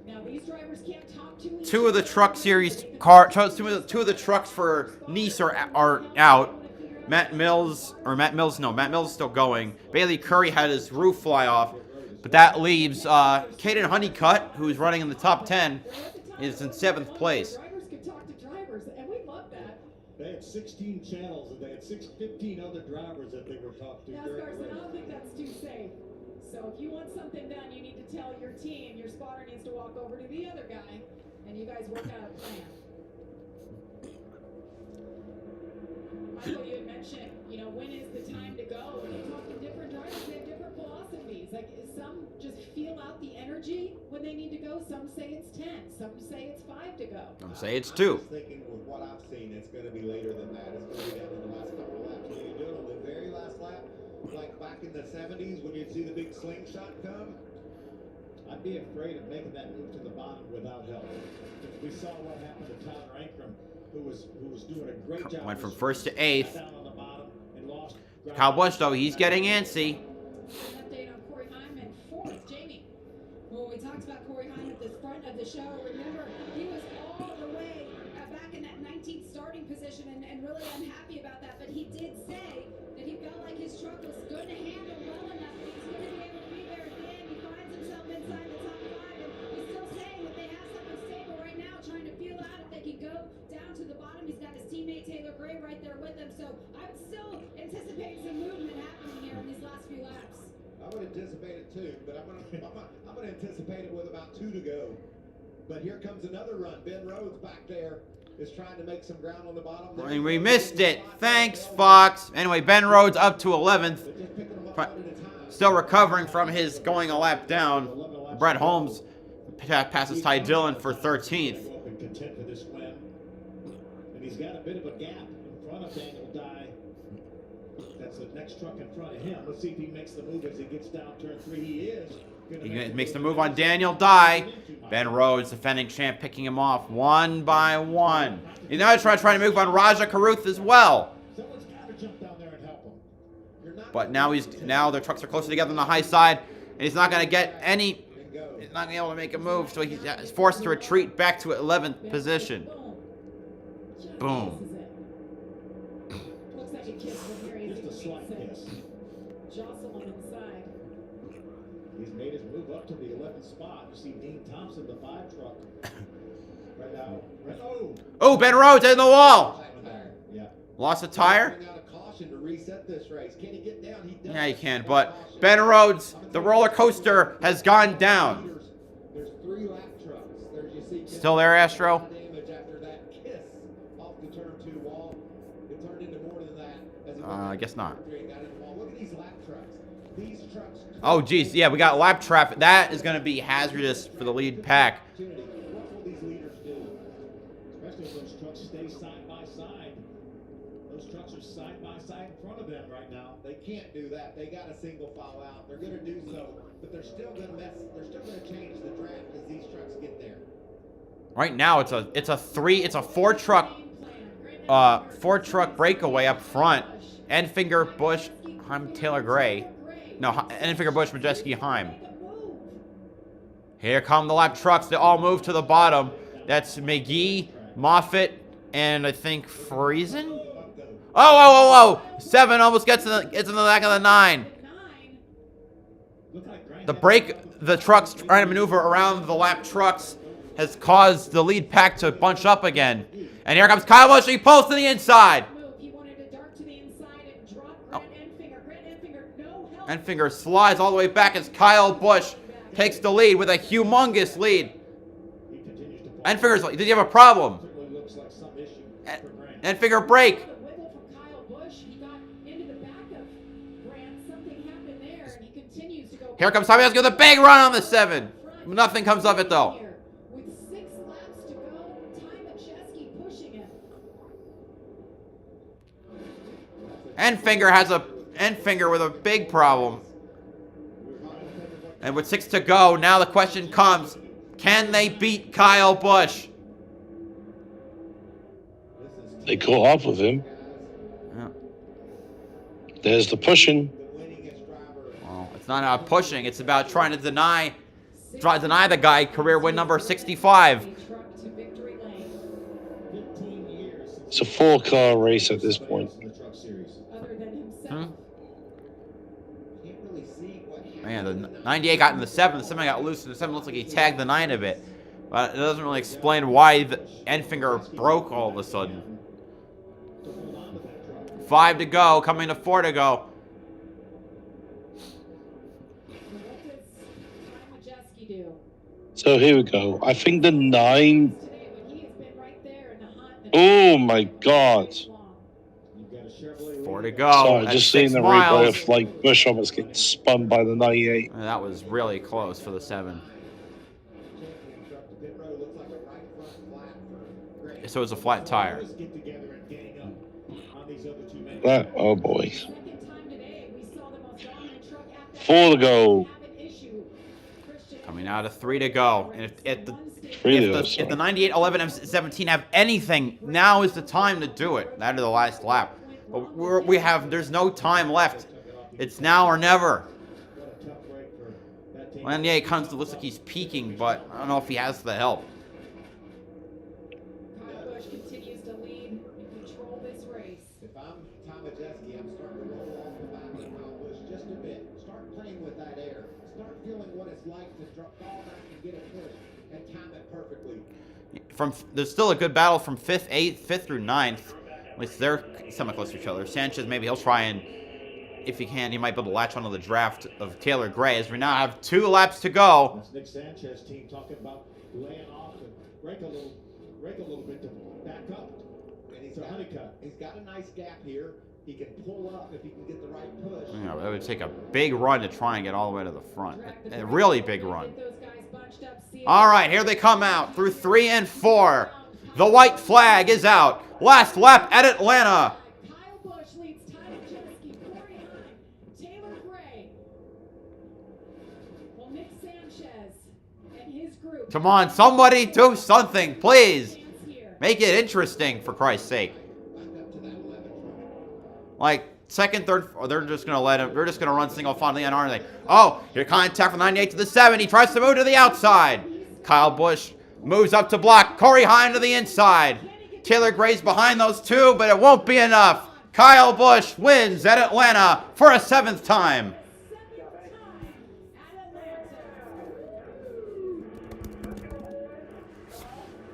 Now these drivers can't talk to each Two of the other. Truck Series two of the trucks for Nice are out. Matt Mills is still going. Bailey Curry had his roof fly off, but that leaves Caden Honeycutt, who's running in the top 10, is in 7th place. Drivers could talk to drivers, and we love that. They had 16 channels, and they had 15 other drivers that they were talking to. NASCAR said, I don't think that's too safe. So if you want something done, you need to tell your team, your spotter needs to walk over to the other guy, and you guys work out a plan. Michael, you had mentioned, when is the time to go? When you talk to different drivers, they have different philosophies. Like, some just feel out the energy when they need to go. Some say it's 10. Some say it's 5 to go. Some say it's 2. I'm just thinking with what I've seen, it's going to be later than that. It's going to be down in the last couple of laps. When you do it on the very last lap, like back in the 70s when you'd see the big slingshot come, I'd be afraid of making that move to the bottom without help. We saw what happened to Tyler Ankrum, who was doing a great job. Went from 1st to 8th. Down on the bottom and lost. Kyle Busch, though, he's getting antsy. An update on Corey Hyman, 4th. Jamie. Well, we talked about Corey Hyman at the front of the show. Remember, he was all the way back in that 19th starting position and really unhappy about that. But he did say that he felt like his truck was going to handle well enough. He's going to be able to be there at the end. He finds himself inside the top 5. And he's still saying that they have something stable right now, trying to feel out if they can go down to the bottom. He's got his teammate Taylor Gray right there with him. So I would still anticipate some movement happening here in these last few laps. I would anticipate it too, but I'm gonna anticipate it with about 2 to go. But here comes another run. Ben Rhodes back there is trying to make some ground on the bottom. And we missed it. Thanks, Fox. Anyway, Ben Rhodes up to 11th. Still recovering from his going a lap down. Brett Holmes passes Ty Dillon for 13th. Content for this win. And he's got a bit of a gap in front of Daniel Dye. That's the next truck in front of him. Let's see if he makes the move as he gets down turn 3. He is. He makes the move on Daniel Dye. Ben Rhodes, defending champ, picking him off one by one. He's now trying to move on Rajah Caruth as well. Someone's got to jump down there and help him. But now their trucks are closer together on the high side, and he's not going to get any. He's not going to be able to make a move, so he's forced to retreat back to 11th position. Boom. Looks like a kiss from here. Just a slight kiss. Jostle him inside. He's made his move up to the 11th spot. You see Dean Thompson, the 5 truck. Right now. Oh, Ben Rhodes in the wall. Yeah. Lost a tire? Bring out a caution to reset this race. Can he get down? He does. Yeah, he can. But Ben Rhodes, the roller coaster has gone down. There's 3 lap trucks. There's, you see, Still there, Astro? damage after that kiss off the turn 2 wall. It turned into more than that. As he I guess not. got in the wall. Look at these lap trucks. These trucks. Oh, geez. Yeah, we got lap traffic. That is going to be hazardous for the lead pack. What will these leaders do? Especially if those trucks stay side by side. Those trucks are side by side in front of them right now. They can't do that. They got a single file out. They're going to do so, but they're still going to mess. They're still going to change the draft as these trucks get there. Right now, it's a four truck breakaway up front. Enfinger, Bush, Heim, Taylor Gray. No, Enfinger, Bush, Majeski, Heim. Here come the lap trucks. They all move to the bottom. That's McGee, Moffitt, and I think Friesen. Oh! 7 almost gets in the back of the 9. The trucks trying to maneuver around the lap trucks has caused the lead pack to bunch up again. And here comes Kyle Busch. He pulls to the inside. Oh. Enfinger slides all the way back as Kyle Busch takes the lead with a humongous lead. Enfinger's like, did you have a problem? Enfinger brake. Here comes Tommy Haskell with a big run on the 7. Nothing comes of it though. Enfinger with a big problem. And with 6 to go, now the question comes, can they beat Kyle Busch? They caught up with him. Yeah. There's the pushing. Well, it's not about pushing. It's about trying to deny the guy career win number 65. It's a 4-car race at this point. Man, the 98 got in the 7. The 7 got loose, and the 7 looks like he tagged the 9 a bit. But it doesn't really explain why the Enfinger broke all of a sudden. 5 to go, coming to 4 to go. So here we go. I think the 9. Oh my God. 4 to go. Sorry, just seeing the replay miles. of like Busch almost getting spun by the 98. And that was really close for the 7. So it's a flat tire. That, oh boy. 4 to go. Coming out of 3 to go. And if the 98, 11, and 17 have anything, now is the time to do it. That is the last lap. But there's no time left. It's now or never. 98 comes to looks like he's peaking, but I don't know if he has the help. Continues to lead and control this race. If I'm Tom Majeski, I'm starting to roll off the back of Kyle Busch just a bit. Start playing with that air. Start feeling what it's like to fall back and get a push and time it perfectly. There's still a good battle from 5th through 9th. At least they're somewhat close to each other. Sanchez, maybe he'll try and, if he can, he might be able to latch onto the draft of Taylor Gray, as we now have 2 laps to go. That's Nick Sanchez team talking about laying off and break a little bit to back up. And he's got a nice gap here. He can pull up if he can get the right push. Yeah, that would take a big run to try and get all the way to the front. A really big run. All right, here they come out through 3 and 4. The white flag is out. Last lap at Atlanta. Kyle Busch leads Tyler Jeske, Corey Heim, Taylor Gray. Well, Nick Sanchez and his group. Come on, somebody do something, please. Make it interesting, for Christ's sake. Like, second, third, or they're just going to let him, they're just going to run single file Leon, aren't they? Oh, here contact from 98 to the 7. He tries to move to the outside. Kyle Busch moves up to block. Corey Heim to the inside. Taylor Gray's behind those 2, but it won't be enough. Kyle Busch wins at Atlanta for a 7th time.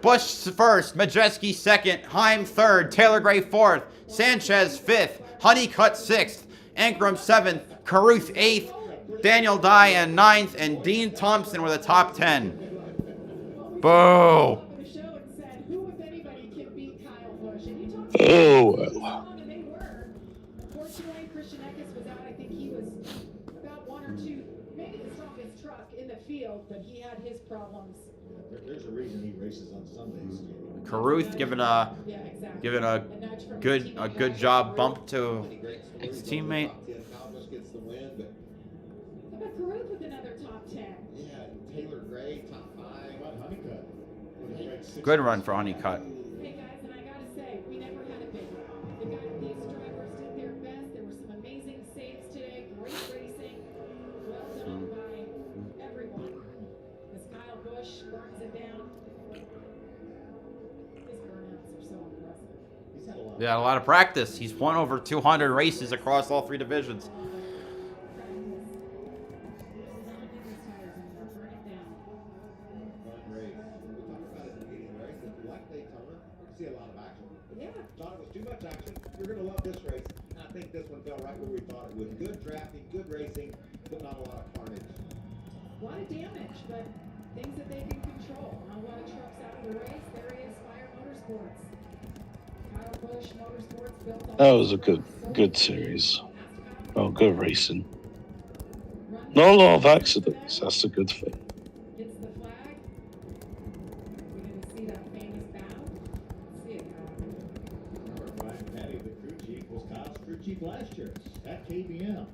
Busch first, Majeski second, Heim third, Taylor Gray fourth, Sanchez fifth, Honeycutt sixth, Ankrum seventh, Carruth eighth, Daniel Dye and ninth, and Dean Thompson were the top 10. Boo! Oh, well. Fortunately, Christian Eckes was out. I think he was about 1 or 2, maybe the strongest truck in the field, but he had his problems. There's a reason he races on Sundays. Carruth giving a good job bump to his teammate. Gets the win, but how about Carruth with another top 10? Yeah, Taylor Gray top 5. What about Honeycutt? Good run for Honeycutt. Hey guys, and I gotta say, we never had a big one. These drivers did their best. There were some amazing saves today. Great racing. Well done by everyone. As Kyle Busch burns it down. His burnouts are so impressive. He's had a lot. Yeah, a lot of practice. He's won over 200 races across all 3 divisions. Too much action. You're going to love this race. And I think this one fell right where we thought it would. Good drafting, good racing, but not a lot of carnage. A lot of damage, but things that they can control. Not a lot of trucks out of the race. There is Fire Motorsports. Kyle Busch Motorsports built That was a good series. Oh, good racing. Not a lot of accidents. That's a good thing. Gets the flag. We didn't see that famous bow. Let's see it now. Brian Petty, the crew chief, was Kyle's crew chief last year at KBM.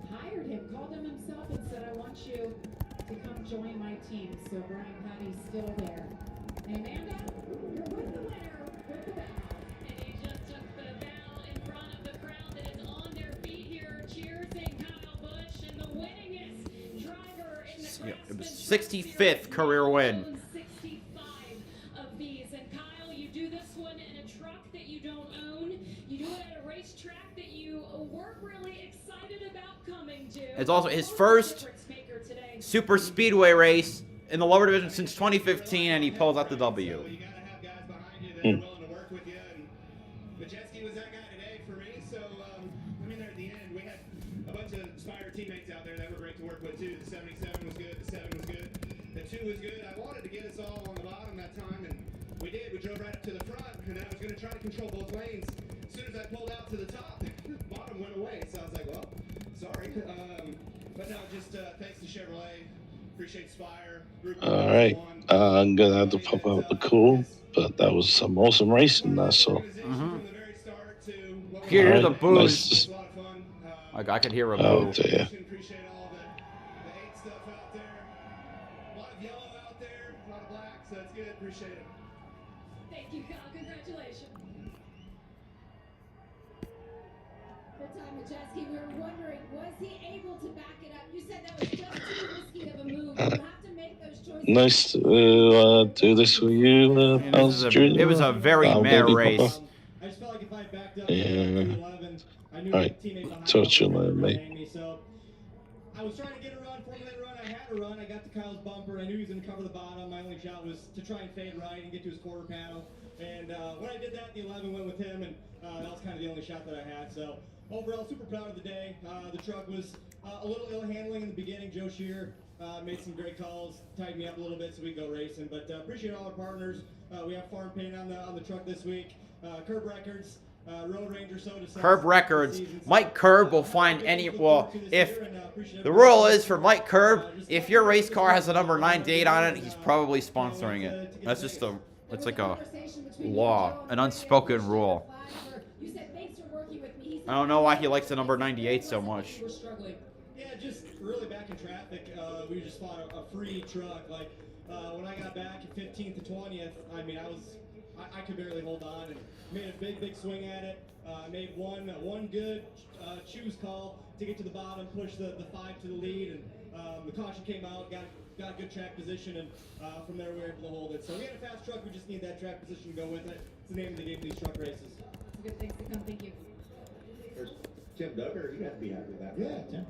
Hired him, called him himself and said, I want you to come join my team. So Brian Petty's still there. And Amanda, you're with the winner with the bow. And he just took the bow in front of the crowd that is on their feet here, cheering Kyle Busch and the winningest driver in the It was 65th career win. 65 of these. And Kyle, you do this one in a truck that you don't own. You do it at a racetrack that you weren't really excited about coming to. It's also his first super speedway race in the lower division since 2015, and he pulls out the W. You gotta have guys behind you that are willing to work with you, and Majeski was that guy today for me. So I mean, there at the end, we had a bunch of Spire teammates out there that were great to work with too. The 77 was good, the 7 was good, the 2 was good. I wanted to get us all on the bottom that time, and we did. We drove right up to the front, and I was going to try to control both lanes. As soon as I pulled out to the top, bottom went away. So I was like, well, sorry. But no, just thanks to Chevrolet. Appreciate Spire. All right. I'm going to have to pop out the call, but that was some awesome racing I saw. Hear the boos. Nice. I could hear a boo. Oh, dear. Appreciate all the hate stuff out there. A lot of yellow out there, a lot of black, so that's good. Appreciate it. Thank you, Kyle. Congratulations. For Ty Majeski, we were wondering, was he able to back it up? You said that was just too risky of a move. You have to make those choices. Nice to do this with you, it was a very mare race. I just felt like if I backed up Yeah. 11, I knew Right. the teammate behind Touch me your was line, mate. behind me, so I was trying to get a run, formulate a run. I had a run. I got to Kyle's bumper. I knew he was going to cover the bottom. My only shot was to try and fade right and get to his quarter panel. And when I did that, the 11 went with him, and that was kind of the only shot that I had. So overall, super proud of the day. The truck was a little ill handling in the beginning. Joe Shear made some great calls, tied me up a little bit so we could go racing. But appreciate all our partners. We have farm paint on the truck this week. Curb Records. Road Ranger Soda. Curb Records. Mike Curb will find any. Well, if the rule is for Mike Curb, if your race car has a number 98 on it, he's probably sponsoring it. That's just a. It's like a law, an unspoken rule. I don't know why he likes the number 98 so much. We're struggling. Yeah, just really back in traffic. We just fought a free truck. Like when I got back at 15th to 20th, I mean, I could barely hold on and made a big swing at it. Made one good choose call to get to the bottom, push the 5 to the lead, and the caution came out, got good track position, and from there we were able to hold it. So we had a fast truck, we just need that track position to go with it. It's the name of the game of these truck races. It's a good thing to come. Thank you. Tim Duggar, he has to be happy with that. Yeah, Tim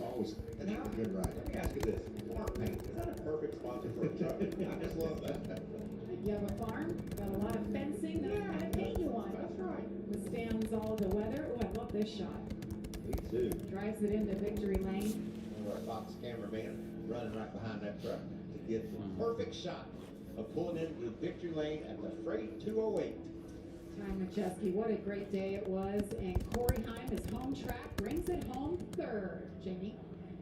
always a good ride. Let me ask you this. Farm paint, is that a perfect sponsor for a truck? I just love that. You have a farm, got a lot of fencing, that's the kind of paint you want. That's right. Withstands all the weather. Oh, I love this shot. Me too. Drives it into victory lane. One of our Fox cameraman running right behind that truck to get the perfect shot of pulling into the victory lane at the Fr8 208. Ty Majeski, what a great day it was. And Corey Heim, his home track, brings it home third. Jamie?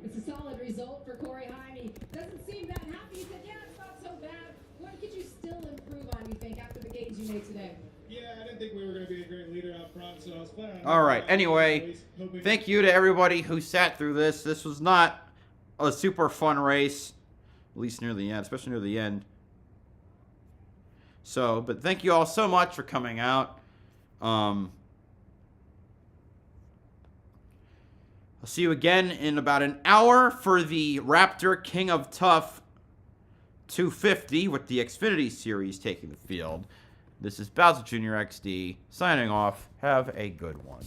It's a solid result for Corey Heim. He doesn't seem that happy. He said, yeah, it's not so bad. What could you still improve on, you think, after the gains you made today? Yeah, I didn't think we were going to be a great leader out front, so I was planning on... All right, anyway, thank you to everybody who sat through this. This was not a super fun race, at least near the end, especially near the end. So, but thank you all so much for coming out. I'll see you again in about an hour for the Raptor King of Tough 250 with the Xfinity Series taking the field. This is BowserJrXD signing off. Have a good one.